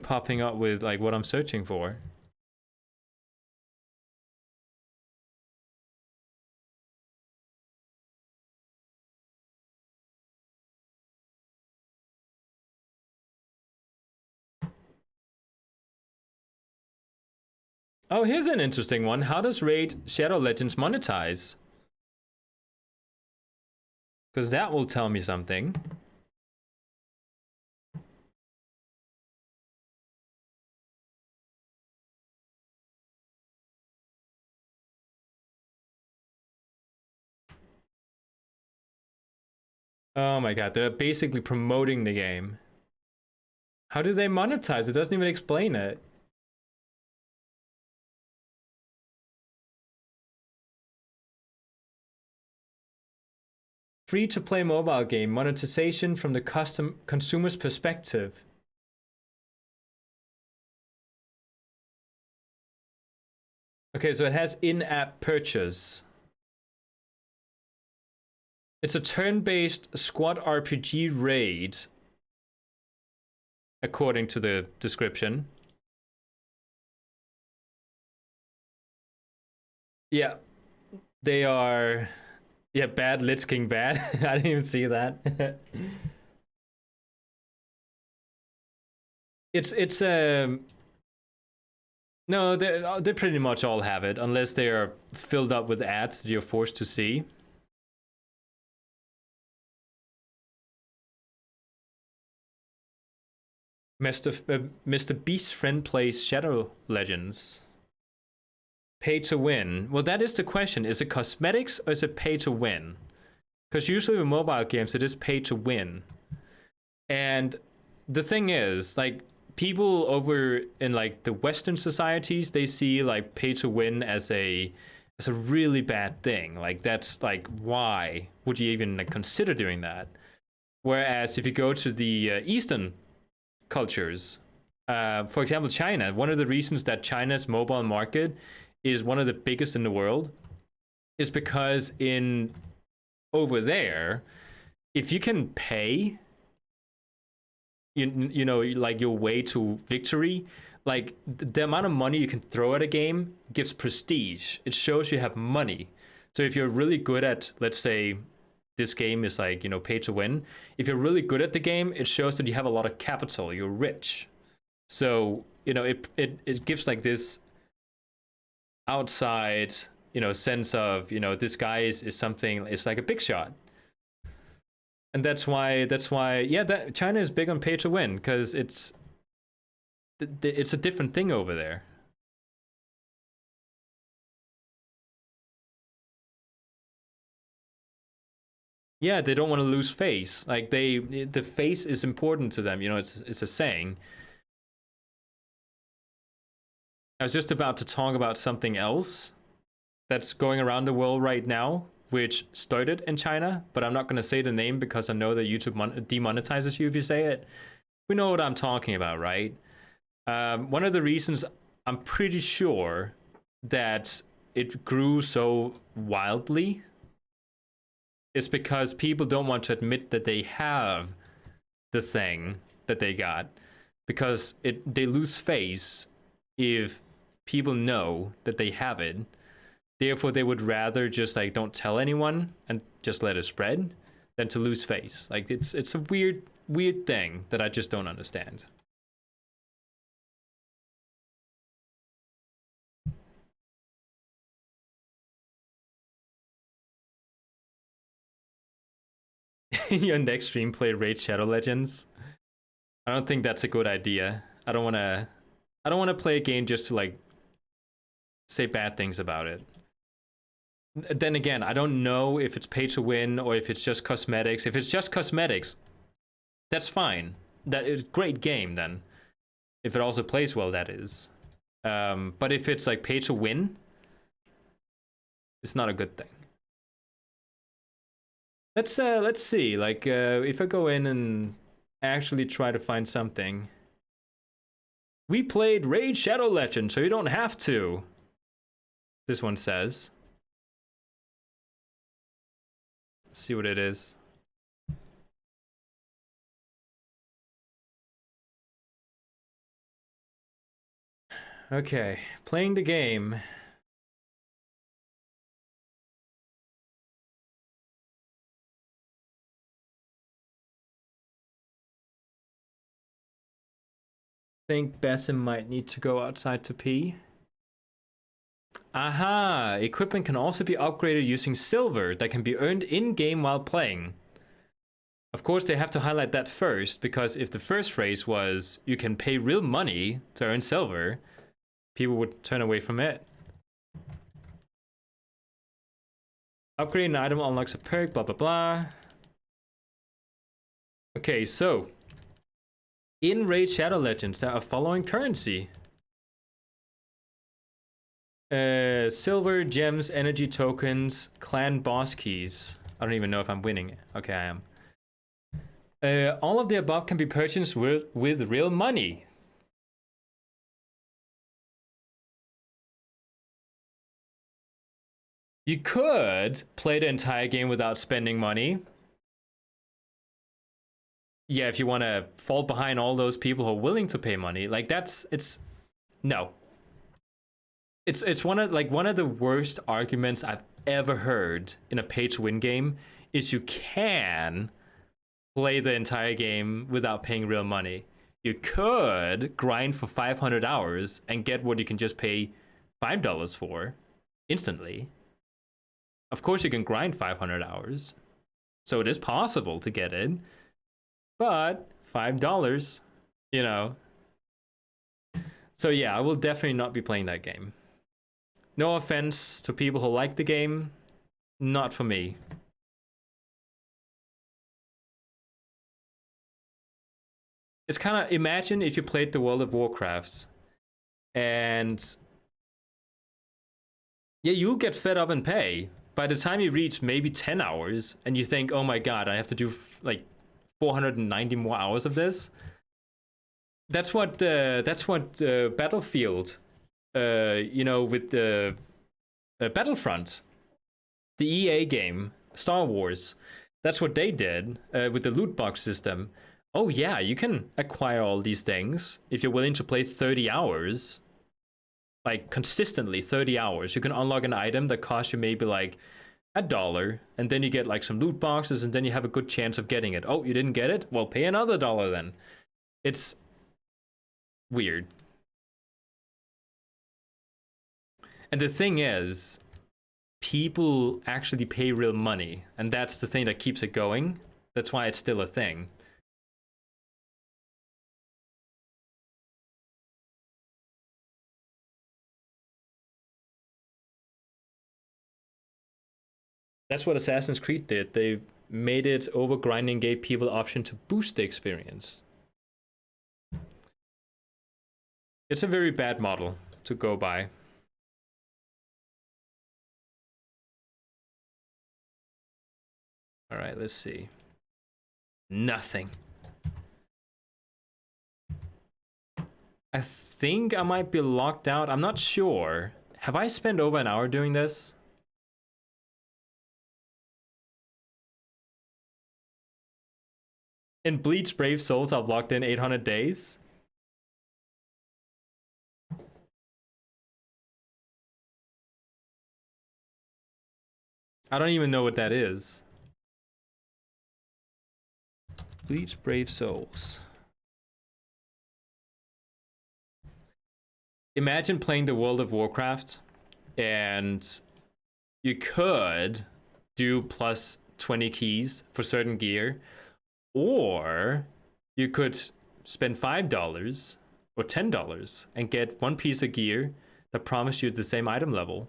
popping up with like what I'm searching for. Oh, here's an interesting one. How does Raid Shadow Legends monetize? Because that will tell me something. Oh my god, they're basically promoting the game. How do they monetize? It doesn't even explain it. Free-to-play mobile game, monetization from the consumer's perspective. Okay, so it has in-app purchase. It's a turn-based squad RPG raid, according to the description. Yeah, they are. Yeah, bad Lich King bad. I didn't even see that. it's no, they pretty much all have it unless they are filled up with ads that you're forced to see. Mr. Beast's friend plays Shadow Legends. Pay to win. Well, that is the question. Is it cosmetics or is it pay to win? Because usually with mobile games, it is pay to win. And the thing is, like, people over in like the Western societies, they see like pay to win as a really bad thing. Like that's like, why would you even like consider doing that? Whereas if you go to the Eastern cultures, for example, China, one of the reasons that China's mobile market is one of the biggest in the world is because in over there, if you can pay, you know, like your way to victory, like the amount of money you can throw at a game gives prestige. It shows you have money. So if you're really good at, let's say, this game is like, you know, pay to win. If you're really good at the game, it shows that you have a lot of capital. You're rich. So, you know, it gives like this outside, you know, sense of, you know, this guy is something, it's like a big shot. And that's why yeah, that China is big on pay to win, because it's a different thing over there. Yeah, they don't want to lose face. Like the face is important to them, you know, it's a saying. I was just about to talk about something else that's going around the world right now, which started in China, but I'm not going to say the name because I know that YouTube demonetizes you if you say it. We know what I'm talking about, right? One of the reasons I'm pretty sure that it grew so wildly is because people don't want to admit that they have the thing that they got, because they lose face if people know that they have it. Therefore, they would rather just like don't tell anyone and just let it spread than to lose face. Like it's a weird thing that I just don't understand. Your next stream play Raid Shadow Legends. I don't think that's a good idea. I don't want to play a game just to like say bad things about it. Then again, I don't know if it's pay to win or if it's just cosmetics. If it's just cosmetics, that's fine. That is a great game then. If it also plays well, that is. But if it's like pay to win, it's not a good thing. Let's see. Like if I go in and actually try to find something. We played Raid Shadow Legends, so you don't have to. This one says. Let's see what it is. Okay, playing the game. Think Basim might need to go outside to pee. Aha! Equipment can also be upgraded using silver that can be earned in-game while playing. Of course, they have to highlight that first, because if the first phrase was, you can pay real money to earn silver, people would turn away from it. Upgrade an item unlocks a perk, blah, blah, blah. Okay, so in Raid Shadow Legends, there are following currency. Silver, gems, energy tokens, clan boss keys. I don't even know if I'm winning. Okay, I am. All of the above can be purchased with real money. You could play the entire game without spending money. Yeah, if you want to fall behind all those people who are willing to pay money, like no. It's one of the worst arguments I've ever heard in a pay-to-win game is you can play the entire game without paying real money. You could grind for 500 hours and get what you can just pay $5 for instantly. Of course you can grind 500 hours. So it is possible to get it. But $5, you know. So yeah, I will definitely not be playing that game. No offense to people who like the game, not for me. It's kind of, imagine if you played the World of Warcraft and yeah, you'll get fed up and pay. By the time you reach maybe 10 hours and you think, oh my god, I have to do like 490 more hours of this. That's what Battlefield, you know, with the Battlefront, the EA game, Star Wars, that's what they did with the loot box system. Oh yeah, you can acquire all these things if you're willing to play 30 hours, like consistently 30 hours. You can unlock an item that costs you maybe like $1, and then you get like some loot boxes, and then you have a good chance of getting it. Oh, you didn't get it? Well, pay another $1 then. It's weird. And the thing is, people actually pay real money, and that's the thing that keeps it going. That's why it's still a thing. That's what Assassin's Creed did. They made it over grinding, gave people the option to boost the experience. It's a very bad model to go by. All right, let's see. Nothing. I think I might be locked out. I'm not sure. Have I spent over an hour doing this? In Bleach Brave Souls, I've locked in 800 days. I don't even know what that is. Bleach Brave Souls. Imagine playing the World of Warcraft and you could do plus 20 keys for certain gear, or you could spend $5 or $10 and get one piece of gear that promised you the same item level.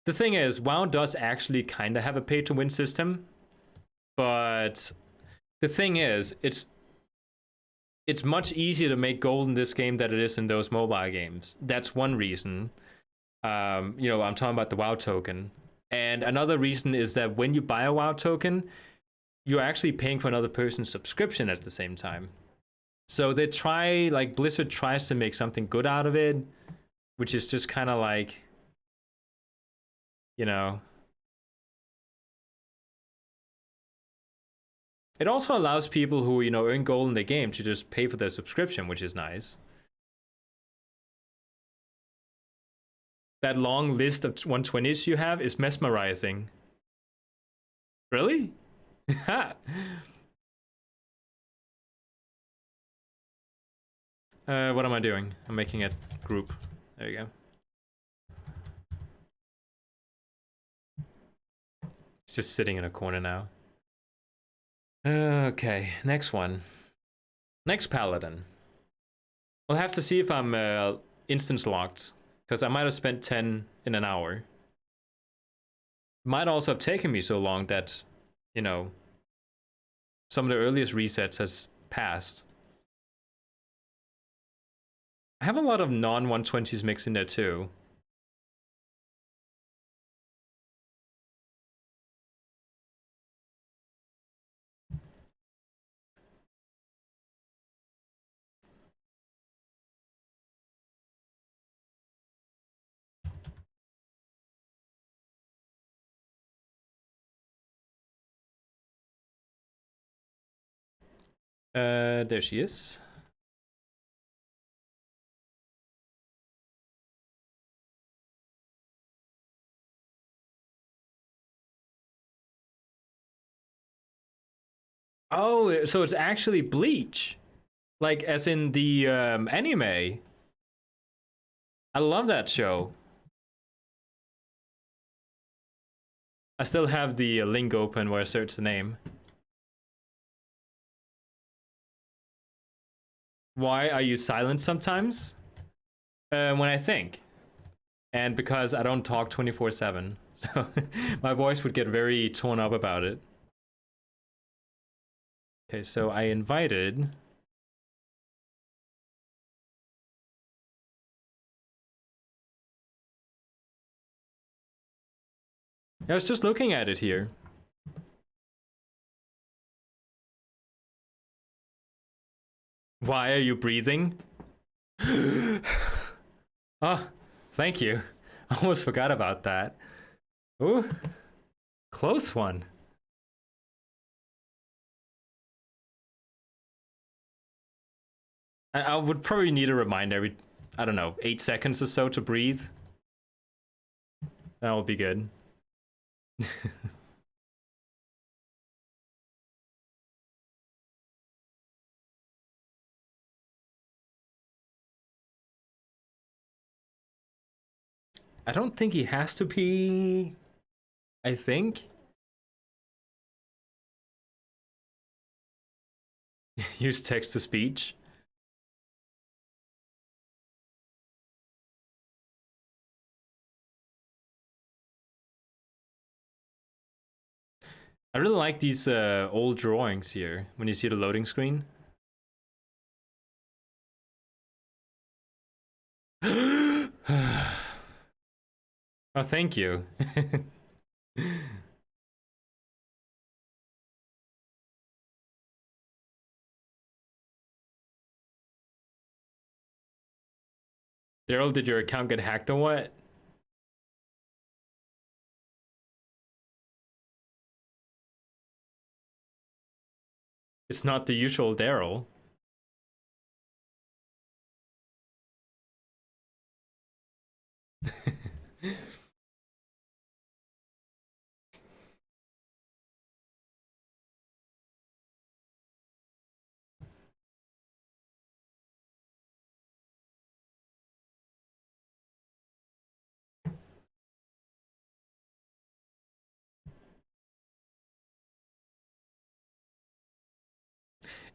The thing is, WoW does actually kind of have a pay-to-win system, but the thing is, it's much easier to make gold in this game than it is in those mobile games. That's one reason. You know, I'm talking about the WoW token. And another reason is that when you buy a WoW token, you're actually paying for another person's subscription at the same time. So they try, like Blizzard tries to make something good out of it, which is just kind of like, you know. It also allows people who, you know, earn gold in the game to just pay for their subscription, which is nice. That long list of 120s you have is mesmerizing. Really? What am I doing? I'm making a group. There you go. It's just sitting in a corner now. Okay, next one. Next Paladin. We'll have to see if I'm instance locked, because I might have spent 10 in an hour. Might also have taken me so long that, you know, some of the earliest resets has passed. I have a lot of non-120s mixed in there too. There she is. Oh, so it's actually Bleach. Like, as in the anime. I love that show. I still have the link open where I search the name. Why are you silent sometimes? When I think. And because I don't talk 24/7. So my voice would get very torn up about it. Okay, so I invited... I was just looking at it here. Why are you breathing? Oh, thank you. I almost forgot about that. Ooh, close one. I would probably need a reminder every, I don't know, 8 seconds or so to breathe. That would be good. I don't think he has to be. I think. Use text to speech. I really like these old drawings here when you see the loading screen. Oh, thank you. Daryl, did your account get hacked or what? It's not the usual Daryl.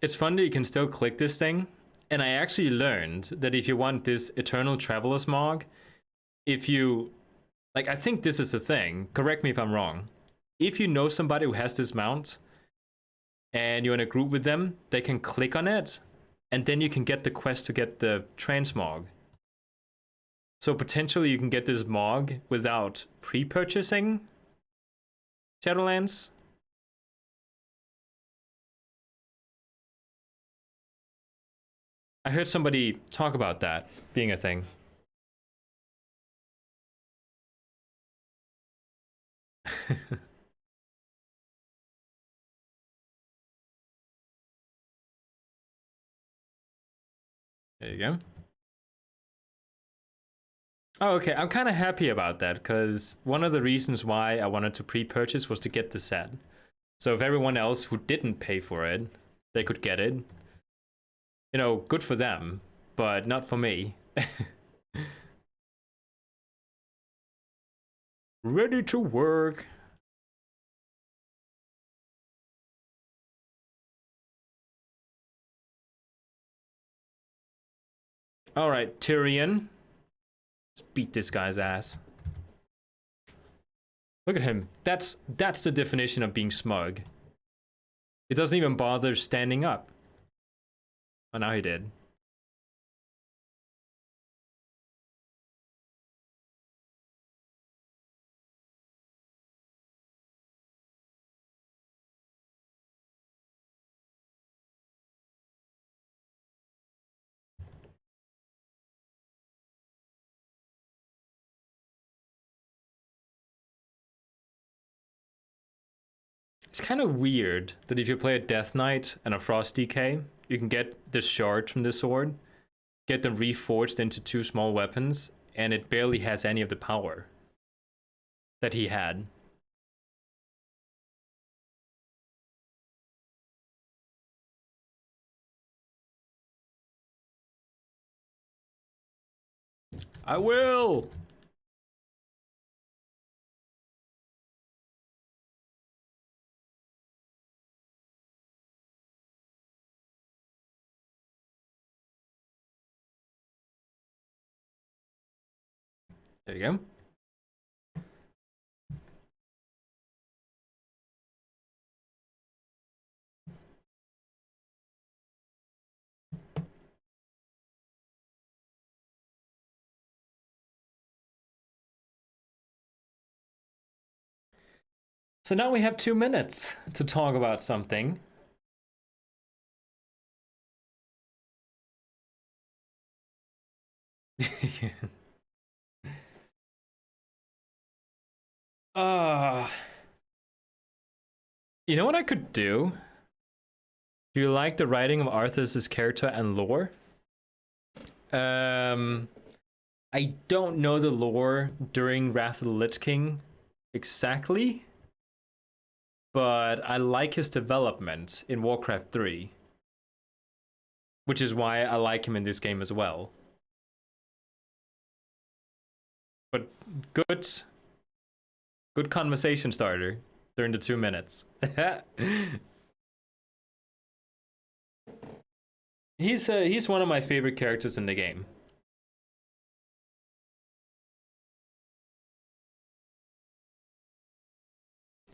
It's fun that you can still click this thing. And I actually learned that if you want this Eternal Traveler's Mog, if you, like, I think this is the thing, correct me if I'm wrong. If you know somebody who has this mount and you're in a group with them, they can click on it and then you can get the quest to get the transmog. So potentially you can get this mog without pre-purchasing Shadowlands. I heard somebody talk about that being a thing. There you go. Oh, okay. I'm kind of happy about that because one of the reasons why I wanted to pre-purchase was to get the set. So if everyone else who didn't pay for it, they could get it. You know, good for them, but not for me. Ready to work. All right, Tyrion. Let's beat this guy's ass. Look at him. That's the definition of being smug. He doesn't even bother standing up. Oh, now he did. It's kind of weird that if you play a Death Knight and a Frost DK, you can get the shard from the sword, get them reforged into 2 small weapons, and it barely has any of the power that he had. I will! There you go. So now we have 2 minutes to talk about something. You know what I could do? Do you like the writing of Arthur's character and lore? I don't know the lore during Wrath of the Lich King exactly, but I like his development in Warcraft 3, which is why I like him in this game as well. But good conversation starter during the 2 minutes. He's one of my favorite characters in the game.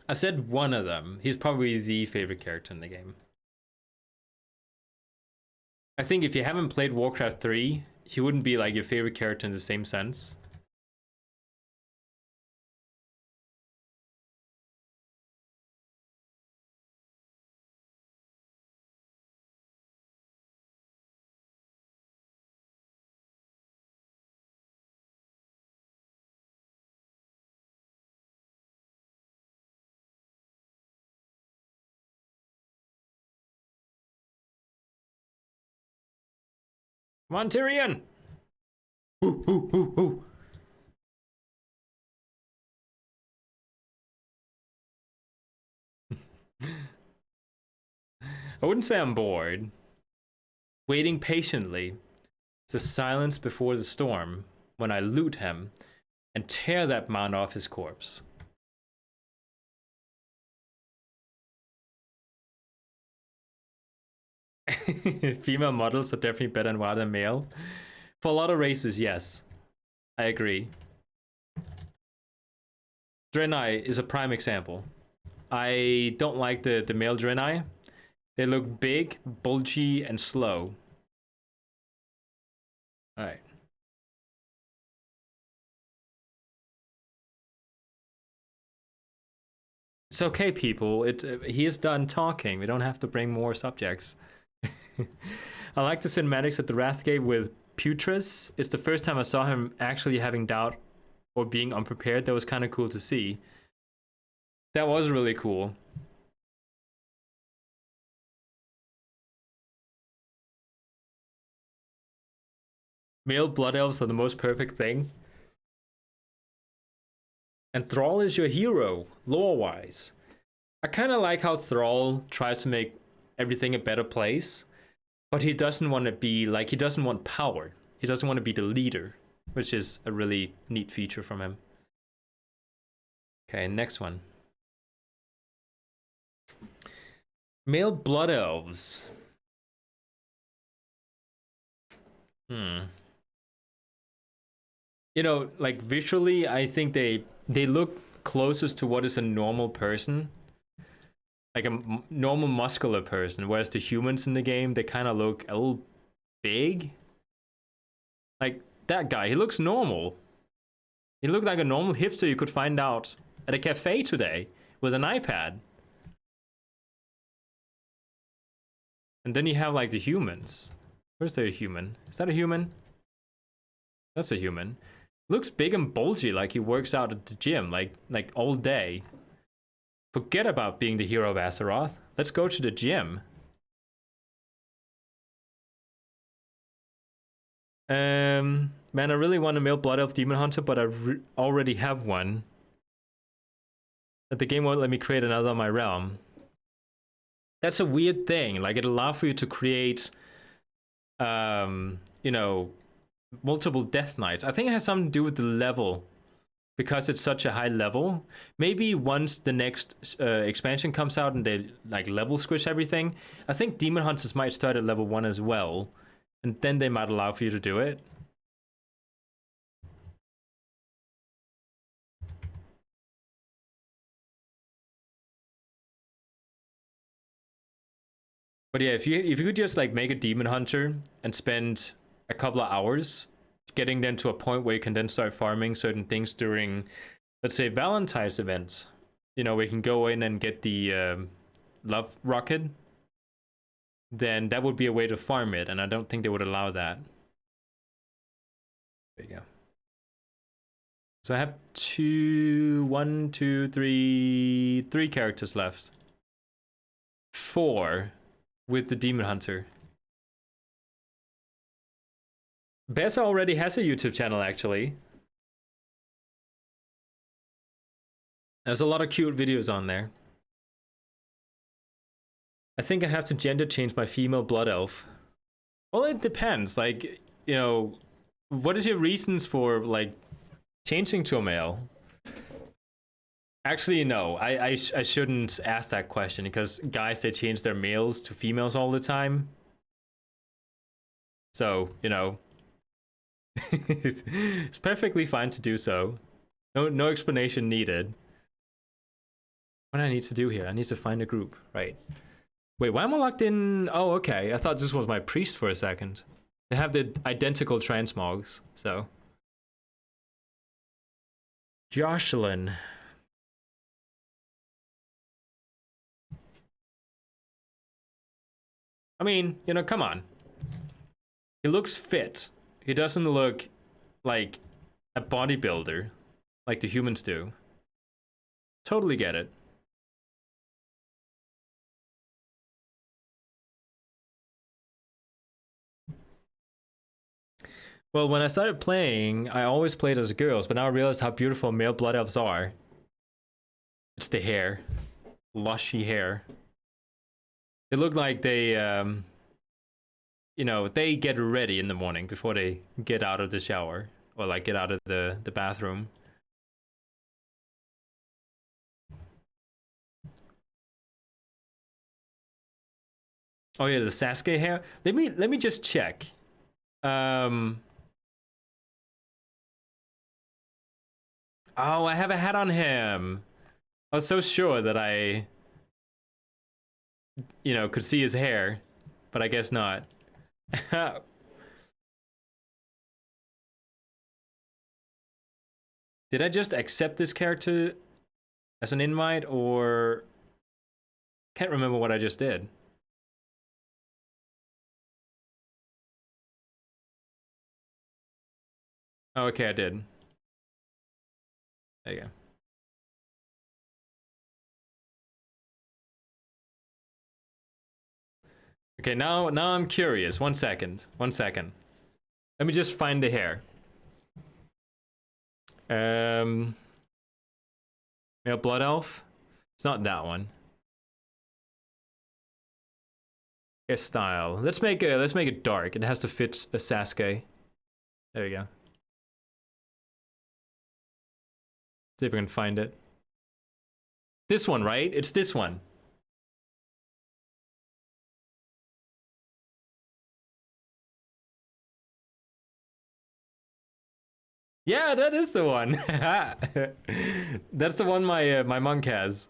I said one of them. He's probably the favorite character in the game. I think if you haven't played Warcraft 3, he wouldn't be like your favorite character in the same sense. Come on, Tyrion! Ooh, ooh, ooh, ooh. I wouldn't say I'm bored. Waiting patiently. It's the silence before the storm when I loot him and tear that mount off his corpse. Female models are definitely better in WoW than male. For a lot of races, yes. I agree. Draenei is a prime example. I don't like the male Draenei. They look big, bulgy, and slow. Alright. It's okay, people. He is done talking. We don't have to bring more subjects. I like the cinematics at the Wrathgate with Putris. It's the first time I saw him actually having doubt or being unprepared. That was kind of cool to see. That was really cool. Male blood elves are the most perfect thing. And Thrall is your hero, lore-wise. I kind of like how Thrall tries to make everything a better place, but he doesn't want to be like, he doesn't want power. He doesn't want to be the leader, which is a really neat feature from him. Okay, next one. Male blood elves. You know, like visually, I think they look closest to what is a normal person, like a normal muscular person, whereas the humans in the game, they kind of look a little big. Like that guy, he looks normal. He looked like a normal hipster you could find out at a cafe today with an iPad. And then you have like the humans. Where's there a human? Is that a human? That's a human. Looks big and bulgy, like he works out at the gym, like all day. Forget about being the hero of Azeroth. Let's go to the gym. Man, I really want a male blood elf demon hunter, but I already have one. But the game won't let me create another on my realm. That's a weird thing. Like, it allows for you to create, you know, multiple Death Knights. I think it has something to do with the level, because it's such a high level. Maybe once the next expansion comes out and they like level squish everything, I think demon hunters might start at level 1 as well, and then they might allow for you to do it. But yeah, if you could just like make a demon hunter and spend a couple of hours getting them to a point where you can then start farming certain things during, let's say, Valentine's events. You know, we can go in and get the love rocket. Then that would be a way to farm it, and I don't think they would allow that. There you go. So I have three characters left. 4 with the demon hunter. Bessa already has a YouTube channel, actually. There's a lot of cute videos on there. I think I have to gender change my female blood elf. Well, it depends. Like, you know, what is your reasons for, like, changing to a male? Actually, no. I shouldn't ask that question, because guys, they change their males to females all the time. So, you know, it's perfectly fine to do so. No explanation needed. What do I need to do here? I need to find a group, right? Wait, why am I locked in? Oh, okay. I thought this was my priest for a second. They have the identical transmogs, so. Jocelyn. I mean, you know, come on. He looks fit. He doesn't look like a bodybuilder like the humans do. Totally get it. Well, when I started playing, I always played as girls, but now I realize how beautiful male blood elves are. It's the hair. Lushy hair. They look like they, you know, they get ready in the morning before they get out of the shower. Or, like, get out of the bathroom. Oh yeah, the Sasuke hair. Let me just check. Oh, I have a hat on him. I was so sure that I, you know, could see his hair, but I guess not. Did I just accept this character as an invite, or can't remember what I just did? Oh, okay, I did. There you go. Okay, now I'm curious. 1 second. 1 second. Let me just find the hair. Male blood elf. It's not that one. Hairstyle. Let's make it dark. It has to fit a Sasuke. There you go. See if we can find it. This one, right? It's this one. Yeah, that is the one. That's the one my monk has.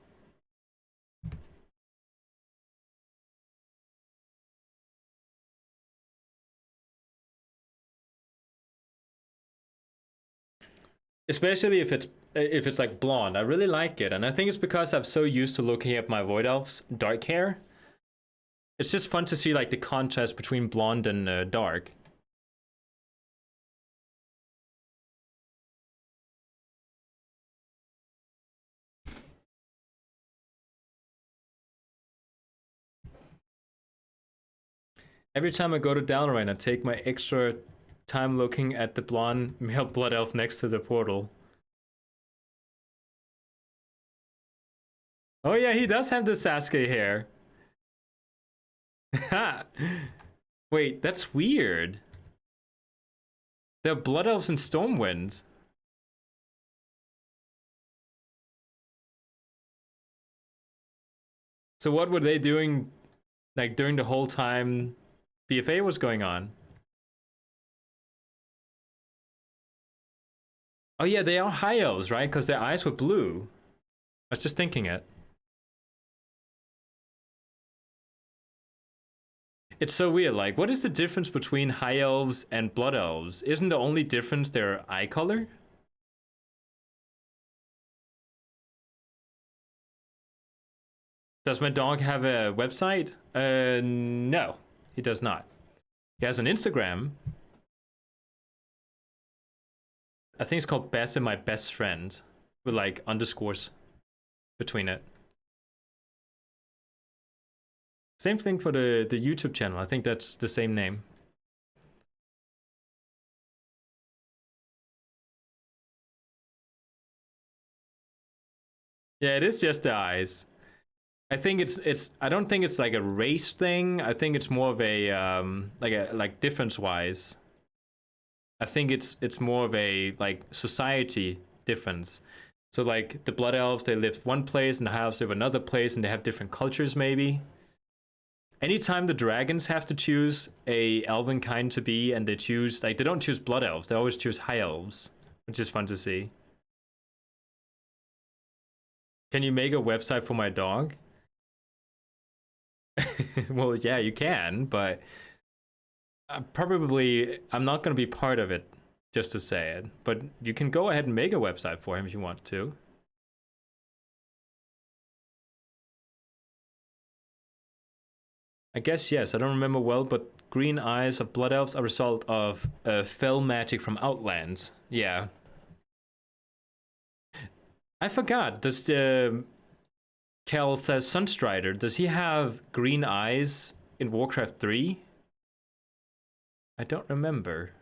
Especially if it's like blonde. I really like it, and I think it's because I'm so used to looking at my void elves dark hair. It's just fun to see like the contrast between blonde and dark. Every time I go to Dalaran, I take my extra time looking at the blonde male blood elf next to the portal. Oh yeah, he does have the Sasuke hair. Wait, that's weird. They're blood elves and Stormwinds. So what were they doing, like during the whole time BFA was going on? Oh yeah, they are high elves, right? Because their eyes were blue. I was just thinking it. It's so weird. Like, what is the difference between high elves and blood elves? Isn't the only difference their eye color? Does my dog have a website? No, he does not. He has an Instagram. I think it's called Best and My Best Friend, with like underscores between it. Same thing for the YouTube channel. I think that's the same name. Yeah, it is just the eyes. I think it's I don't think it's like a race thing. I think it's more of a like difference wise. I think it's more of a like society difference. So like the blood elves, they live one place, and the high elves live another place, and they have different cultures maybe. Anytime the dragons have to choose a elven kind to be, and they choose like they don't choose blood elves, they always choose high elves, which is fun to see. Can you make a website for my dog? Well, yeah, you can, but I'm not going to be part of it just to say it. But you can go ahead and make a website for him if you want to. I guess yes. I don't remember well, but green eyes of blood elves are a result of fell magic from Outlands. Yeah, I forgot. Does the Kel'Thas Sunstrider, does he have green eyes in Warcraft 3? I don't remember.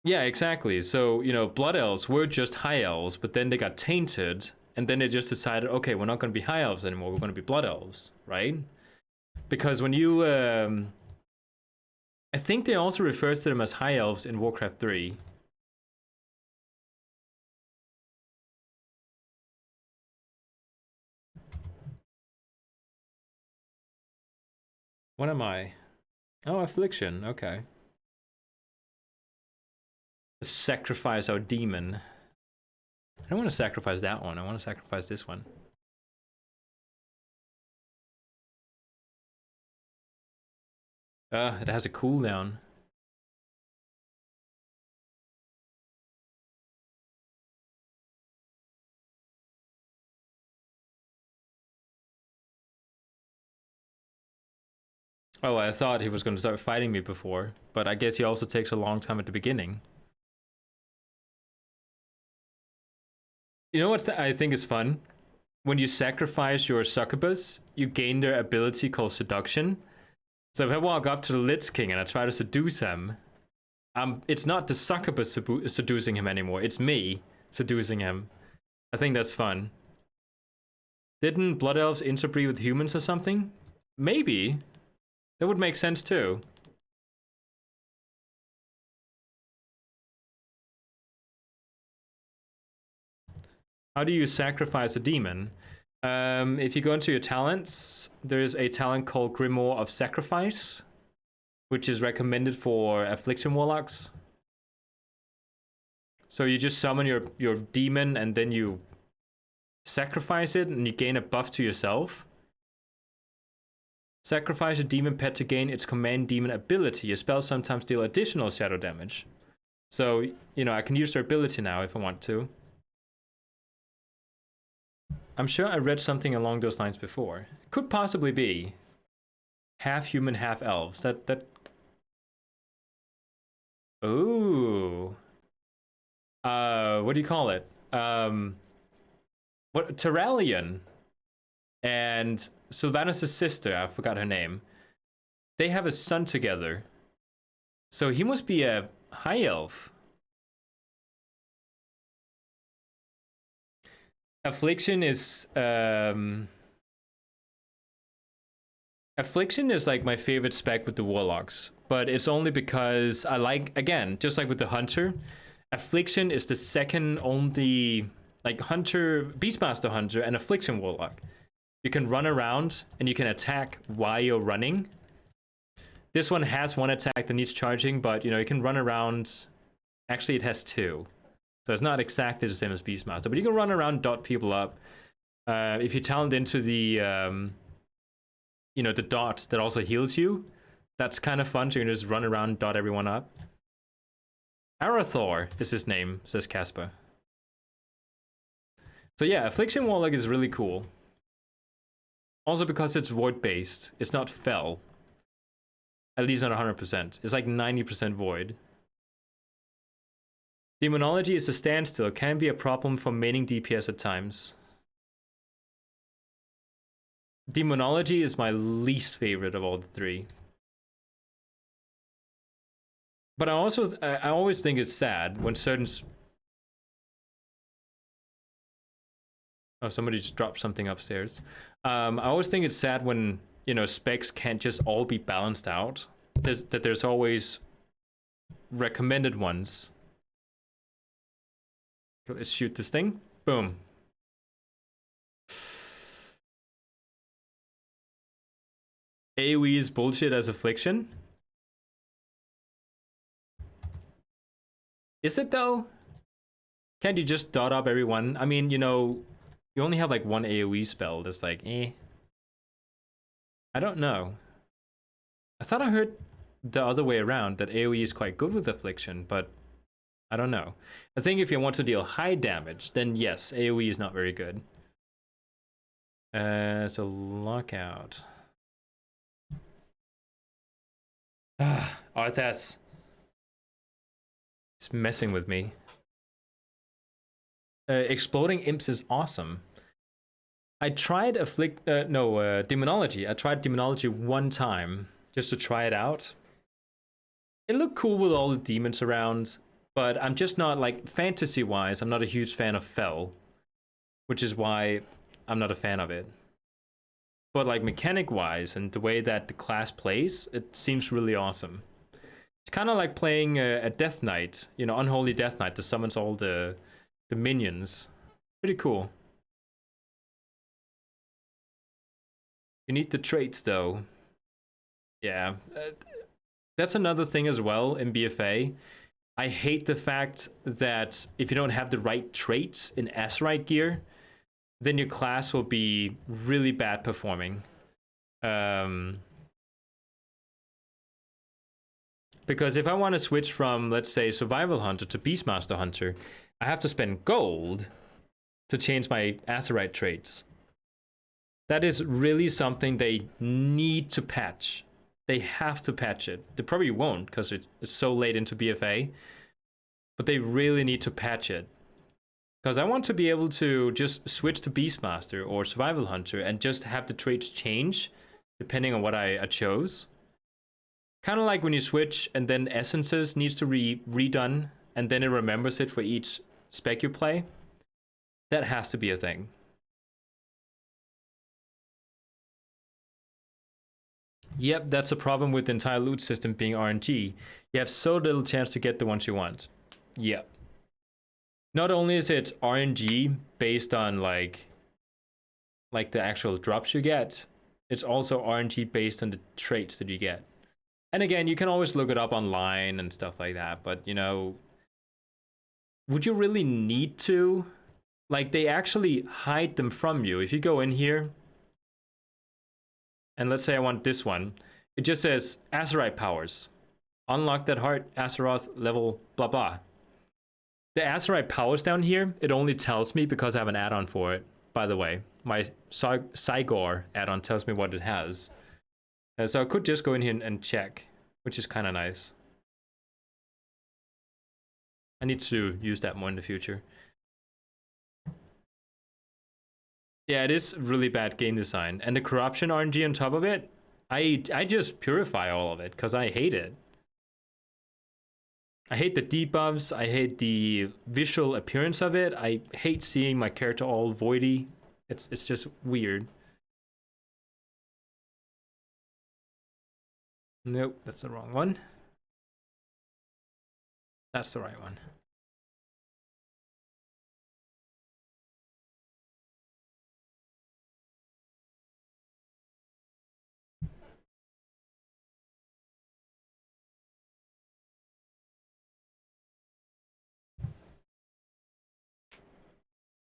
Yeah, exactly. So, you know, Blood Elves were just High Elves, but then they got tainted, and then they just decided, okay, we're not going to be High Elves anymore, we're going to be Blood Elves, right? Because when you, I think they also refers to them as High Elves in Warcraft 3. What am I? Oh, Affliction, okay. Sacrifice our demon. I don't want to sacrifice that one, I want to sacrifice this one. It has a cooldown. Oh, I thought he was going to start fighting me before, but I guess he also takes a long time at the beginning. You know what I think is fun? When you sacrifice your succubus, you gain their ability called seduction. So if I walk up to the Lich King and I try to seduce him, it's not the succubus seducing him anymore. It's me seducing him. I think that's fun. Didn't Blood Elves interbreed with humans or something? Maybe. That would make sense too. How do you sacrifice a demon? If you go into your talents, there's a talent called Grimoire of Sacrifice, which is recommended for Affliction Warlocks. So you just summon your demon and then you sacrifice it and you gain a buff to yourself. Sacrifice a demon pet to gain its command demon ability. Your spells sometimes deal additional shadow damage. So, you know, I can use their ability now if I want to. I'm sure I read something along those lines before. Could possibly be half human, half elves. Ooh. What do you call it? What Terralion and Sylvanas' sister, I forgot her name. They have a son together. So he must be a high elf. Affliction is like my favorite spec with the warlocks, but it's only because I like, again, just like with the hunter, Affliction is the second only, like, hunter, Beastmaster hunter and Affliction warlock. You can run around and you can attack while you're running. This one has one attack that needs charging, but you know, you can run around. Actually, it has two. So it's not exactly the same as Beastmaster, but you can run around, dot people up. If you talent into the, you know, the dot that also heals you, that's kind of fun. So you can just run around, dot everyone up. Arathor is his name, says Casper. So yeah, Affliction Warlock is really cool. Also because it's void-based. It's not fel. At least not 100%. It's like 90% void. Demonology is a standstill. Can be a problem for maining DPS at times. Demonology is my least favorite of all the three. But I always think it's sad when certain... Oh, somebody just dropped something upstairs. I always think it's sad when, you know, specs can't just all be balanced out. There's always recommended ones. Let's shoot this thing. Boom. AoE is bullshit as Affliction. Is it though? Can't you just dot up everyone? I mean, you know, you only have like one AoE spell that's like, eh. I don't know. I thought I heard the other way around, that AoE is quite good with Affliction, but I don't know. I think if you want to deal high damage, then yes, AoE is not very good. So lockout. Arthas. It's messing with me. Exploding imps is awesome. I tried Demonology. I tried Demonology one time just to try it out. It looked cool with all the demons around, but I'm just not, like, fantasy-wise, I'm not a huge fan of fel, which is why I'm not a fan of it. But, like, mechanic-wise and the way that the class plays, it seems really awesome. It's kind of like playing a Death Knight, you know, Unholy Death Knight that summons all the minions. Pretty cool. You need the traits, though. Yeah. That's another thing as well in BFA. I hate the fact that if you don't have the right traits in Azerite gear, then your class will be really bad performing. Because if I want to switch from, let's say, Survival Hunter to Beastmaster Hunter, I have to spend gold to change my Azerite traits. That is really something they need to patch. They have to patch it. They probably won't because it's so late into BFA, but they really need to patch it. Because I want to be able to just switch to Beastmaster or Survival Hunter and just have the traits change depending on what I chose. Kind of like when you switch and then Essences needs to redone and then it remembers it for each spec you play. That has to be a thing. Yep, that's a problem with the entire loot system being RNG. You have so little chance to get the ones you want. Yep. Not only is it RNG based on like the actual drops you get, it's also RNG based on the traits that you get. And again, you can always look it up online and stuff like that, but you know, would you really need to? Like, they actually hide them from you. If you go in here, and let's say I want this one, it just says Azerite powers. Unlock that heart, Azeroth level, blah blah. The Azerite powers down here, it only tells me because I have an add-on for it. By the way, my Cygor add-on tells me what it has. So I could just go in here and check, which is kind of nice. I need to use that more in the future. Yeah, it is really bad game design. And the corruption RNG on top of it, I just purify all of it because I hate it. I hate the debuffs, I hate the visual appearance of it, I hate seeing my character all voidy. It's just weird. Nope, that's the wrong one. That's the right one.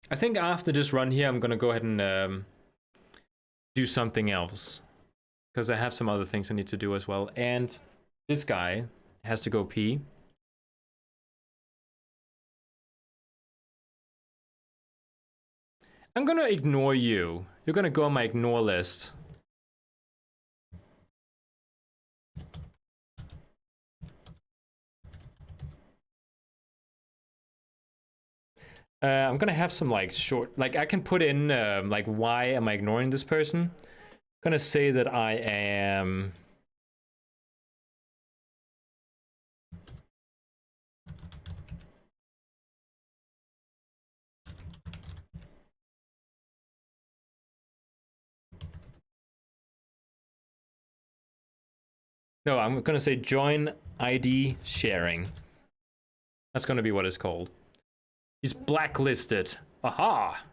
I think after this run here, I'm gonna go ahead and do something else. Because I have some other things I need to do as well. And this guy has to go pee. I'm gonna ignore you. You're gonna go on my ignore list. I'm gonna have some like short, like I can put in like why am I ignoring this person? I'm gonna say that I am. No, I'm gonna say join ID sharing. That's gonna be what it's called. He's blacklisted. Aha!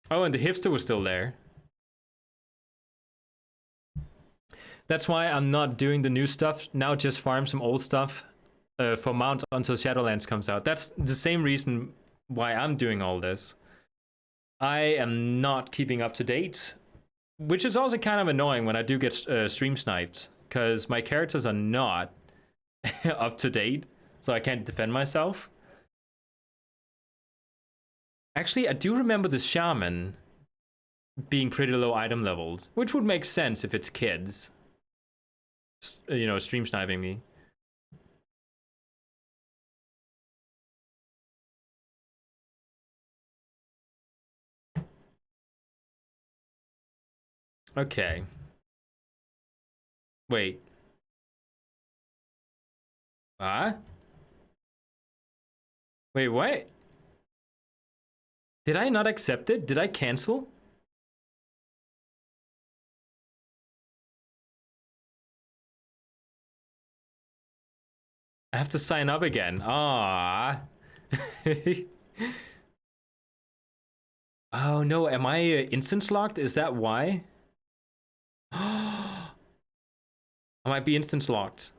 Oh, and the hipster was still there. That's why I'm not doing the new stuff. Now just farm some old stuff for mount until Shadowlands comes out. That's the same reason why I'm doing all this. I am not keeping up to date, which is also kind of annoying when I do get stream sniped, because my characters are not up to date, so I can't defend myself. Actually, I do remember the shaman being pretty low item levels, which would make sense if it's kids, you know, stream sniping me. Okay. Wait. Huh? Wait, what? Did I not accept it? Did I cancel? I have to sign up again. Ah. Oh no, am I instance locked? Is that why? I might be instance locked.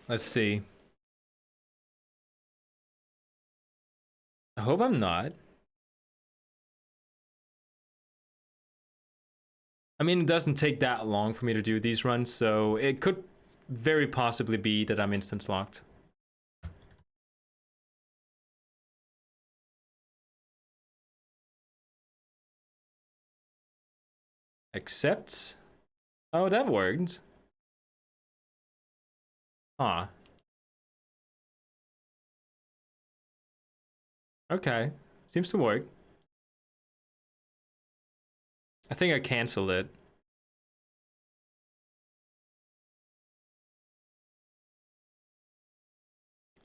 Let's see. hope I'm not. I mean, it doesn't take that long for me to do these runs, so it could very possibly be that I'm instance locked. Accept? Oh, that worked. Huh. Okay. Seems to work. I think I canceled it.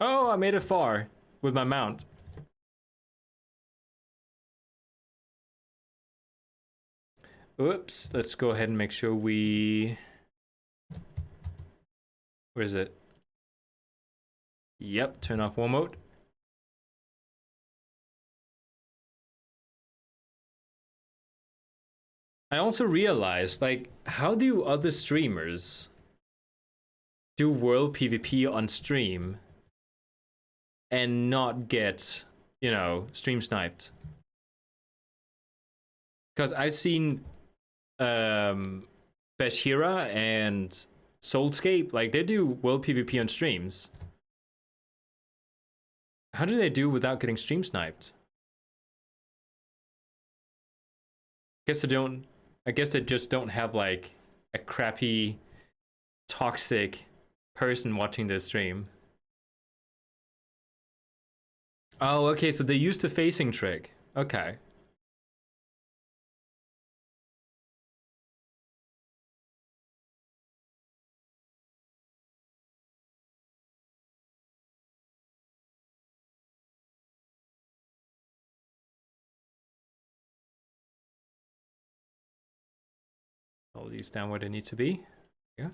Oh, I made it far with my mount. Oops. Let's go ahead and make sure we... Where is it? Yep, turn off war mode. I also realized, like, how do other streamers do world PvP on stream and not get, you know, stream sniped? Because I've seen Bashira and Soulscape, like, they do world PvP on streams. How do they do without getting stream sniped? Guess they don't. I guess they just don't have like a crappy, toxic person watching their stream. Oh, okay, so they used the facing trick. Okay. All these down where they need to be. Yeah.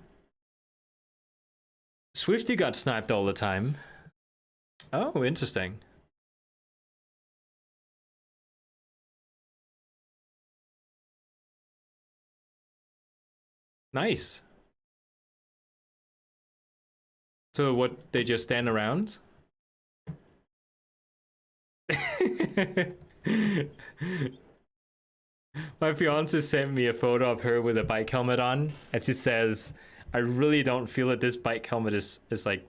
Swifty got sniped all the time. Oh, interesting. Nice. So what, they just stand around? My fiance sent me a photo of her with a bike helmet on, and she says, I really don't feel that this bike helmet is like,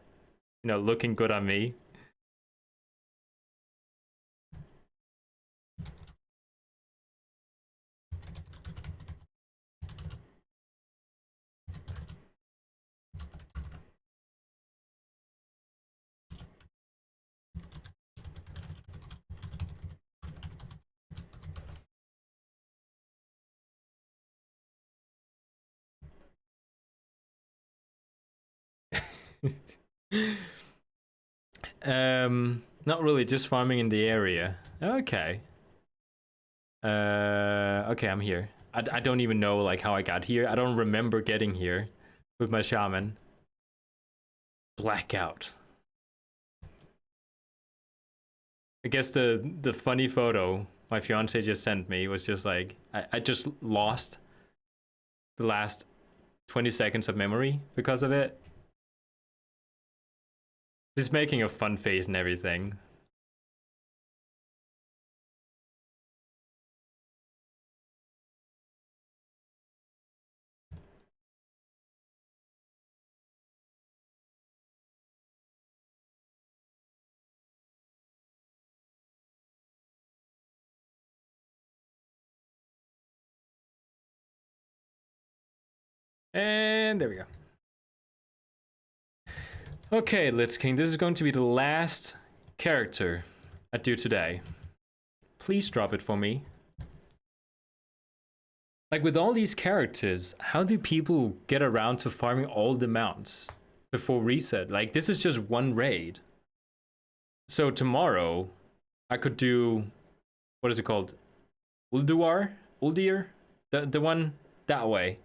you know, looking good on me. Not really, just farming in the area. Okay. Okay, I'm here. I don't even know like how I got here. I don't remember getting here with my shaman. Blackout. I guess the funny photo my fiance just sent me was just like I just lost the last 20 seconds of memory because of it. Just making a fun face and everything. And there we go. Okay, Lich King, this is going to be the last character I do today. Please drop it for me. Like, with all these characters, how do people get around to farming all the mounts before reset? Like, this is just one raid. So tomorrow, I could do, what is it called? Ulduar? Uldir? The one that way.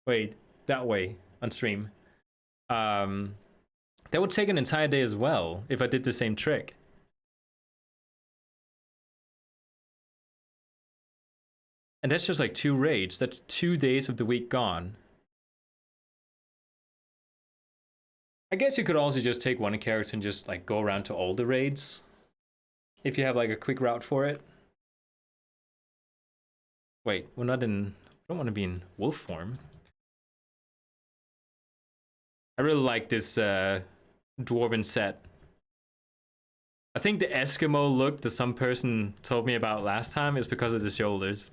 Wait, that way on stream. That would take an entire day as well if I did the same trick. And that's just like 2 raids. That's 2 days of the week gone. I guess you could also just take one character and just like go around to all the raids. if you have like a quick route for it. Wait, we're not in... I don't want to be in wolf form. I really like this dwarven set. I think the Eskimo look that some person told me about last time is because of the shoulders.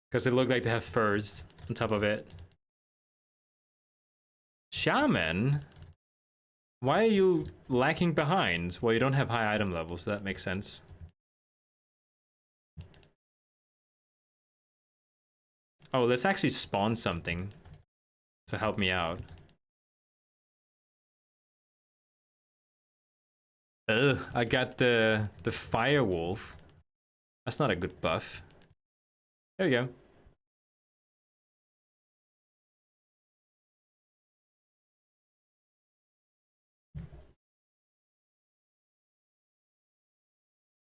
Because they look like they have furs on top of it. Shaman? Why are you lacking behind? Well, you don't have high item levels, so that makes sense. Oh, let's actually spawn something to help me out. Ugh, I got the fire wolf. That's not a good buff. There we go.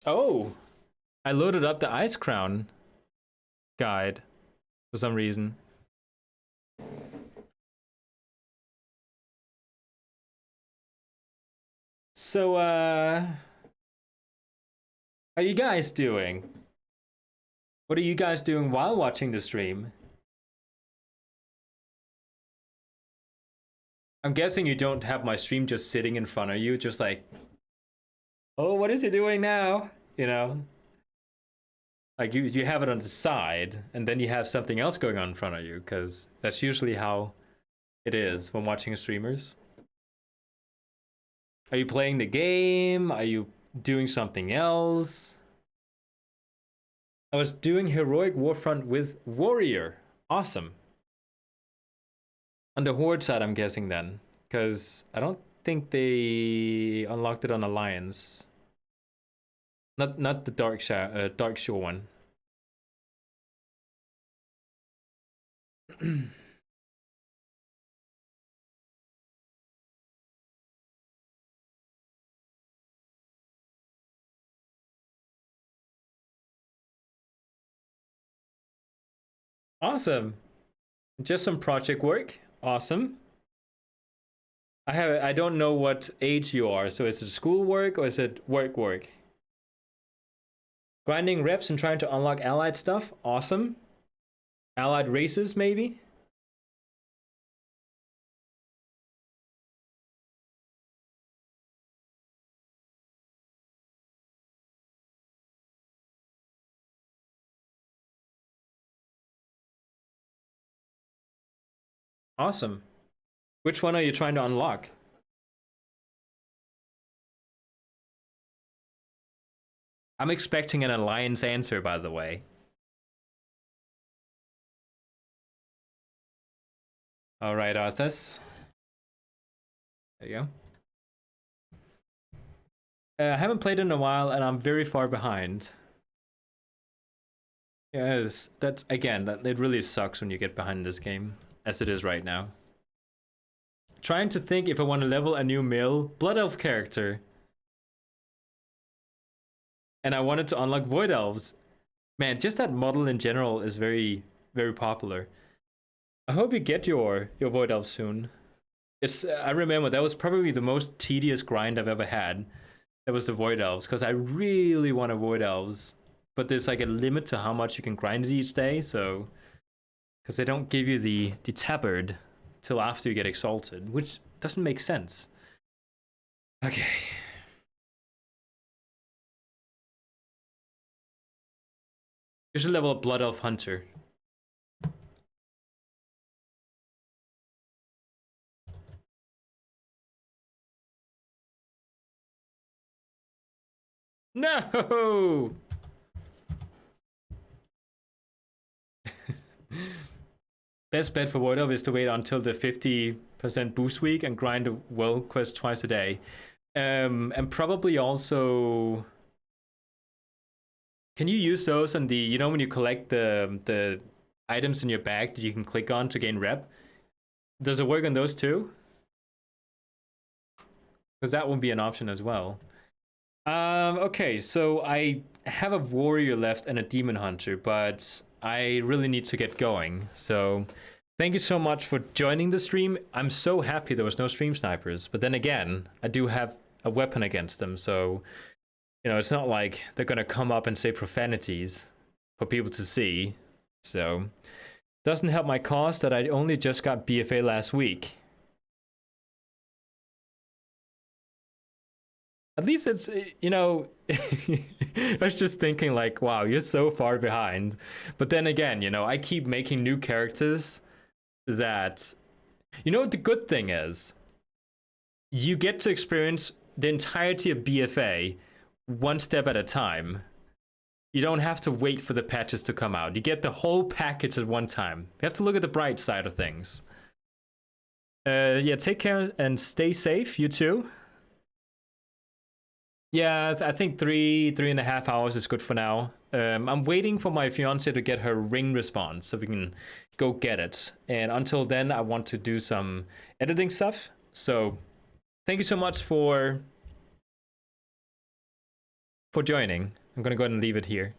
Oh, I loaded up the Ice Crown guide for some reason. So, how are you guys doing? What are you guys doing while watching the stream? I'm guessing you don't have my stream just sitting in front of you, just like, oh, what is he doing now? You know? Like, you have it on the side, and then you have something else going on in front of you, because that's usually how it is when watching streamers. Are you playing the game? Are you doing something else? I was doing Heroic Warfront with Warrior. Awesome. On the Horde side, I'm guessing then, because I don't think they unlocked it on Alliance. Not the Dark Shore one. Awesome. Just some project work. Awesome. I don't know what age you are, so is it school work or is it work? Grinding reps and trying to unlock allied stuff. Awesome. Allied races, maybe? Awesome. Which one are you trying to unlock? I'm expecting an Alliance answer, by the way. All right, Arthas. There you go. I haven't played in a while, and I'm very far behind. Yes, that's again, it really sucks when you get behind this game, as it is right now. Trying to think if I want to level a new male Blood Elf character. And I wanted to unlock Void Elves. Man, just that model in general is very, very popular. I hope you get your Void Elves soon. I remember that was probably the most tedious grind I've ever had. That was the Void Elves, because I really want to Void Elves. But there's like a limit to how much you can grind it each day, so... Because they don't give you the tabard till after you get exalted, which doesn't make sense. Okay. You should level up Blood Elf Hunter. No! Best bet for Void Elf is to wait until the 50% boost week and grind a well quest twice a day. And probably also... Can you use those on the... You know when you collect the items in your bag that you can click on to gain rep? Does it work on those too? Because that would be an option as well. Okay, so I have a warrior left and a demon hunter, but I really need to get going. So thank you so much for joining the stream. I'm so happy there was no stream snipers, but then again, I do have a weapon against them, so You know, it's not like they're gonna come up and say profanities for people to see. So, doesn't help my cause that I only just got BFA last week. At least it's, you know, I was just thinking like, wow, you're so far behind. But then again, you know, I keep making new characters that, you know what the good thing is? You get to experience the entirety of BFA one step at a time. You don't have to wait for the patches to come out. You get the whole package at one time. You have to look at the bright side of things. Yeah, take care and stay safe, you too. Yeah, I think 3.5 hours is good for now. I'm waiting for my fiance to get her ring response so we can go get it. And until then, I want to do some editing stuff. So thank you so much for joining. I'm gonna go ahead and leave it here.